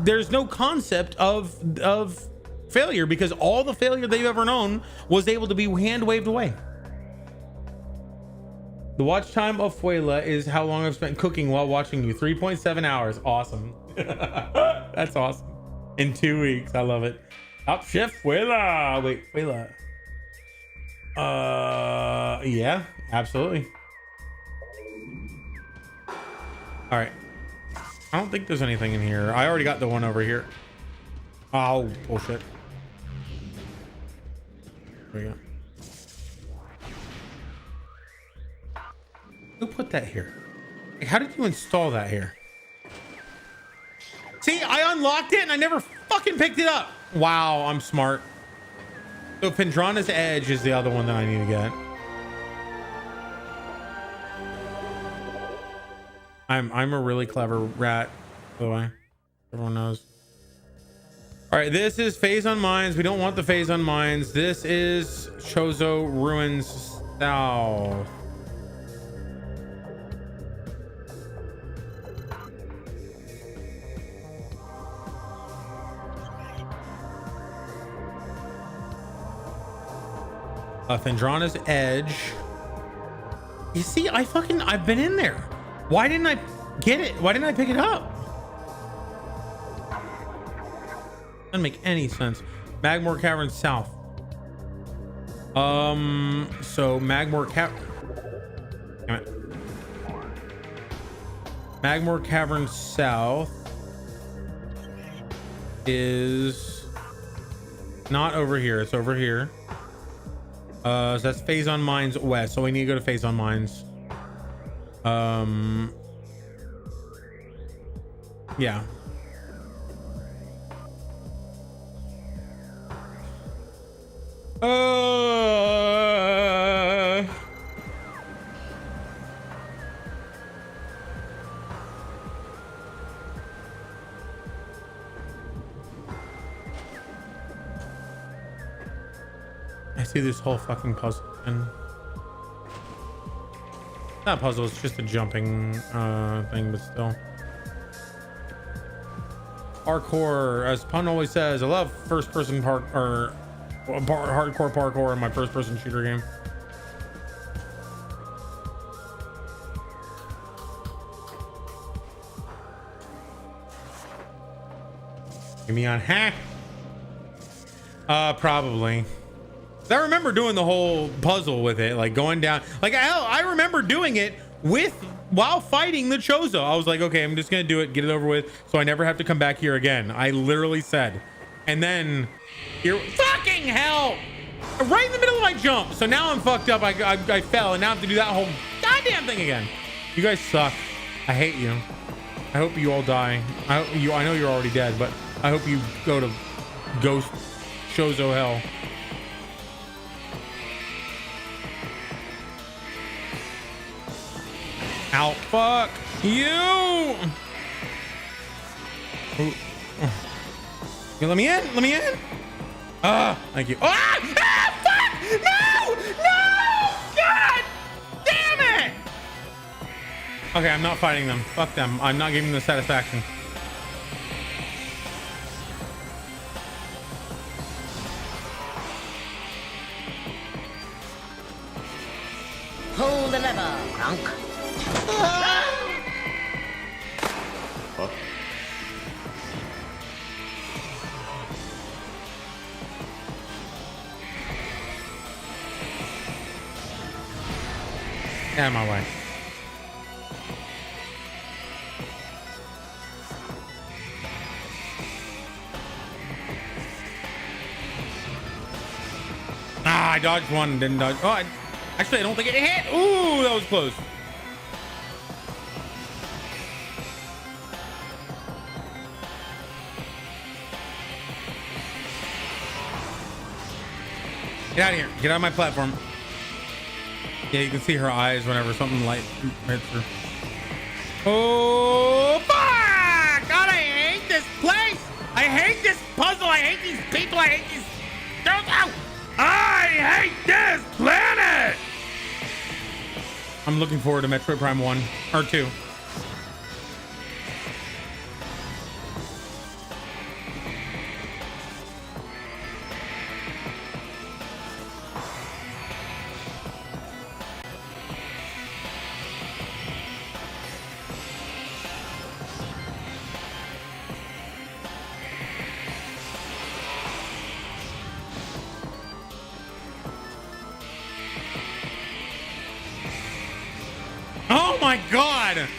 there's no concept of failure because all the failure they've ever known was able to be hand waved away. The watch time of Fuela is how long I've spent cooking while watching you. 3.7 hours. Awesome. That's awesome. In 2 weeks. I love it. Top Chef Fuela. Wait, Fuela. Yeah, absolutely. All right. I don't think there's anything in here. I already got the one over here. Oh, bullshit. There we go. Who put that here? How did you install that here? See, I unlocked it and I never fucking picked it up. Wow, I'm smart. So Pendrana's Edge is the other one that I need to get. I'm a really clever rat, by the way. Everyone knows. All right, this is Phase on Mines. We don't want the Phase on Mines. This is Chozo Ruins South. Fendrana's Edge. You see, I've been in there. Why didn't I get it? Why didn't I pick it up? Doesn't make any sense. Magmore Cavern South. So Magmore Cavern South is not over here. It's over here. So that's Phase on Mines West. So we need to go to Phase on Mines. Yeah. see this whole fucking puzzle and not puzzle, it's just a jumping thing, but still. Parkour, as Pun always says, I love first person hardcore parkour in my first person shooter game. Give me on hack. Probably. I remember doing the whole puzzle with it, like going down. Like I remember doing it while fighting the Chozo. I was like, okay, I'm just gonna do it, get it over with, so I never have to come back here again. I literally said, and then here, fucking hell, right in the middle of my jump. So now I'm fucked up. I fell, and now I have to do that whole goddamn thing again. You guys suck. I hate you. I hope you all die. I know you're already dead, but I hope you go to ghost Chozo hell. Ow, fuck you. You let me in? Let me in? Thank you. Fuck! No! No! God damn it! Okay, I'm not fighting them. Fuck them. I'm not giving them the satisfaction. Pull the lever, Crunk. Huh? Get out of my way. I dodged one, didn't dodge. Oh, actually, I don't think it hit. Ooh, that was close. Get out of here. Get out of my platform. Yeah, you can see her eyes whenever something light hits her. Oh, fuck! God, I hate this place. I hate this puzzle. I hate these people. I hate these... I hate this planet! I'm looking forward to Metroid Prime 1 or 2. Oh my god! If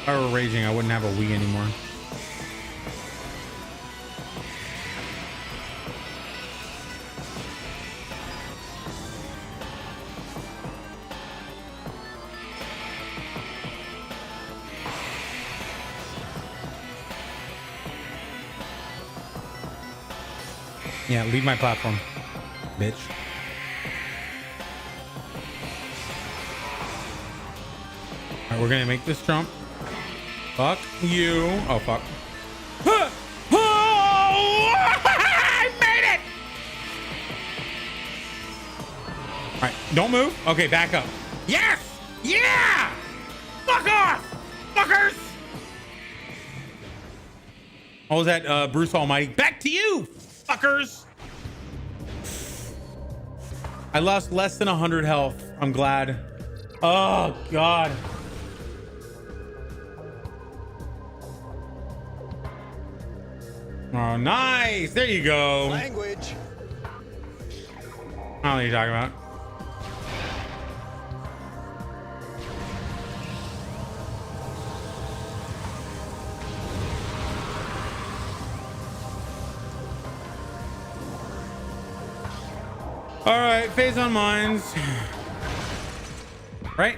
I were raging, I wouldn't have a Wii anymore. Yeah, leave my platform, bitch. All right, we're gonna make this jump. Fuck you. Oh, fuck. Oh, I made it! All right, don't move. Okay, back up. Yes! Yeah! Fuck off, fuckers! What was that, Bruce Almighty? Back to you, fuckers! I lost less than 100 health. I'm glad. Oh, God. Oh, nice. There you go. Language. I don't know what you're talking about. All right, phase on mines. Right?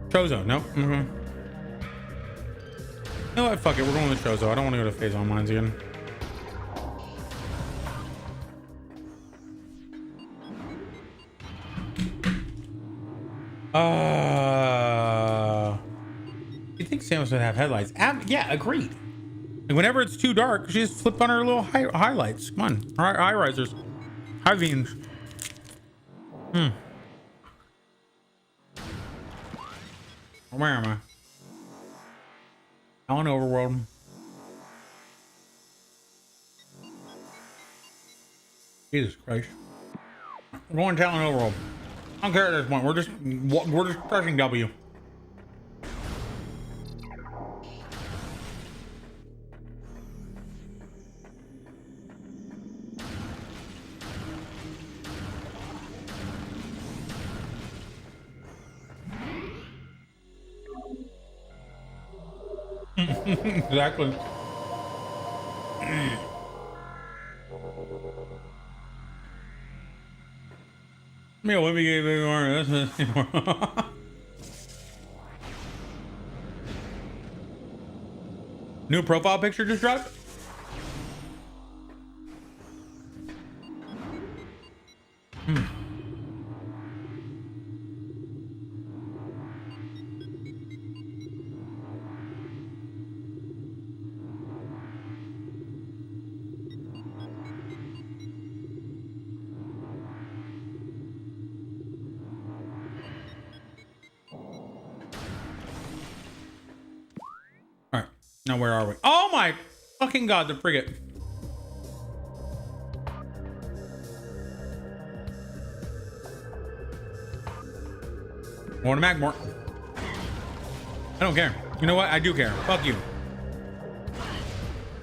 Chozo, nope. You know what? Fuck it. We're going with Chozo. I don't want to go to phase on mines again. think Samus would have headlights. Yeah, agreed. And whenever it's too dark, she just flip on her little highlights. Come on, eye risers, high beams. Where am I? On Overworld. Jesus Christ. We're going down Overworld. I don't care at this point. We're just pressing W. Exactly. Yeah, let me get baby more. New profile picture just dropped. All right, now where are we? Oh my fucking god, the frigate. Want a Magmort? I don't care. You know what? I do care. Fuck you.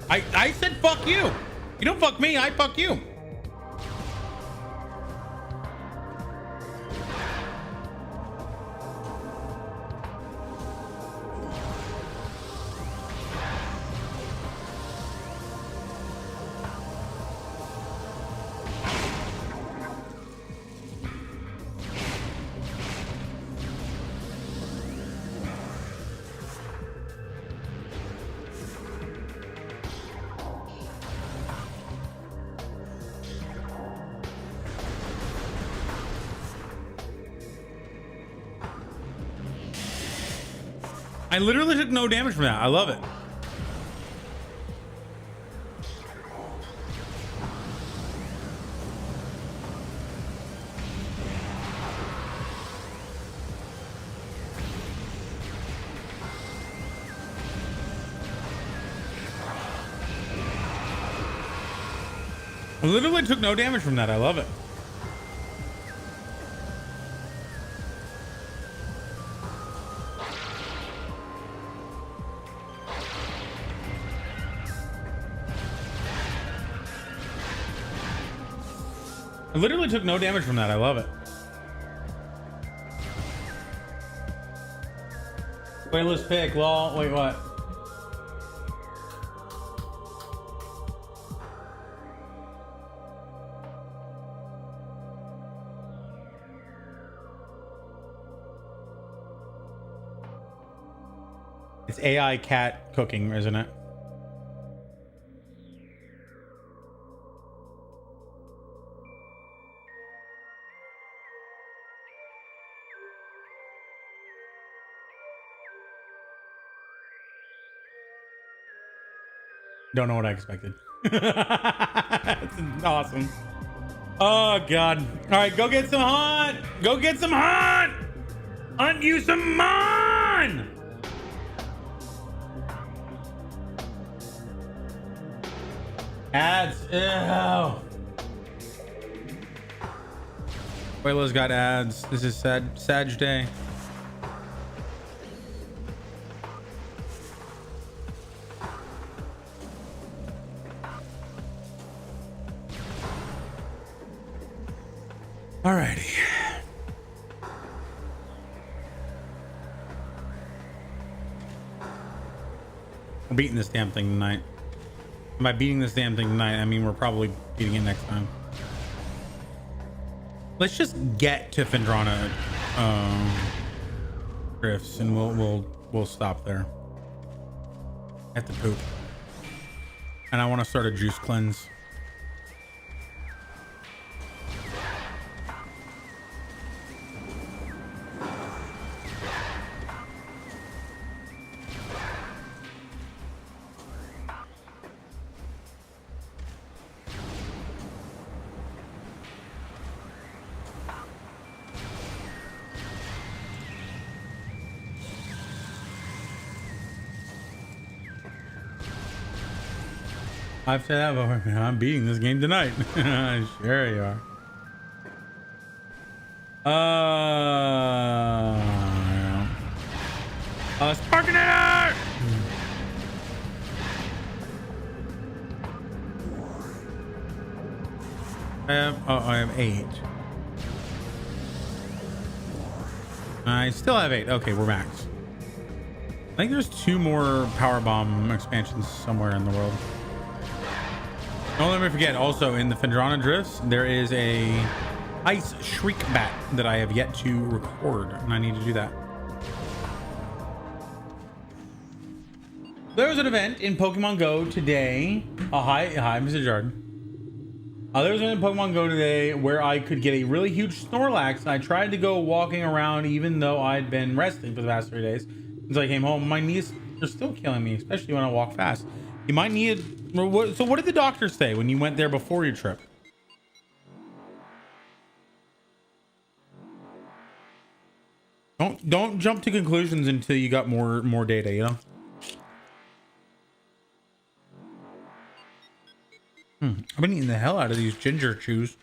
I said fuck you. You don't fuck me. I fuck you. I literally took no damage from that. I love it. I literally took no damage from that. I love it. I literally took no damage from that. I love it. Wait, let's pick. Lol. Wait, what? It's AI cat cooking, isn't it? Don't know what I expected. It's awesome. Oh god. All right, go get some hunt. Go get some hunt. Hunt you some mon. Ads. Ew. Quayla's got ads. This is Sag Day. Alrighty. We're beating this damn thing tonight. And by beating this damn thing tonight, I mean we're probably beating it next time. Let's just get to Phendrana drifts, and we'll stop there. I have to poop, and I want to start a juice cleanse. I've said that before. I'm beating this game tonight. Sure you are. Sparkinator! I have 8. I still have 8. Okay, we're max. I think there's 2 more power bomb expansions somewhere in the world. Don't let me forget, also in the Phendrana Drifts, there is a ice shriek bat that I have yet to record, and I need to do that. There was an event in Pokemon Go today. Hi, Mr. Jordan. There was an event in Pokemon Go today where I could get a really huge Snorlax. I tried to go walking around even though I'd been resting for the past 3 days. Since I came home, my knees are still killing me, especially when I walk fast. You might need... So what did the doctor say when you went there before your trip? Don't jump to conclusions until you got more data, you know? I've been eating the hell out of these ginger chews.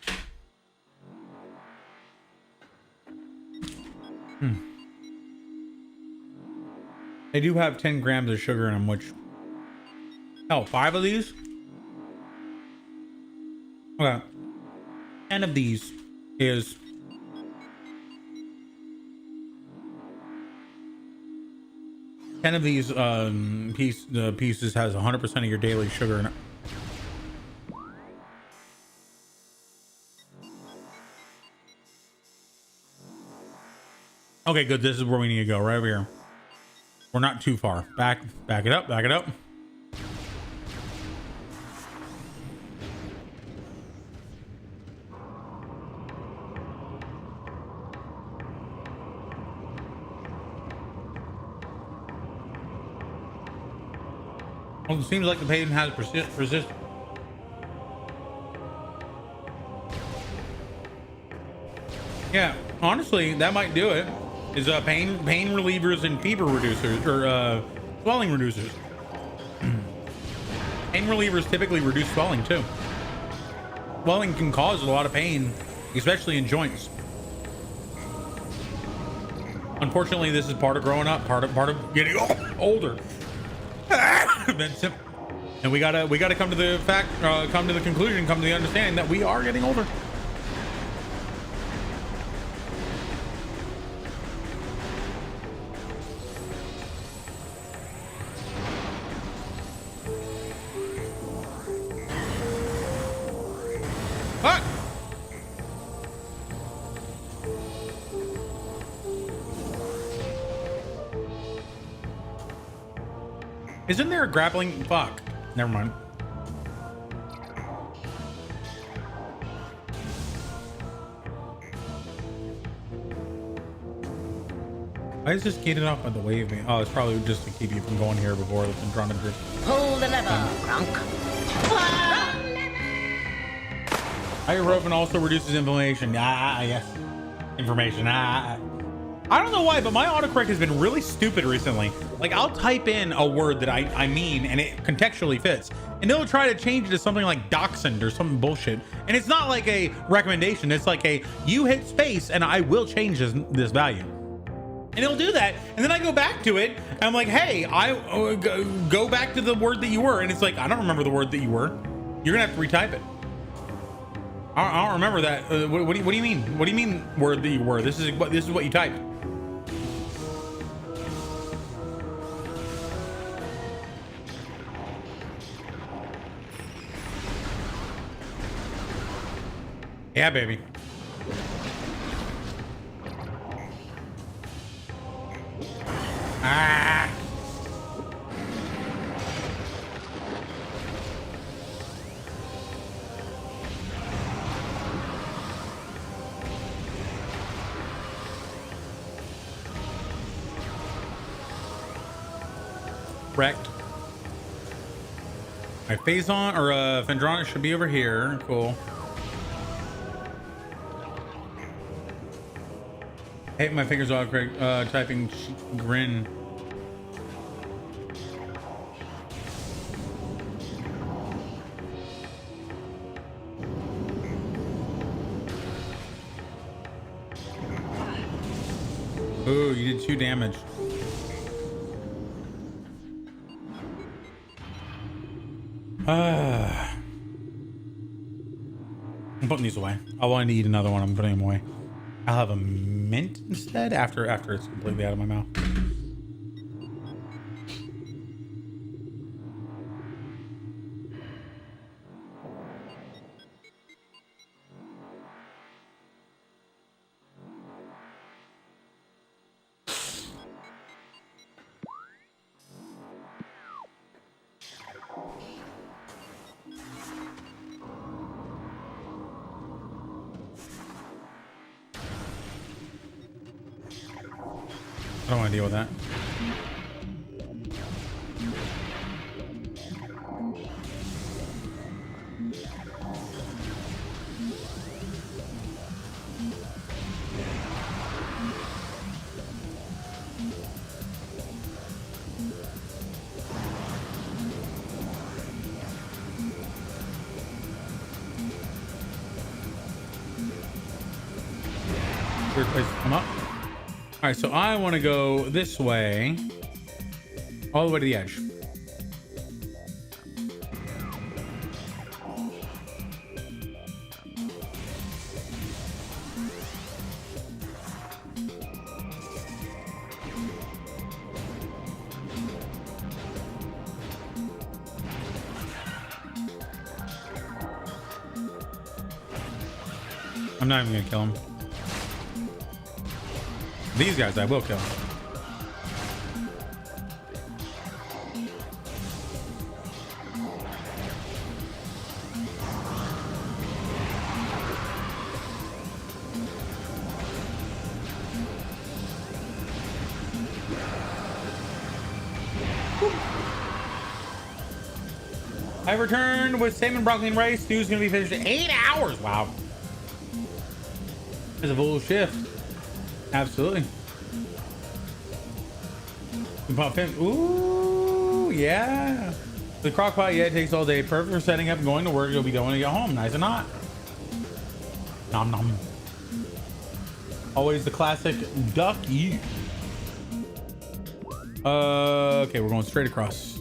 They do have 10 grams of sugar in them, which... Oh, 5 of these? Okay. 10 of these is... 10 of these pieces has 100% of your daily sugar in it. Okay, good. This is where we need to go, right over here. We're not too far. Back it up, back it up. Well, it seems like the pavement has persist. Yeah, honestly, that might do it. Is pain relievers and fever reducers, or swelling reducers. Pain relievers typically reduce swelling too. Swelling can cause a lot of pain, especially in joints. Unfortunately, this is part of growing up, part of getting older. And we gotta come to the fact, come to the conclusion, come to the understanding that we are getting older. What? Isn't there a grappling? Fuck. Never mind. Why is this gated off by the wave? Oh, it's probably just to keep you from going here before it's been trying to drift. Pull the lever, Grunk. Ibuprofen also reduces inflammation. Yes. Information. I don't know why, but my autocorrect has been really stupid recently. Like, I'll type in a word that I mean, and it contextually fits, and it'll try to change it to something like dachshund or some bullshit. And it's not like a recommendation. It's like a, you hit space and I will change this value. And it'll do that. And then I go back to it and I'm like, hey, go back to the word that you were. And it's like, I don't remember the word that you were. You're gonna have to retype it. I don't remember that. What do you mean? What do you mean word that you were? This is what you typed. Yeah, baby. Ah. Wrecked. My Phazon or Phendrana should be over here. Cool. I hate my fingers off, Greg. Typing grin. Ooh, you did 2 damage. I'm putting these away. I want to eat another one. I'm putting them away. I'll have a mint instead after it's completely out of my mouth. I don't want to deal with that. Weird place to come up. All right, so I want to go this way, all the way to the edge. I'm not even gonna kill him. These guys I will kill. I returned with salmon, broccoli, and rice. Stew's gonna be finished in 8 hours. Wow. That's a full shift. Absolutely. We pop in. Ooh, yeah. The crock pot, yeah, it takes all day. Perfect for setting up and going to work. You'll be going to get home. Nice and hot. Nom nom. Always the classic ducky. Okay, we're going straight across.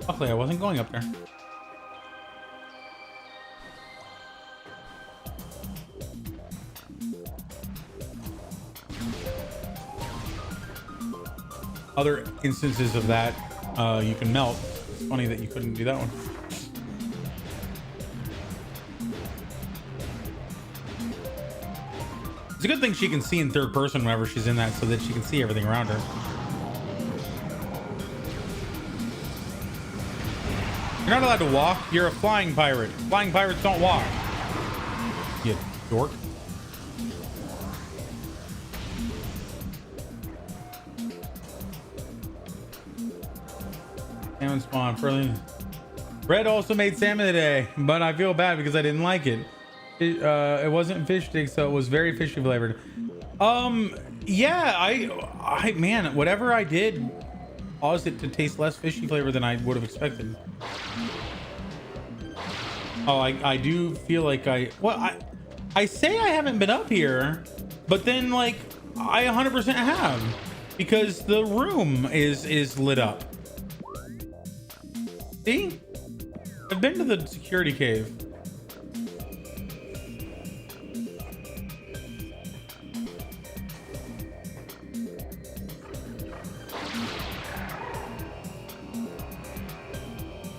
Luckily, I wasn't going up there. Other instances of that, you can melt. It's funny that you couldn't do that one. It's a good thing she can see in third person whenever she's in that, so that she can see everything around her. You're not allowed to walk. You're a flying pirate. Flying pirates don't walk. You dork. Salmon spawn. Red also made salmon today, but I feel bad because I didn't like it. It wasn't fish stick, so it was very fishy flavored. Yeah, I man, whatever I did caused it to taste less fishy flavor than I would have expected. Oh, I do feel like I say I haven't been up here, but then like I 100% have, because the room is lit up. See? I've been to the security cave.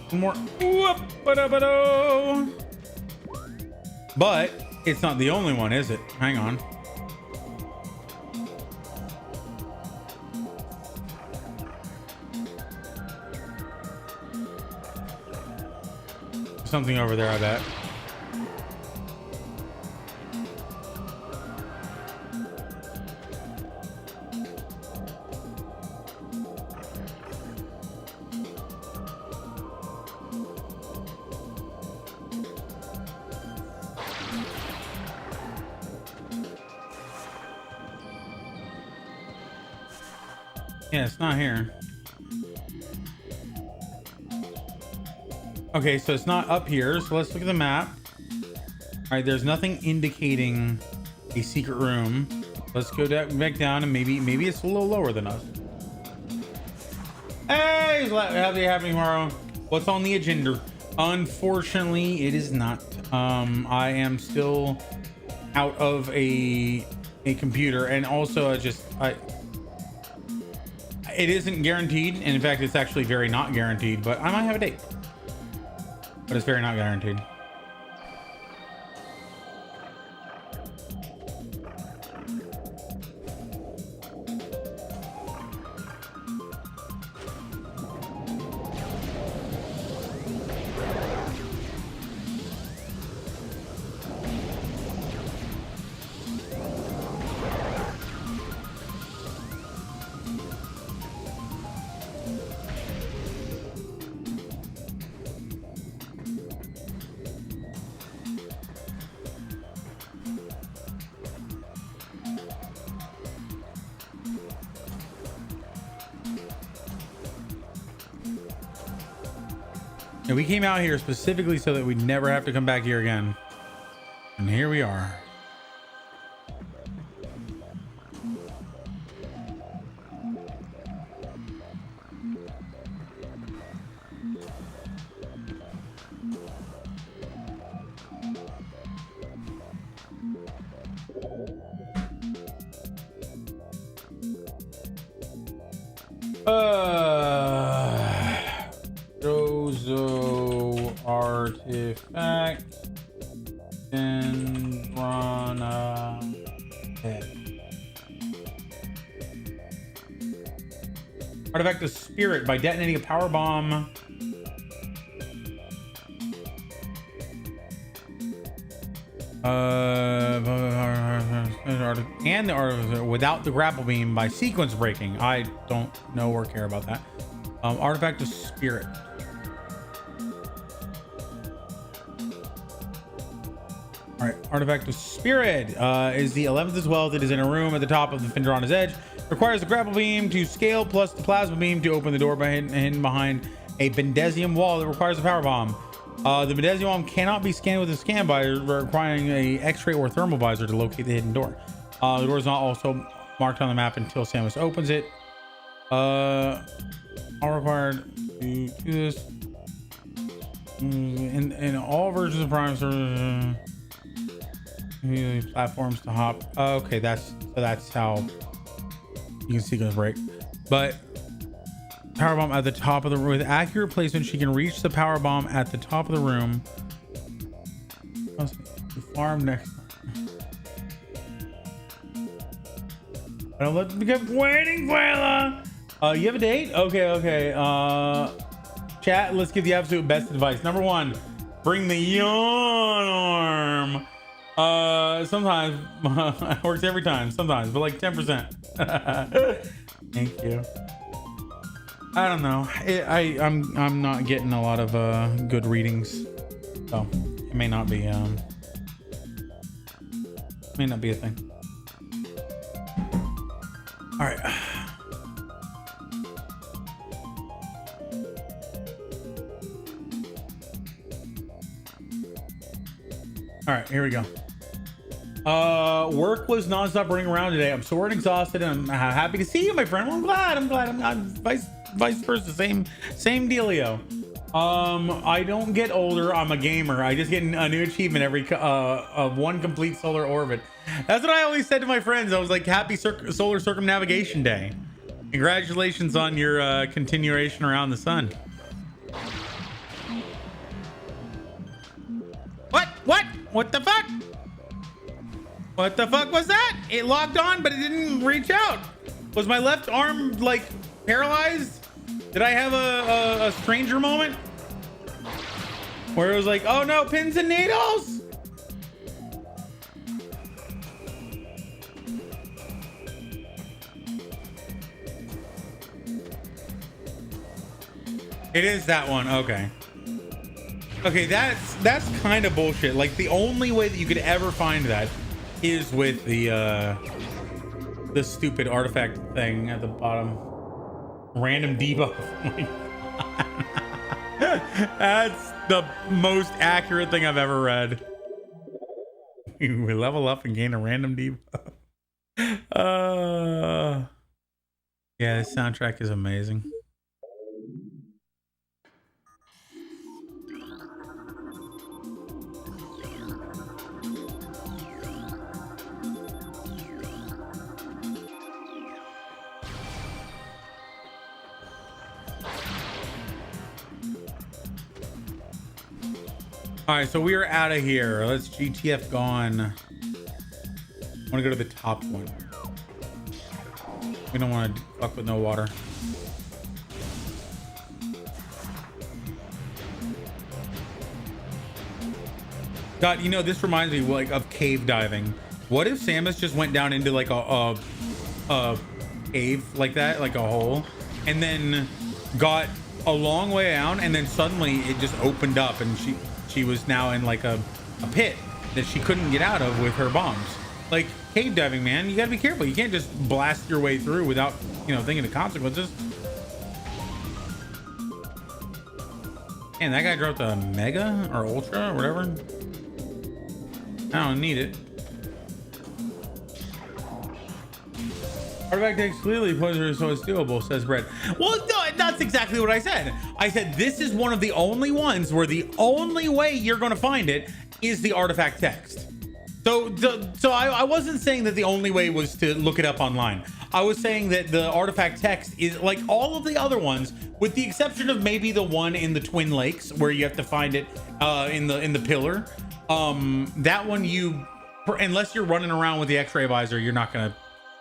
One more. But it's not the only one, is it? Hang on. Something over there, I bet. Yeah, it's not here. Okay, so it's not up here. So let's look at the map. right, there's nothing indicating a secret room. Let's go back down, and maybe it's a little lower than us. Hey, happy tomorrow. What's on the agenda? Unfortunately, it is not. I am still out of a computer, and also it isn't guaranteed, and in fact, it's actually very not guaranteed. But I might have a date, but it's very not guaranteed. And we came out here specifically so that we'd never have to come back here again. And here we are. Dozo artifact and run artifact of spirit by detonating a power bomb. And the artifact without the grapple beam by sequence breaking. I don't know or care about that. Artifact of spirit. All right, artifact of spirit is the 11th as well. It is in a room at the top of the Findrana's edge. Requires the grapple beam to scale plus the plasma beam to open the door by hidden behind a Bendesium wall that requires a power bomb. The Bendesium bomb cannot be scanned with a scan visor, requiring a X-ray or thermal visor to locate the hidden door. The door is not also marked on the map until Samus opens it. All required to do this. In all versions of Prime Service, platforms to hop. Okay, that's how you can sequence break. But power bomb at the top of the room with accurate placement, she can reach the power bomb at the top of the room. Farm next. I don't let me keep waiting, Quayla. You have a date? Okay. Chat, let's give the absolute best advice. Number 1, bring the yawn arm. Sometimes it works every time, sometimes, but like 10%. Thank you. I don't know. I'm not getting a lot of good readings, so it may not be a thing. All right. All right, here we go. Work was nonstop running around today. I'm sore and exhausted, and I'm happy to see you, my friend. Well, I'm glad. I'm vice versa. Same dealio. I don't get older. I'm a gamer. I just get a new achievement every one complete solar orbit. That's what I always said to my friends. I was like, happy solar circumnavigation day. Congratulations on your continuation around the sun. What the fuck? What the fuck was that? It locked on, but it didn't reach out. Was my left arm like paralyzed? Did I have a stranger moment? Where it was like, oh no, pins and needles? It is that one, okay. Okay, that's kind of bullshit. Like the only way that you could ever find that is with the stupid artifact thing at the bottom. Random debuff. That's the most accurate thing I've ever read. We level up and gain a random debuff. Yeah, this soundtrack is amazing. All right, so we are out of here. Let's GTF gone. I want to go to the top one. We don't want to fuck with no water. God, you know, this reminds me like of cave diving. What if Samus just went down into like a cave like that, like a hole, and then got a long way down, and then suddenly it just opened up, and she was now in like a pit that she couldn't get out of with her bombs. Like cave diving, man, you gotta be careful. You can't just blast your way through without, you know, thinking of consequences. And that guy dropped a mega or ultra or whatever. I don't need it. Artifact takes clearly poison, so it's doable, says Brett. Well, no, that's exactly what I said. I said this is one of the only ones where the only way you're going to find it is the artifact text. So I wasn't saying that the only way was to look it up online. I was saying that the artifact text is like all of the other ones, with the exception of maybe the one in the Twin Lakes where you have to find it in the pillar. That one, unless you're running around with the X-ray visor, you're not going to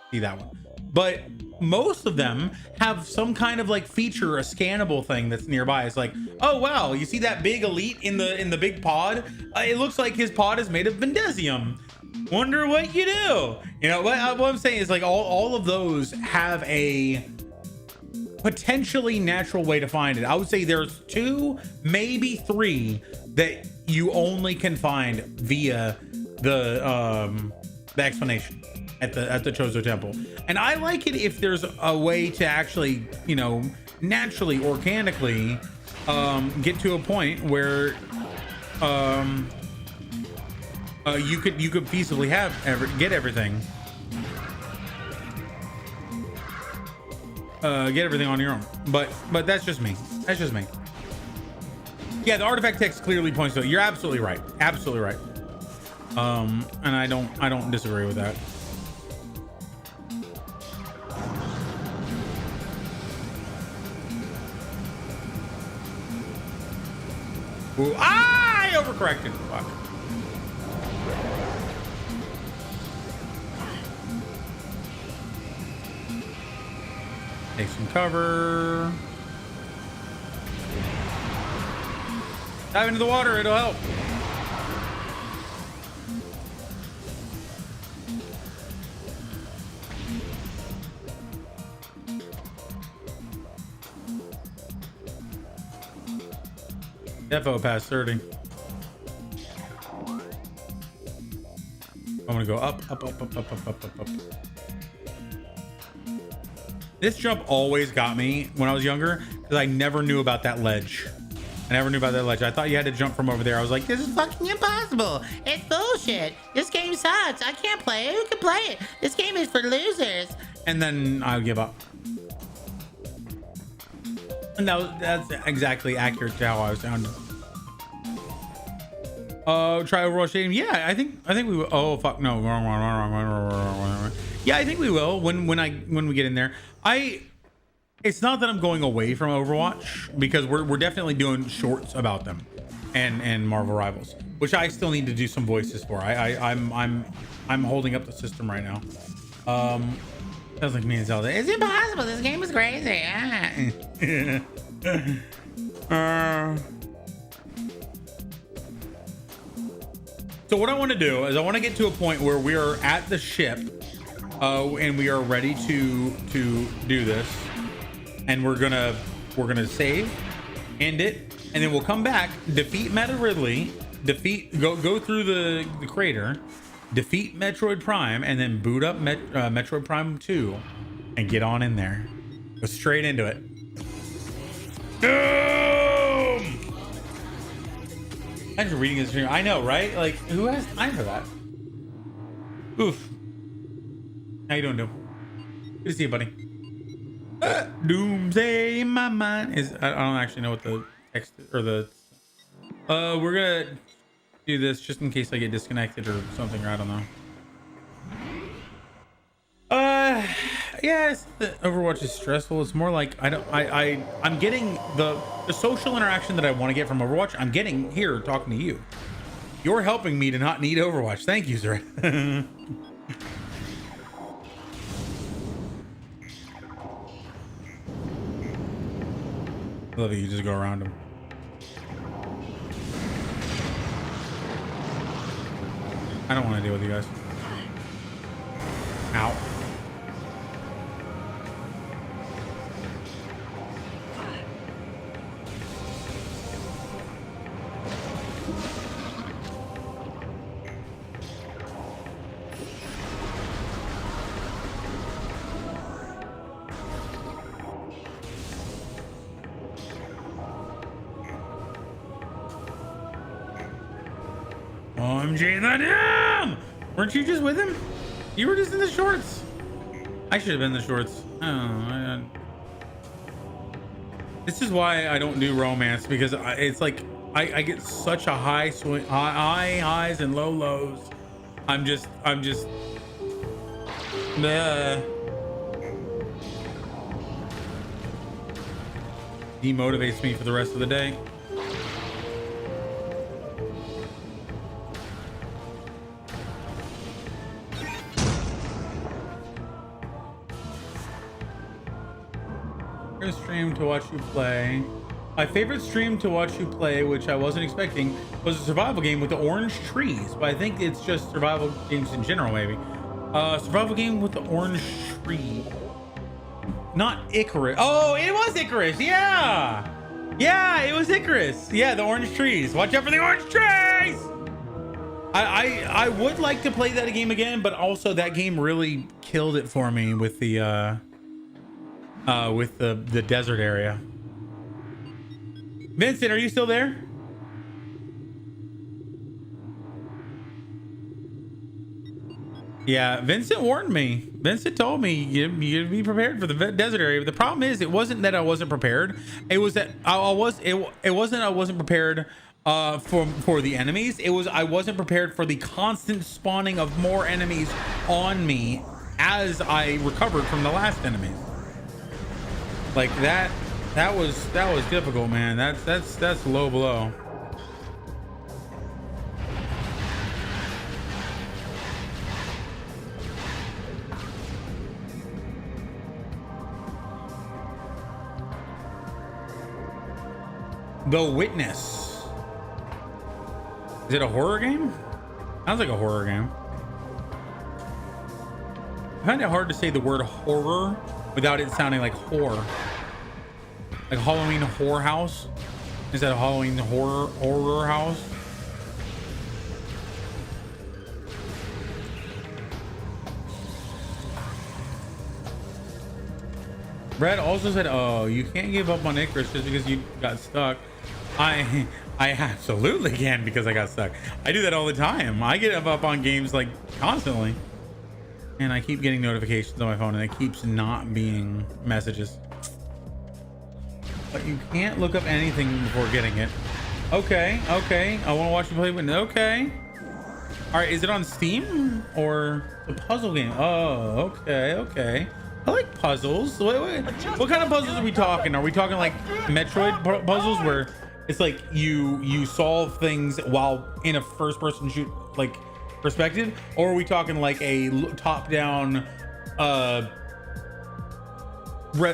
see that one. But most of them have some kind of like feature, a scannable thing that's nearby. It's like, oh wow, you see that big elite in the big pod? It looks like his pod is made of Vendesium. Wonder what you do. You know, what I'm saying is like all of those have a potentially natural way to find it. I would say there's 2, maybe 3 that you only can find via the explanation at the Chozo Temple. And I like it if there's a way to actually, you know, naturally, organically get to a point where you could feasibly get everything. Get everything on your own. But that's just me. That's just me. Yeah, the artifact text clearly points to it. You're absolutely right. Absolutely right. And I don't disagree with that. Ooh, I overcorrected. Fuck. Take some cover. Dive into the water, it'll help. Defo past 30. I'm gonna go up. This jump always got me when I was younger because I never knew about that ledge. I thought you had to jump from over there. I was like, this is fucking impossible. It's bullshit. This game sucks. I can't play it. Who can play it? This game is for losers. And then I would give up. And that's exactly accurate to how I was sounding. Try Overwatch Stadium. Yeah, I think we will. Oh fuck no, wrong. Yeah, I think we will when we get in there. It's not that I'm going away from Overwatch because we're definitely doing shorts about them and Marvel Rivals, which I still need to do some voices for. I'm holding up the system right now. Sounds like me and Zelda. It's impossible. This game is crazy. So what I want to do is I want to get to a point where we are at the ship and we are ready to do this, and we're gonna save, end it, and then we'll come back, defeat Meta Ridley, go through the crater, defeat Metroid Prime, and then boot up Metroid Prime 2 and get on in there. Go straight into it. Boom! Thanks for reading this stream. I know, right? Like, who has time for that? Oof. How you doing, Doom? Good to see you, buddy. Doomsday in my mind is. I don't actually know what the text or the. We're gonna do this just in case I get disconnected or something, or I don't know. Yes, the Overwatch is stressful. It's more like I'm getting the social interaction that I want to get from Overwatch. I'm getting here talking to you. You're helping me to not need Overwatch. Thank you, sir. I love it. You just go around them. I don't want to deal with you guys. Ow. OMG, the damn! Weren't you just with him? You were just in the shorts. I should have been in the shorts. Oh, this is why I don't do romance, because it's like I get such a high swing, high highs and low lows. I'm just demotivates me for the rest of the day. Stream to watch you play. My favorite stream to watch you play, which I wasn't expecting, was a survival game with the orange trees, but I think it's just survival games in general, maybe. Survival game with the orange tree. Not Icarus. Oh, it was Icarus. Yeah, it was Icarus. Yeah, the orange trees. Watch out for the orange trees. I would like to play that game again, but also that game really killed it for me with the desert area. Vincent, are you still there? Yeah, Vincent warned me. Vincent told me you be prepared for the desert area. But the problem is, it wasn't that I wasn't prepared. It was that it wasn't I wasn't prepared for the enemies. It was I wasn't prepared for the constant spawning of more enemies on me as I recovered from the last enemies. Like that was difficult, man. That's low blow. The Witness. Is it a horror game? Sounds like a horror game. I find it hard to say the word horror without it sounding like whore. Like Halloween Horror House? Is that a Halloween horror house? Brad also said, oh, you can't give up on Icarus just because you got stuck. I absolutely can, because I got stuck. I do that all the time. I get up on games like constantly. And I keep getting notifications on my phone, and it keeps not being messages. But you can't look up anything before getting it. Okay. I want to watch you play with. Okay. All right. Is it on Steam or the puzzle game? Oh, okay. I like puzzles. What kind of puzzles are we talking? Are we talking like Metroid puzzles where it's like you solve things while in a first-person shoot like perspective, or are we talking like a top-down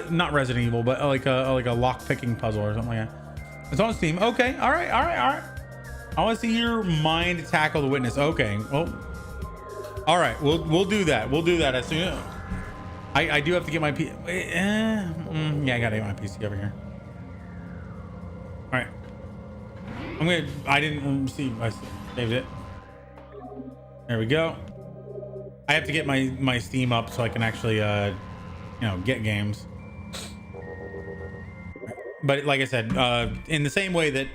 not Resident Evil, but like a lock-picking puzzle or something like that? It's on Steam. Okay. All right. I want to see your mind tackle the Witness. Okay. Well, all right. We'll do that. We'll do that as soon. I do have to get my yeah, I gotta get my PC over here. All right. I didn't see. I saved it. There we go. I have to get my Steam up so I can actually get games. But like I said, in the same way that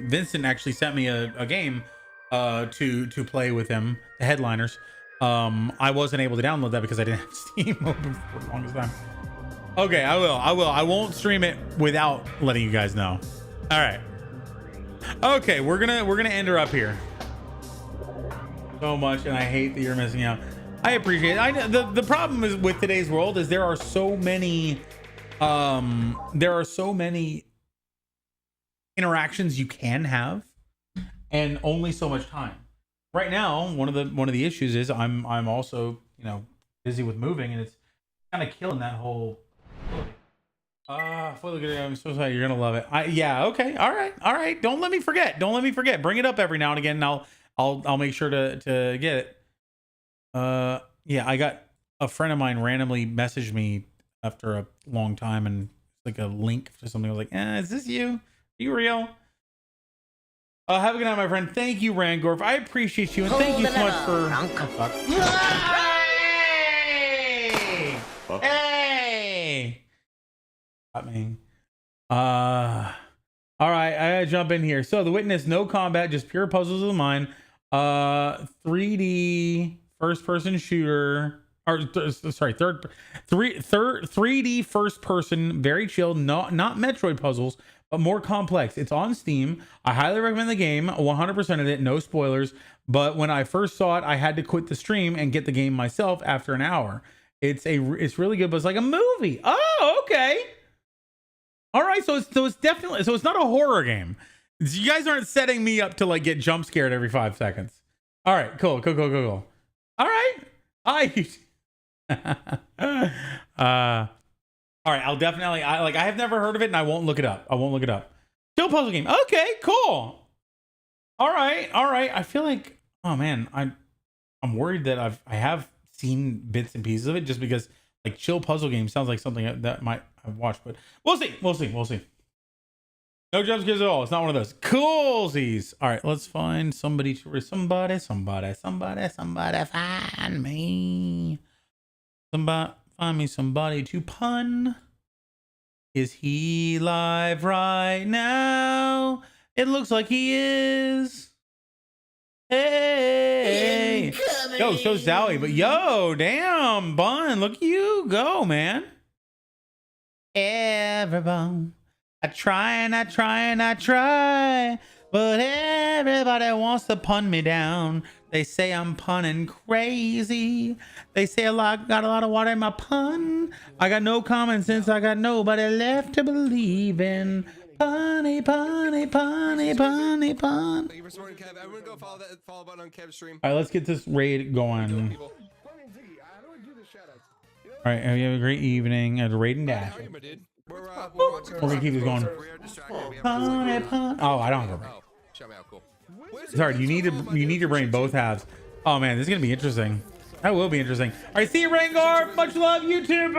Vincent actually sent me a game to play with him, the Headliners. I wasn't able to download that because I didn't have Steam open for the longest time. Okay, I will. I won't stream it without letting you guys know. All right. Okay, we're gonna end her up here. So much, and I hate that you're missing out. I appreciate it. The problem is with today's world is there are so many interactions you can have, and only so much time. Right now, one of the issues is I'm also, you know, busy with moving, and it's kind of killing that whole. I'm so sorry. You're gonna love it. Yeah. Okay. All right. Don't let me forget. Bring it up every now and again, and I'll make sure to get it. Yeah. I got a friend of mine randomly messaged me after a long time, and like a link to something. I was like, is this you? Are you real? Have a good night, my friend. Thank you, Rangorf. I appreciate you, and thank you so much for. Hey! Got me. All right, I gotta jump in here. So the witness, no combat, just pure puzzles of the mind. 3D first-person shooter. Or sorry, 3D first person, very chill, not Metroid puzzles, but more complex. It's on Steam. I highly recommend the game. 100% of it, no spoilers. But when I first saw it, I had to quit the stream and get the game myself after an hour. It's really good, but it's like a movie. Oh, okay. All right, so it's definitely, so it's not a horror game. You guys aren't setting me up to like get jump scared every 5 seconds. All right, cool. All right. All right, I'll definitely, I have never heard of it, and I won't look it up. Still puzzle game. Okay, cool. All right. I feel like, oh man, I'm worried that I have seen bits and pieces of it, just because like chill puzzle game sounds like something that might have watched, but we'll see. No jump scares at all. It's not one of those. Coolsies. All right, let's find somebody find me. Find me somebody to pun. Is he live right now? It looks like he is. Hey. Incoming. Yo, so Zowie, but yo, damn, Bun, look at you go, man. Everybody, I try, but everybody wants to pun me down. They say I'm punning crazy. They say got a lot of water in my pun. I got no common sense. I got nobody left to believe in. Punny. Thank you for supporting Kev. Everyone go follow button on Kev's stream. All right, let's get this raid going. All right, have you have a great evening at Raid and Dash. We're gonna keep this going. Oh, I don't remember. Sorry, you need to bring both halves. Oh man, this is gonna be interesting. That will be interesting. All right, see you, Rangar. Much love, YouTube.